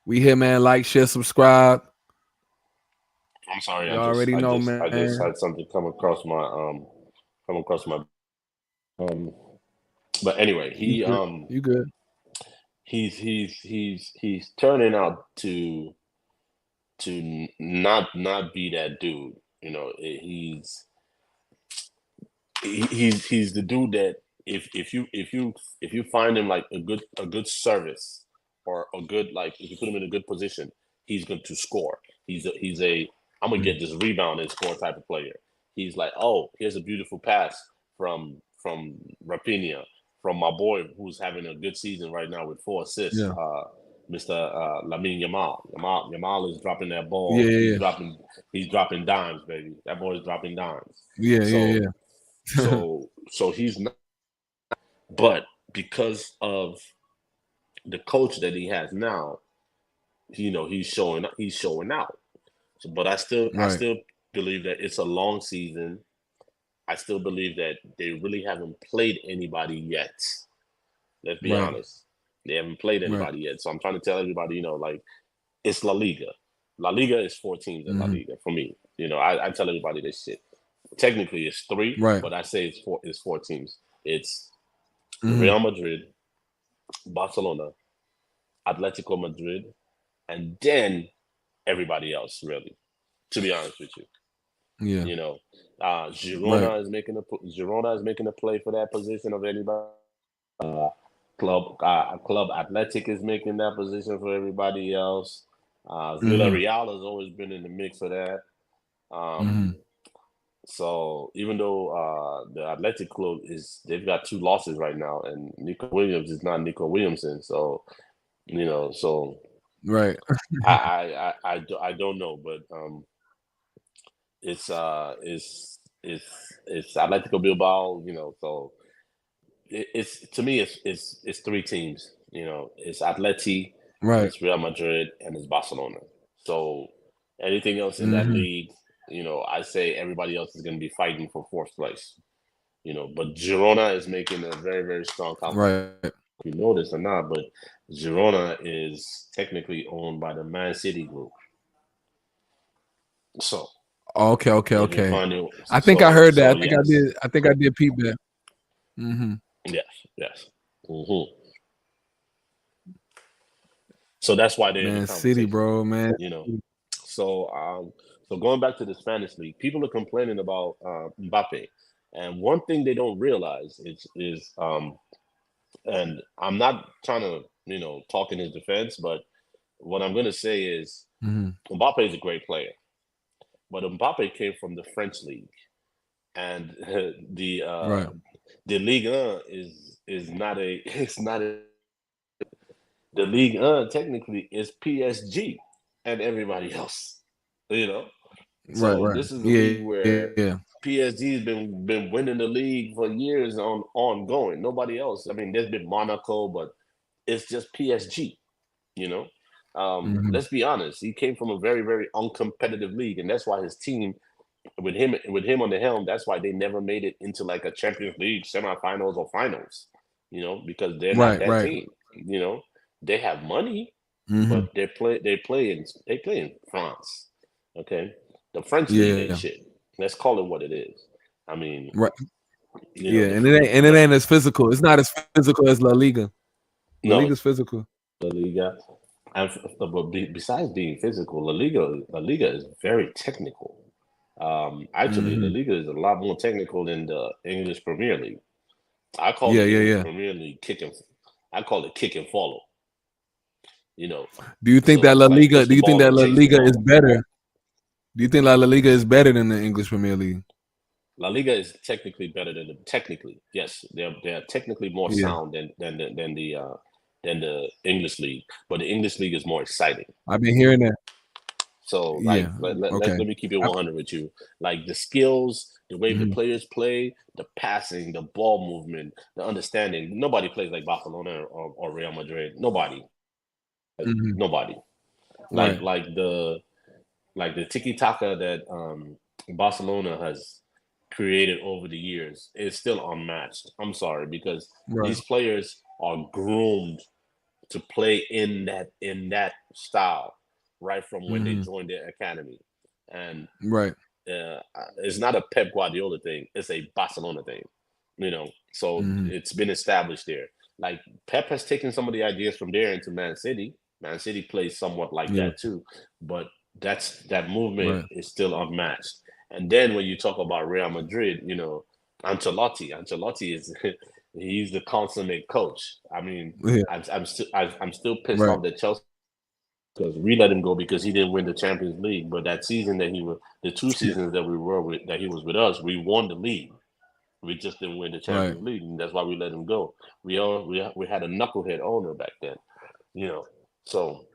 We here, man. Like, share, subscribe. I'm sorry. You already know, man. I just had something come across my But anyway, you good. He's turning out to not be that dude. He's the dude that if you find him like a good service, or a good, like, if you put him in a good position, he's going to score. He's a I'm gonna get this rebound and score type of player. He's like, oh, here's a beautiful pass from Rafinha, from my boy who's having a good season right now with 4 assists. Mr. Lamine Yamal. Yamal is dropping that ball. He's dropping dimes, baby. That boy is dropping dimes. So he's not. But because of the coach that he has now, he's showing out. So, but I still believe that it's a long season. I still believe that they really haven't played anybody yet. Let's be honest. They haven't played anybody yet. So I'm trying to tell everybody, like, it's La Liga. La Liga is 4 teams in La Liga for me. I tell everybody this shit. Technically, it's 3, but I say it's 4. It's 4 teams. It's Real Madrid, Barcelona, Atletico Madrid, and then everybody else. Really, to be honest with you. Yeah. Girona is making a play for that position of anybody. Club Athletic is making that position for everybody else. Villarreal has always been in the mix for that. So even though the Athletic Club they've got 2 losses right now, and Nico Williams is not Nico Williamson. So Right. I don't know, but it's Atletico Bilbao. So it's to me it's 3 teams. It's Atleti, it's Real Madrid, and it's Barcelona. So anything else in that league, I say everybody else is going to be fighting for 4th place. But Girona is making a very, very strong competition. Right. You know this or not, but Girona is technically owned by the Man City group. So Okay. I think I heard that. I think I did peep that. Yes. So that's why they're in the Man City, bro, man. So going back to the Spanish league, people are complaining about Mbappe, and one thing they don't realize is and I'm not trying to talk in his defense, but what I'm going to say is Mbappe is a great player, but Mbappe came from the French league, and the Ligue 1 is not a the Ligue 1 technically is PSG and everybody else, So this is a league where PSG has been winning the league for years ongoing. Nobody else. I mean, there's been Monaco, but it's just PSG. Let's be honest. He came from a very, very uncompetitive league, and that's why his team, with him on the helm, that's why they never made it into like a Champions League semifinals or finals. Because they're not that team. They have money, but they play in France. Okay, the French league ain't shit. Let's call it what it is. I mean, and it ain't as physical. It's not as physical as La Liga. La Liga's physical. La Liga, but besides being physical, La Liga is very technical. Actually, La Liga is a lot more technical than the English Premier League. I call the English Premier League I call it kick and follow. Do you think that La Liga? Do you think that La Liga is better? Do you think La Liga is better than the English Premier League? La Liga is technically better than yes, they're technically more sound than the English league, but the English league is more exciting. I've been hearing that. So let me keep it 100 with you. Like the skills, the way the players play, the passing, the ball movement, the understanding. Nobody plays like Barcelona or Real Madrid. Nobody. Nobody. Like the tiki taka that Barcelona has created over the years is still unmatched. I'm sorry, because these players are groomed to play in that style right from when they joined their academy, and it's not a Pep Guardiola thing; it's a Barcelona thing. So it's been established there. Like Pep has taken some of the ideas from there into Man City. Man City plays somewhat like that too, but that movement is still unmatched. And then when you talk about Real Madrid, Ancelotti is he's the consummate coach. I mean, I'm still pissed off that Chelsea, because we let him go because he didn't win the Champions League. But that season that the 2 seasons that he was with us, we won the league. We just didn't win the Champions League, and that's why we let him go. We had a knucklehead owner back then, So,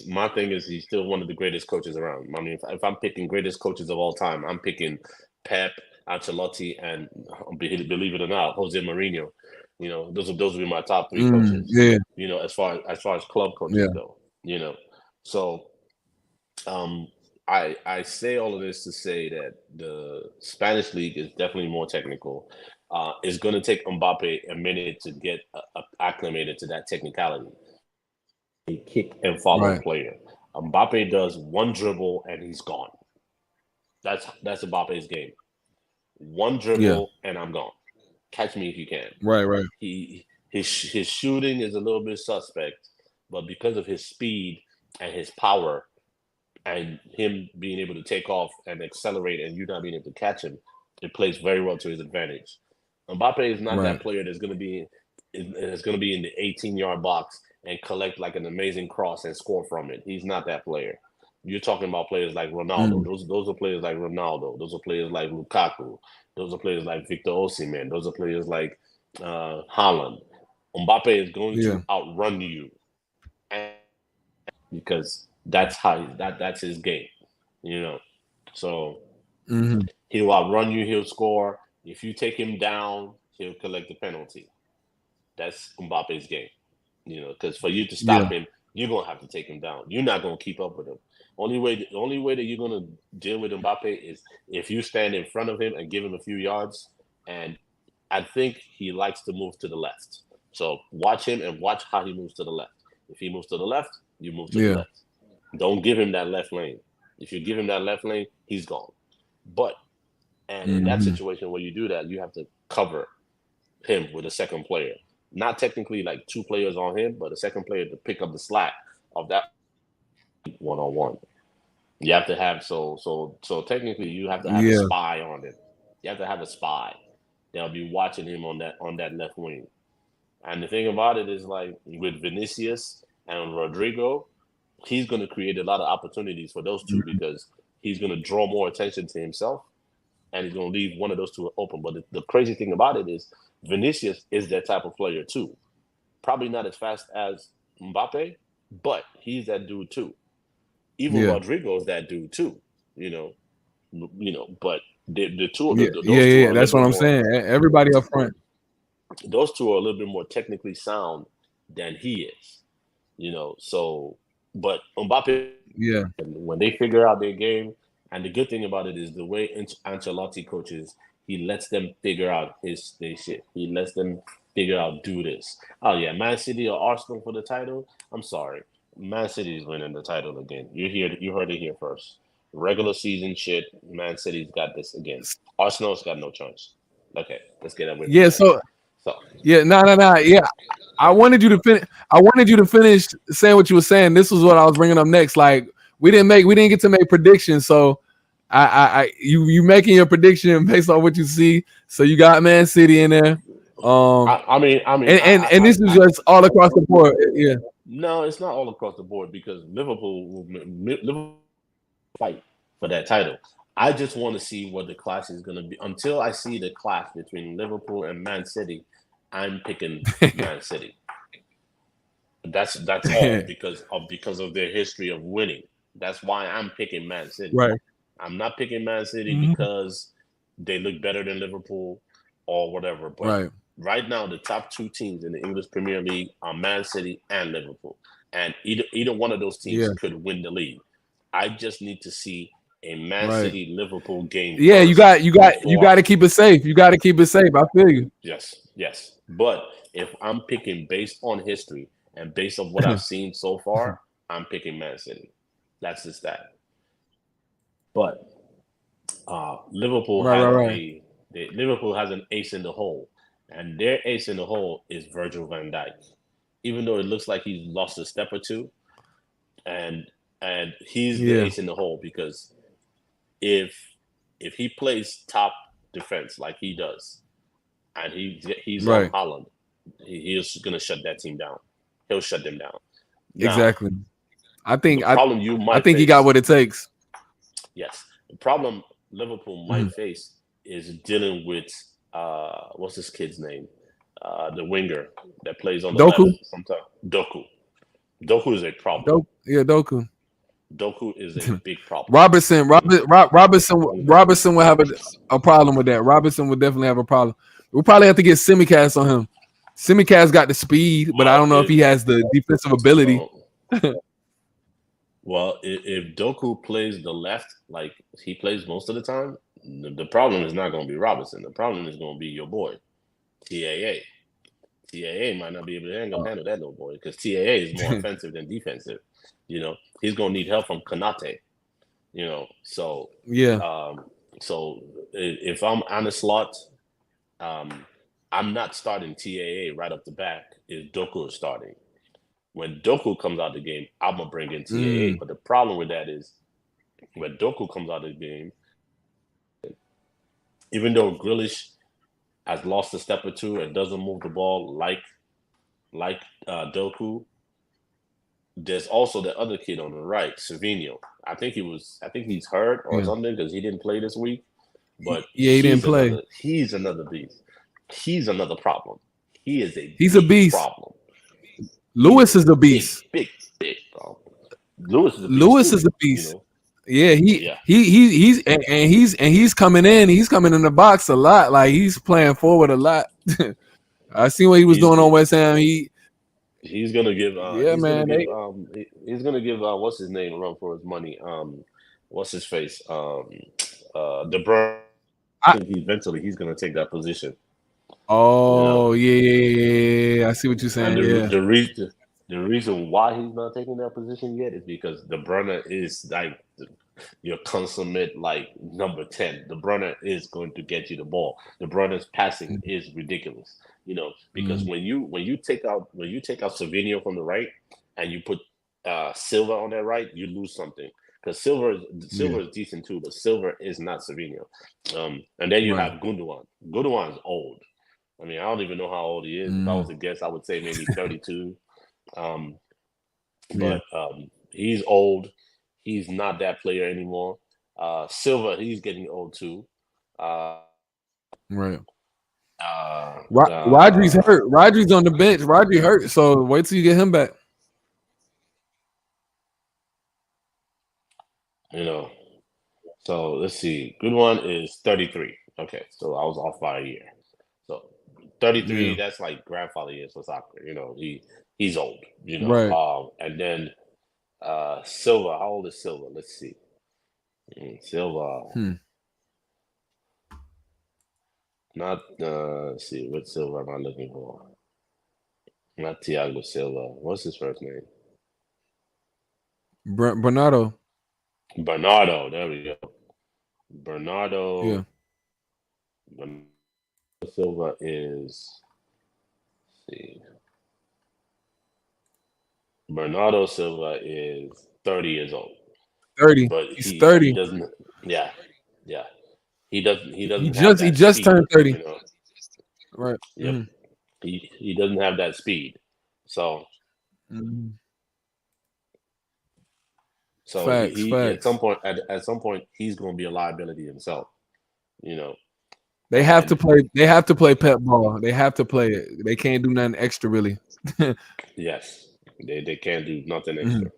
my thing is he's still one of the greatest coaches around. I mean, if I'm picking greatest coaches of all time, I'm picking Pep, Ancelotti, and believe it or not, Jose Mourinho. Those would be my top 3 coaches. As far as club coaches go. So I say all of this to say that the Spanish league is definitely more technical. It's going to take Mbappe a minute to get acclimated to that technicality. A kick and follow player. Mbappe does one dribble and he's gone. That's Mbappe's game. One dribble and I'm gone. Catch me if you can. Right. His shooting is a little bit suspect, but because of his speed and his power and him being able to take off and accelerate and you not being able to catch him, it plays very well to his advantage. Mbappe is not that player that's going to be in the 18-yard box and collect like an amazing cross and score from it. He's not that player. You're talking about players like Ronaldo. Those are players like Ronaldo. Those are players like Lukaku. Those are players like Victor Osimhen. Those are players like Haaland. Mbappe is going to outrun you, because that's his game, you know. So he'll outrun you. He'll score. If you take him down, he'll collect the penalty. That's Mbappe's game, you know. Because for you to stop him, you're gonna have to take him down. You're not gonna keep up with him. The only way that you're gonna deal with Mbappe is if you stand in front of him and give him a few yards. And I think he likes to move to the left. So watch him and watch how he moves to the left. If he moves to the left, you move to the left. Don't give him that left lane. If you give him that left lane, he's gone. And in that situation where you do that, you have to cover him with a second player. Not technically like two players on him, but a second player to pick up the slack of that one-on-one. You have to have so technically you have to have a spy on him. You have to have a spy that'll be watching him on that left wing. And the thing about it is, like with Vinicius and Rodrigo, he's going to create a lot of opportunities for those two because he's going to draw more attention to himself and he's going to leave one of those two open. But the crazy thing about it is Vinicius is that type of player too. Probably not as fast as Mbappe, but he's that dude too. Even Rodrigo is that dude too, you know. But the two of them, that's what I'm saying. Everybody up front. Those two are a little bit more technically sound than he is, you know. So, but Mbappe, when they figure out their game, and the good thing about it is the way Ancelotti coaches, he lets them figure out their shit. He lets them figure out, do this. Oh yeah, Man City or Arsenal for the title. I'm sorry, Man City is winning the title again. You heard it here first. Regular season shit. Man City's got this again. Arsenal's got no chance. Okay, let's get that with I wanted you to finish saying what you were saying. This was what I was bringing up next. Like we didn't get to make predictions, so you making your prediction based on what you see. So you got Man City in there. And this is just all across the board. Yeah. No, it's not all across the board because Liverpool fight for that title. I just want to see what the clash is going to be. Until I see the clash between Liverpool and Man City, I'm picking Man City. That's all because of their history of winning. That's why I'm picking Man City. Right. I'm not picking Man City because they look better than Liverpool or whatever. But right now, the top two teams in the English Premier League are Man City and Liverpool, and either one of those teams could win the league. I just need to see a Man City Liverpool game. Yeah, you got to keep it safe. You got to keep it safe. I feel you. Yes. But if I'm picking based on history and based on what I've seen so far, I'm picking Man City. That's just that. But Liverpool Liverpool has an ace in the hole, and their ace in the hole is Virgil van Dijk. Even though it looks like he's lost a step or two, and he's the ace in the hole because if he plays top defense like he does, and he's on Haaland, he's going to shut that team down. He'll shut them down. Now, exactly. I think he got what it takes. Yes. The problem Liverpool might face is dealing with what's this kid's name? The winger that plays on the Doku? left sometimes. Doku is a problem. Doku. Doku is a big problem. Robertson will have a problem with that. Robertson would definitely have a problem. We'll probably have to get Simicast on him. Simicast got the speed, but I don't know if he has the defensive ability. Well, if Doku plays the left like he plays most of the time, the problem is not going to be Robinson. The problem is going to be your boy, TAA. TAA might not be able to handle that little boy because TAA is more offensive than defensive. He's going to need help from Kanate. So yeah. So if I'm on the slot, I'm not starting TAA right off the bat. If Doku is starting, when Doku comes out of the game, I'm gonna bring in TAA. But the problem with that is when Doku comes out of the game, even though Grealish has lost a step or two and doesn't move the ball like Doku, there's also the other kid on the right, Savinho. I think he's hurt or something because he didn't play this week. But he didn't play. He's another beast. He's another problem. He's a beast. Problem. Lewis is a beast. Big problem. Lewis is a beast. Yeah, he's coming in. He's coming in the box a lot. Like he's playing forward a lot. I seen what he was doing on West Ham. He's gonna give. He's gonna give. What's his name? A run for his money. What's his face? De Bruyne. I think eventually he's gonna take that position. Oh yeah. I see what you're saying. The reason why he's not taking that position yet is because De Bruyne is like your consummate like number 10. De Bruyne is going to get you the ball. De Bruyne's passing is ridiculous. Because when you take out Savinho from the right and you put Silva on that right, you lose something. Because Silva is decent too, but Silva is not Savinho. And then you have Gundogan. Gundogan is old. I mean, I don't even know how old he is. If I was to guess, I would say maybe 32. But he's old. He's not that player anymore. Silva, he's getting old too. Rodri's hurt. Rodri's on the bench. Rodri hurt. So wait till you get him back. So let's see. Good one is 33. Okay, so I was off by a year. So 33, that's like grandfather years for soccer. He's old. Right. And then Silva. How old is Silva? Let's see. Silva. Not let's see. What Silva am I looking for? Not Thiago Silva. What's his first name? Bernardo. There we go. Bernardo. Yeah. Bernardo Silva is. Let's see. Bernardo Silva is 30 years old. 30. But he's 30. He doesn't. Yeah. He doesn't. He just turned 30. Right. Yep. He doesn't have that speed. So. So facts. at some point he's going to be a liability himself. They have to play. They have to play pep ball. They have to play it. They can't do nothing extra, really. Yes, they can't do nothing extra.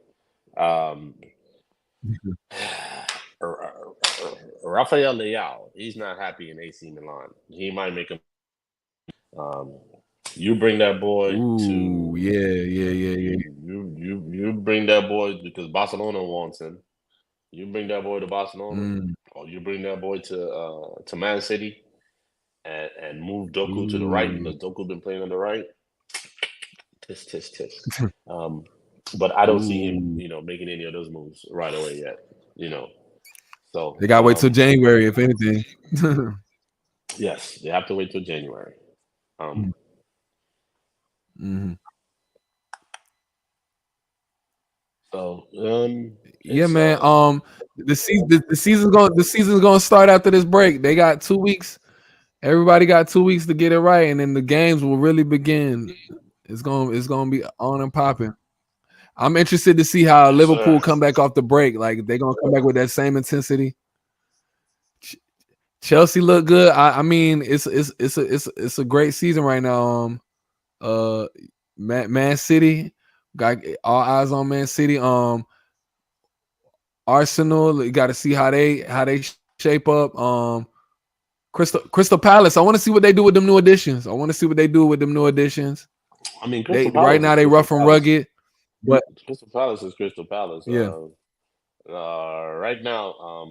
Rafael Leao, he's not happy in AC Milan. He might make him. You bring that boy to. Yeah. You bring that boy because Barcelona wants him. You bring that boy to Barcelona, or you bring that boy to Man City, and move Doku to the right because Doku been playing on the right. Tisk. But I don't see him, making any of those moves right away yet. So they gotta wait till January, if anything. Yes, they have to wait till January. So yeah, man. The season's gonna start after this break. They got 2 weeks. Everybody got 2 weeks to get it right, and then the games will really begin. It's gonna be on and popping. I'm interested to see how Liverpool come back off the break. Like they're gonna come back with that same intensity. Chelsea look good. I mean, it's a great season right now. Man City got all eyes on Man City. Arsenal, you got to see how they shape up. Crystal Palace. I want to see what they do with them new additions. I want to see what they do with them new additions. I mean, right now they rough and rugged, but Crystal Palace is Crystal Palace. Yeah. Right now,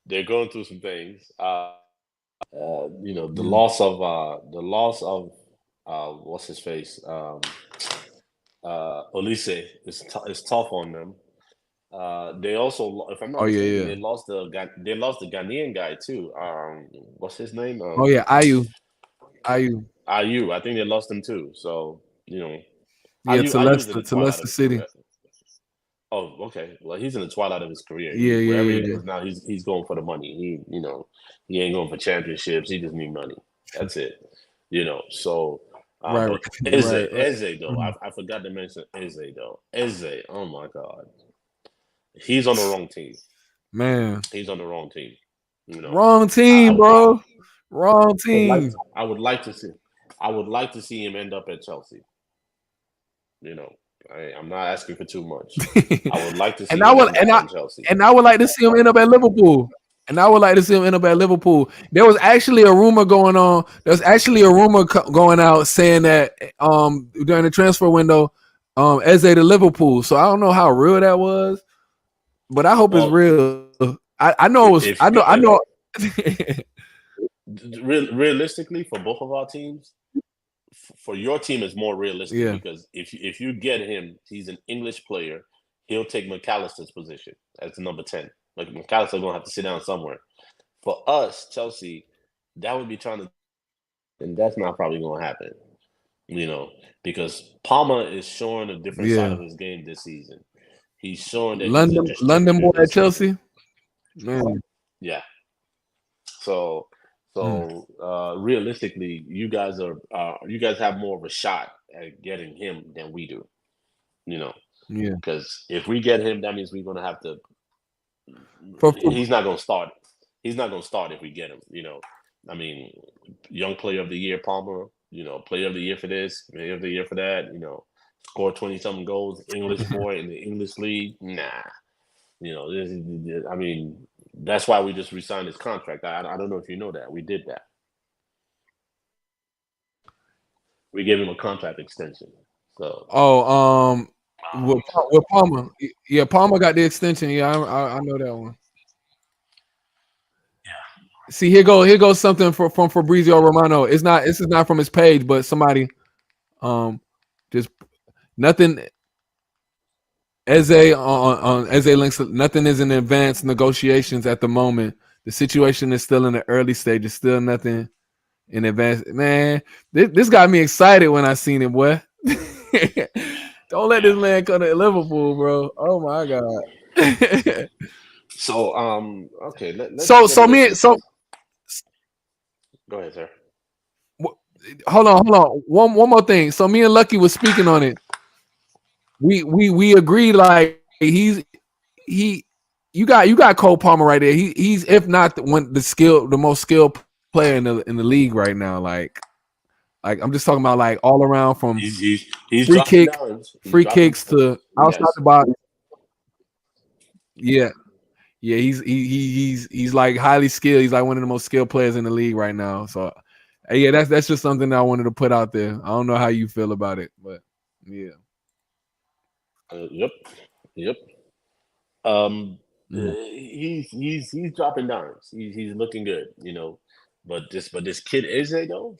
They're going through some things. The Mm. loss of what's his face, Olise is tough on them. They also, if I'm not Oh yeah, mistaken, yeah. they lost the Ghanaian guy too. What's his name? Oh yeah, IU. IU. I think they lost him too. So Yeah, to IU is in Leicester, the to twilight Leicester of his City. career. Oh, okay. Well, he's in the twilight of his career. Yeah, Wherever yeah, he yeah. is now, he's going for the money. He ain't going for championships. He just need money. That's it. So, Right, but right, right. Eze though, I forgot to mention Eze though. Eze, oh my God, he's on the wrong team. Man, He's on the wrong team. wrong I team, bro. Wrong team. I would like to see. I would like to see him end up at Chelsea. I'm not asking for too much. I would like to see and I him would end up in Chelsea. and I would like to see him end up at Liverpool. And I would like to see him end up at Liverpool. There was actually a rumor going on. There's actually a rumor going out saying that during the transfer window, Eze to Liverpool. So I don't know how real that was, but I hope it's Well, real. I know it was. if I know. realistically, for both of our teams, for your team is more realistic Yeah. because if you get him, he's an English player. He'll take McAllister's position as the number 10. Like McAllister's gonna have to sit down somewhere. For us, Chelsea, that would be trying to, and that's not probably gonna happen. Because Palmer is showing a different side Yeah. of his game this season. He's showing that he's a London boy distributor at this season. Chelsea. Man. Yeah. So realistically, you guys have more of a shot at getting him than we do. Yeah. Because if we get him, that means we're gonna have to. For He's not gonna start. He's not gonna start if we get him. I mean, young player of the year, Palmer. Player of the year for this, player of the year for that. Score 20-something goals, English boy in the English league. Nah. I mean, that's why we just re-signed his contract. I don't know if you know that. We did that. We gave him a contract extension. So with Palmer. Yeah, Palmer got the extension. Yeah, I know that one. See, here goes something from Fabrizio Romano. This is not from his page, but somebody just nothing. Eze on Eze links. Nothing is in advanced negotiations at the moment. The situation is still in the early stages. Still nothing in advance. Man, this got me excited when I seen it, boy. Don't let this man come to Liverpool, bro. Oh my God. So okay. Go ahead, sir. Hold on. One more thing. So me and Lucky was speaking on it. We agreed like you got Cole Palmer right there. He's if not the most skilled player in the league right now. Like I'm just talking about like all around from he's free kicks to outside the box. Yeah. Yeah, he's like highly skilled. He's like one of the most skilled players in the league right now. So yeah, that's just something that I wanted to put out there. I don't know how you feel about it, but yeah. Yep. He's dropping dimes. He's looking good, But this kid Eze though,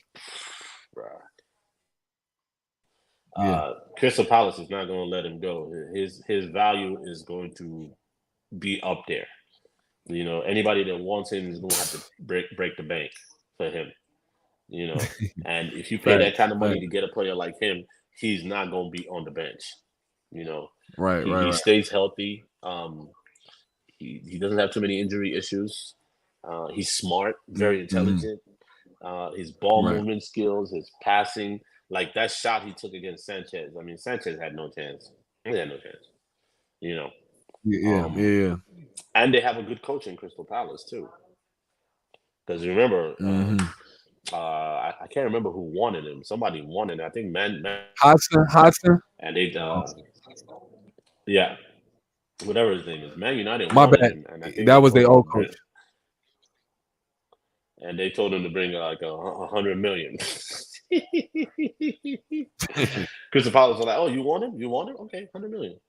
Crystal Palace is not going to let him go. His value is going to be up there. Anybody that wants him is going to have to break the bank for him. And if you pay that kind of money to get a player like him, he's not going to be on the bench. He stays healthy. He doesn't have too many injury issues. He's smart, very intelligent. His ball movement skills, his passing, like that shot he took against Sanchez. I mean, Sanchez had no chance. He had no chance. Yeah. And they have a good coach in Crystal Palace too. Because remember, I can't remember who wanted him. Somebody wanted him. I think Hodgson. And they, whatever his name is, Man United My wanted bad. him. And I think that was their old coach. And they told him to bring like $100 million. Crystal Palace was like, "Oh, you want him? You want him? Okay, $100 million."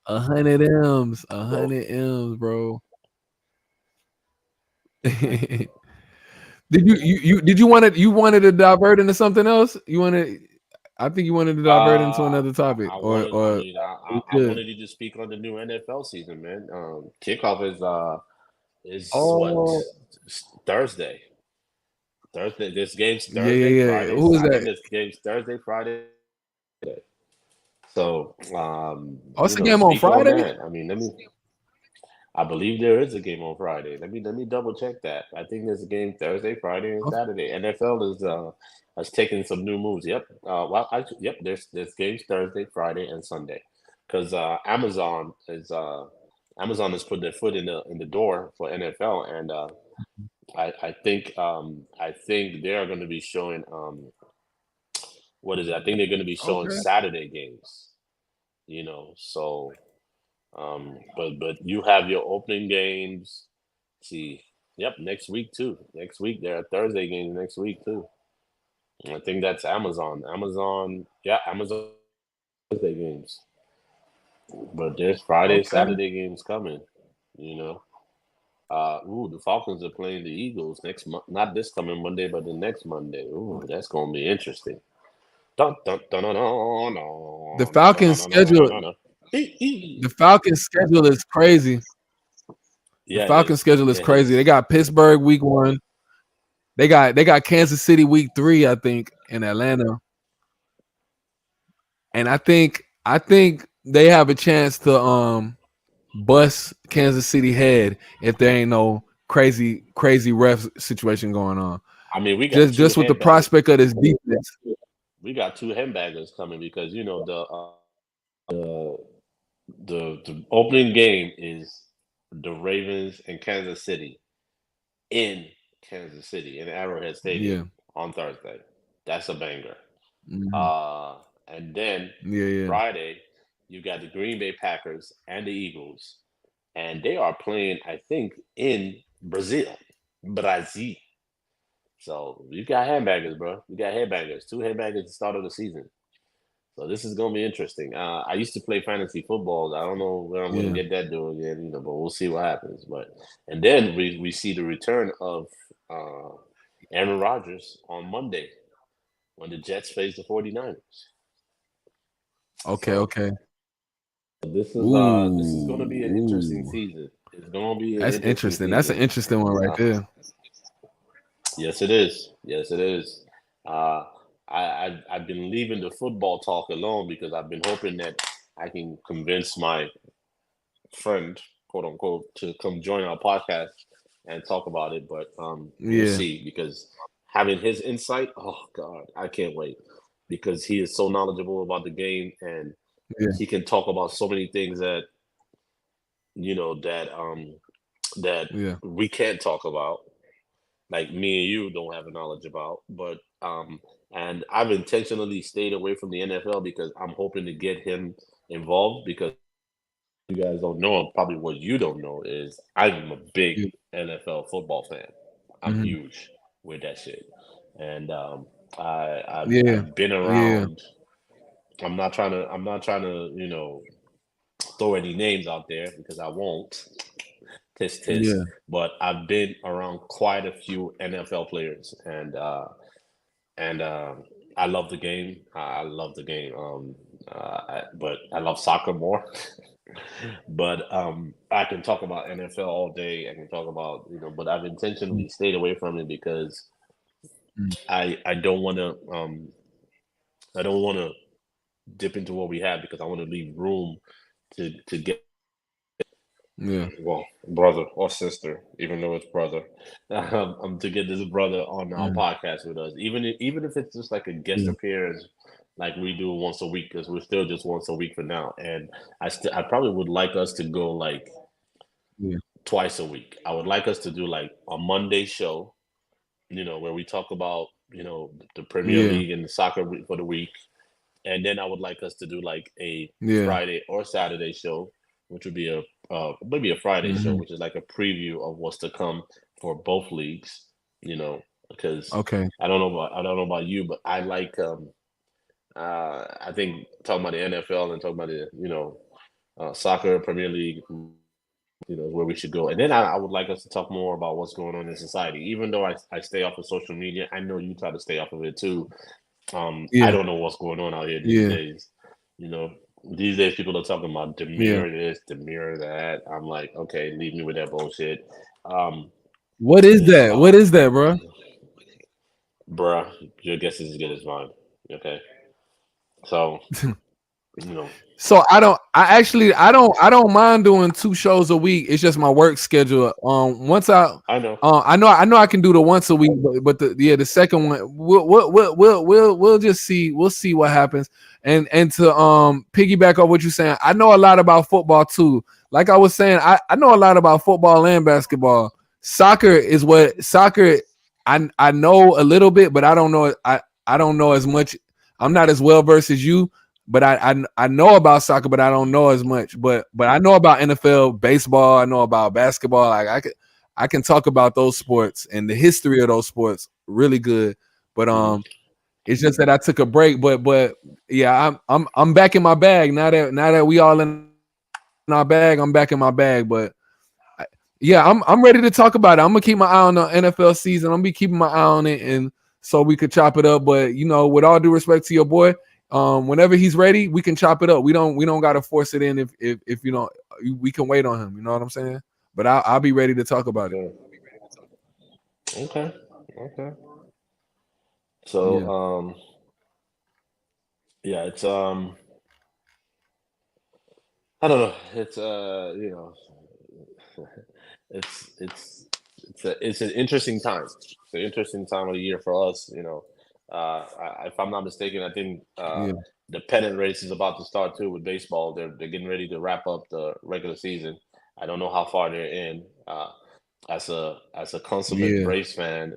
100 M's, 100 M's, bro. Did you wanted to divert into something else? I think you wanted to divert into another topic, I or wanted. I mean, we I could. wanted you to speak on the new NFL season, man. Kickoff is what, Oh, Thursday. Thursday. This game's yeah, Thursday, yeah, yeah. Friday. Who is I think that? this game's Thursday, Friday. So, Oh, it's a game on speak on Friday. that. I mean, I believe there is a game on Friday. Let me double check that. I think there's a game Thursday, Friday, and Saturday. NFL has taken some new moves. Yep. Yep. There's games Thursday, Friday, and Sunday, because Amazon has put their foot in the door for NFL, and I think they are going to be showing what is it? I think they're going to be showing Okay. Saturday games. So. But you have your opening games. See, yep, next week too. Next week there are Thursday games next week too. I think that's Amazon. Amazon Thursday games. But there's Friday, Okay. Saturday games coming. You know. The Falcons are playing the Eagles next month. Not this coming Monday, but the next Monday. Ooh, that's gonna be interesting. Dun, dun, dun, dun, dun, The dun, dun, Falcons dun, dun, dun, schedule. dun, dun. The Falcons schedule is crazy. The Yeah, it Falcons is. schedule is It crazy. They is. got Pittsburgh week 1. They got Kansas City week 3, I think, in Atlanta. And I think they have a chance to bust Kansas City head if there ain't no crazy ref situation going on. I mean, we got two Just with the headbaggers. prospect of this defense. We got two handbaggers coming because the opening game is the Ravens and Kansas City in Kansas City in Arrowhead Stadium Yeah. on Thursday. That's a banger. Mhm. And then Yeah. Friday you got the Green Bay Packers and the Eagles, and they are playing, I think, in Brazil. Brazil. So you got handbaggers, bro. You got handbaggers. Two handbaggers at the start of the season. So this is gonna be interesting. I used to play fantasy football. I don't know where I'm gonna Yeah. get that doing again, but we'll see what happens. And then we see the return of uh, Aaron Rodgers on Monday when the Jets face the 49ers. Okay. So Okay. this is gonna be an interesting Ooh. season. It's gonna be an That's interesting interesting. That's an season. interesting one right there. Yes, it is. Yes, it is. Uh, I've been leaving the football talk alone because I've been hoping that I can convince my friend, quote unquote, to come join our podcast and talk about it. But we'll Yeah. see, because having his insight, oh God, I can't wait, because he is so knowledgeable about the game, and Yeah. he can talk about so many things that that Yeah. we can't talk about, like me and you don't have a knowledge about. But and I've intentionally stayed away from the NFL because I'm hoping to get him involved, because you guys don't know, and probably what you don't know is I'm a big Yeah. NFL football fan. I'm Mhm. huge with that shit, and Yeah. I've been Yeah. around. I'm not trying to throw any names out there, because I won't. Tisk tisk. Yeah. But I've been around quite a few NFL players, and I love the game. I love the game. But I love soccer more. But I can talk about NFL all day. I can talk about, but I've intentionally stayed away from it because Mm. I don't want to I don't want to dip into what we have, because I want to leave room to get, Yeah. well, brother or sister, even though it's brother, to get this brother on our Mhm. podcast with us, even if it's just like a guest Yeah. appearance, like we do once a week, because we're still just once a week for now. And I probably would like us to go like Yeah. twice a week. I would like us to do like a Monday show, where we talk about the Premier Yeah. League and the soccer for the week, and then I would like us to do like a Yeah. Friday or Saturday show, which would be maybe a Friday show, Mhm. which is like a preview of what's to come for both leagues. Because Okay. I don't know about you, but I like I think talking about the NFL and talking about the soccer, Premier League, where we should go. And then I would like us to talk more about what's going on in society. Even though I stay off of social media, I know you try to stay off of it too. I don't know what's going on out here these days. These days people are talking about demure this, demure that. I'm like, okay, leave me with that bullshit. What is that? What is that, bro? Bruh, your guess is as good as mine. Okay. So, So I don't mind doing 2 shows a week. It's just my work schedule. Once I know. I know I can do the once a week, but the second one we'll just see. We'll see what happens. And to piggyback on what you're saying, I know a lot about football too. Like I was saying, I know a lot about football and basketball. Soccer I know a little bit, but I don't know as much. I'm not as well versed as you. But I know about soccer, but I don't know as much. But I know about NFL, baseball. I know about basketball. Like I can talk about those sports and the history of those sports really good. But it's just that I took a break. But yeah, I'm back in my bag now that we all in our bag. I'm back in my bag. But yeah, I'm ready to talk about it. I'm gonna keep my eye on the NFL season. I'm gonna be keeping my eye on it, and so we could chop it up. But with all due respect to your boy. Whenever he's ready, we can chop it up. We don't gotta force it in if we can wait on him. You know what I'm saying? But I'll be ready to talk about it. Okay. So it's I don't know. It's it's an interesting time. It's an interesting time of the year for us. If I'm not mistaken, I think the pennant race is about to start too with baseball. They're getting ready to wrap up the regular season. I don't know how far they're in. As a consummate Braves fan,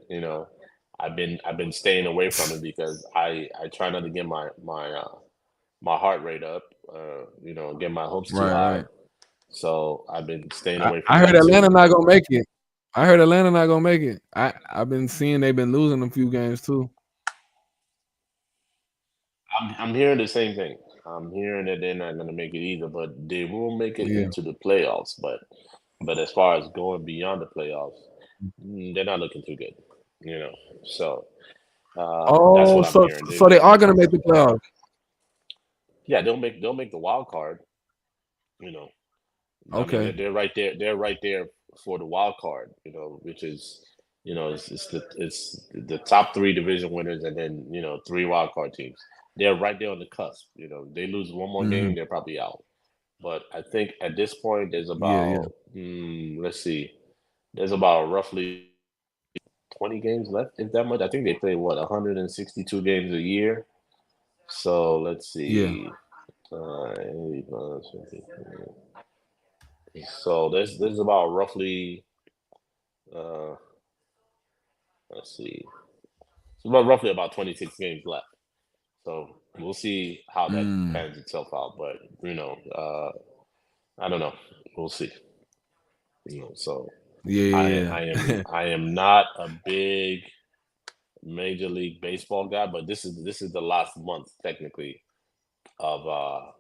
I've been staying away from it because I try not to get my heart rate up. Get my hopes too high. Right. So I've been staying away from. I heard Atlanta not gonna make it. I've been seeing they've been losing a few games too. I'm hearing the same thing. I'm hearing that they're not going to make it either, but they will make it into the playoffs. But as far as going beyond the playoffs, they're not looking too good. So that's what I'm hearing. So they are going to make the playoffs. Yeah, they'll make the wild card. Okay, I mean, they're right there. They're right there for the wild card. Which is it's the top 3 division winners and then 3 wild card teams. They're right there on the cusp. They lose one more game, they're probably out. But I think at this point, there's about let's see, there's about roughly 20 games left, if that much. I think they play 162 games a year. So let's see. So there's about roughly let's see. It's about 26 games left. So we'll see how that pans itself out. But I don't know. We'll see. So I am not a big Major League Baseball guy, but this is the last month technically of the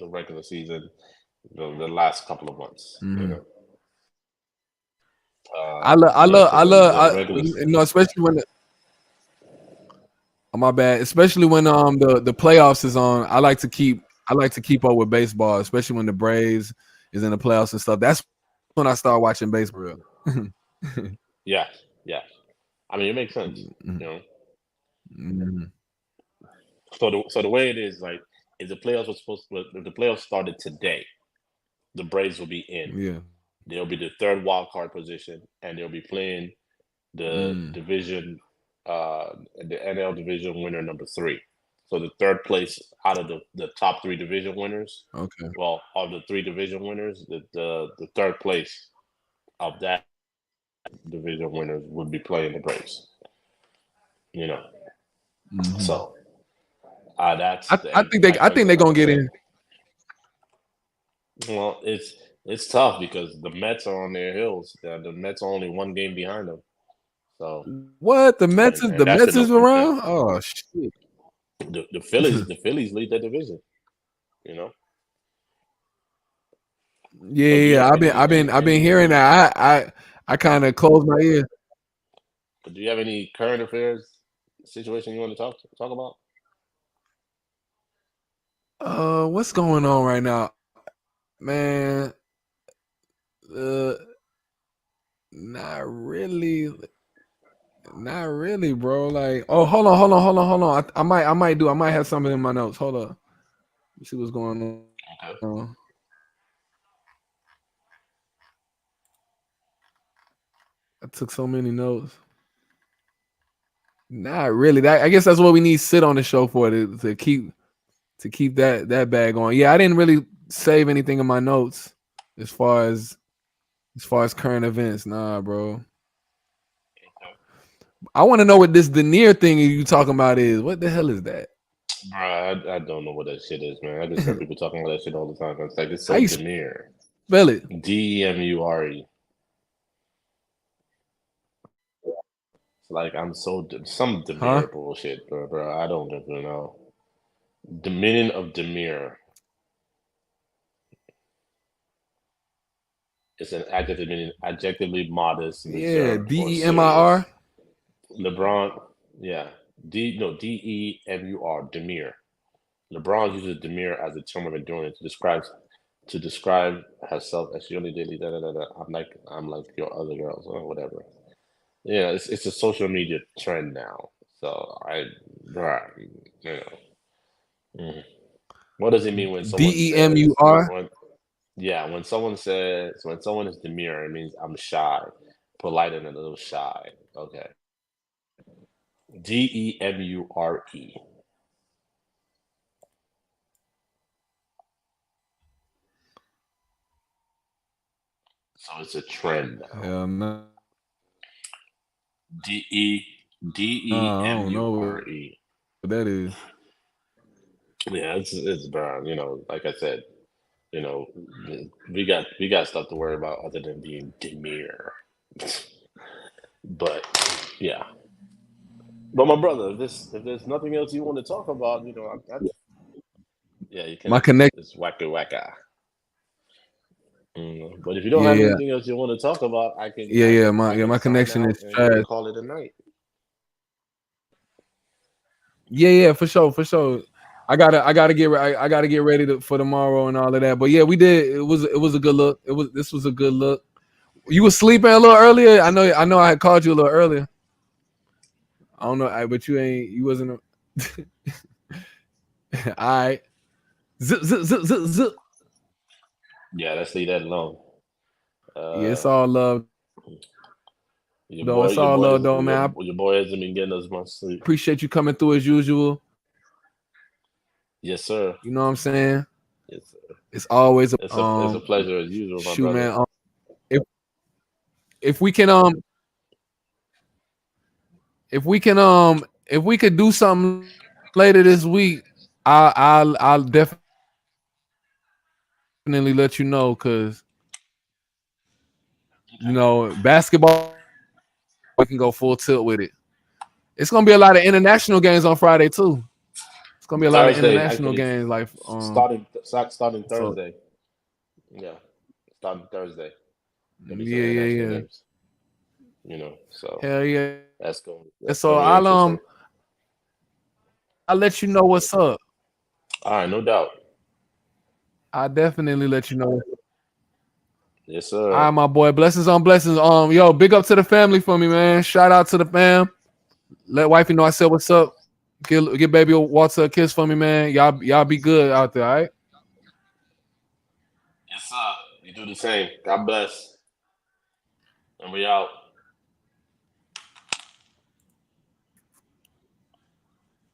regular season, the last couple of months. I love especially when my bad, especially when the playoffs is on. I like to keep up with baseball, especially when the Braves is in the playoffs and stuff. That's when I start watching baseball. Yeah. I mean, it makes sense. So the way it is, like, if the playoffs started today, the Braves will be in. Yeah. They'll be the 3rd wild card position, and they'll be playing the division, the NL division winner number 3. So the 3rd place out of the top 3 division winners. Okay. Well, of the 3 division winners, the 3rd place of that division winners would be playing the Braves. So that's. I think they're gonna get in. Well, it's tough because the Mets are on their heels. The Mets are only 1 game behind them. So what? The Mets is around? Oh shit! The Phillies lead that division. You know. Yeah. I've been hearing that. I kind of closed my ears. But do you have any current affairs situation you want to talk about? What's going on right now, man? Not really, bro. Like, oh, hold on. I might have something in my notes. Hold up. Let's see what's going on. Okay. I took so many notes. Not really. I guess that's what we need Sid on the show for to keep that bag on. Yeah, I didn't really save anything in my notes as far as current events. Nah, bro. I want to know what this denier thing you talking about is. What the hell is that? Bro, I don't know what that shit is, man. I just hear people talking about that shit all the time. It's like it's so How you demure. spell it? DEMURE. It's like I'm so some demure bullshit, bro. I don't even know. Dominion of demure. It's an adjective meaning adjectively modest. Yeah, reserved, or DEMIR. serious. LeBron, yeah. DEMUR, demure. LeBron uses demure as a term of endurance to describe herself as she only daily I'm like your other girls or whatever. Yeah, it's a social media trend now. So you know. What does it mean when someone says DEMUR? when someone is demure, it means I'm shy, polite and a little shy. Okay. DEMURE. So it's a trend now. Hell no. DEMURE. What that is. Yeah, it's bad. You know, like I said, you know, we got stuff to worry about other than being demure. But yeah. But my brother, if there's nothing else you want to talk about, you know, yeah, you can. My connection. It's wacka. But if you don't have anything else you want to talk about, I can. My connection is trash. Call it a night. Yeah, for sure. I gotta get ready for tomorrow and all of that. But yeah, we did. It was a good look. This was a good look. You were sleeping a little earlier. I know. I had called you a little earlier. I don't know, but you wasn't. All right. Zip. Yeah, let's leave that alone. Yeah, it's all love. It's all love, though, man. Your boy hasn't been getting as much sleep. Appreciate you coming through as usual. Yes, sir. You know what I'm saying? Yes, sir. It's always it's a pleasure as usual, my brother. Man. If we could do something later this week, I'll definitely let you know, because you know, basketball, we can go full tilt with it. It's gonna be a lot of international games on Friday too. It's gonna be a lot of international games, like starting Thursday. Yeah, starting Thursday. Yeah. Games, you know, so hell yeah. That's cool. So I'll let you know what's up. All right, no doubt. I'll definitely let you know. Yes, sir. All right, my boy. Blessings on blessings. Yo, big up to the family for me, man. Shout out to the fam. Let wifey know I said what's up. Give baby Walter a kiss for me, man. Y'all be good out there, all right? Yes, sir. You do the same. God bless. And we out.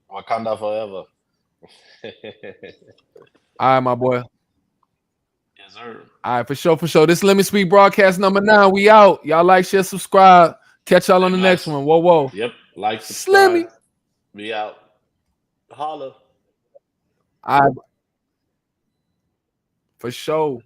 Wakanda forever. All right, my boy. Yes, sir. All right, for sure. This LemiSpeakBroadcast number 9. We out. Y'all like, share, subscribe. Catch y'all on the next one. Whoa. Yep. Like, subscribe. Slimmy. We out. Holla. All right. For sure.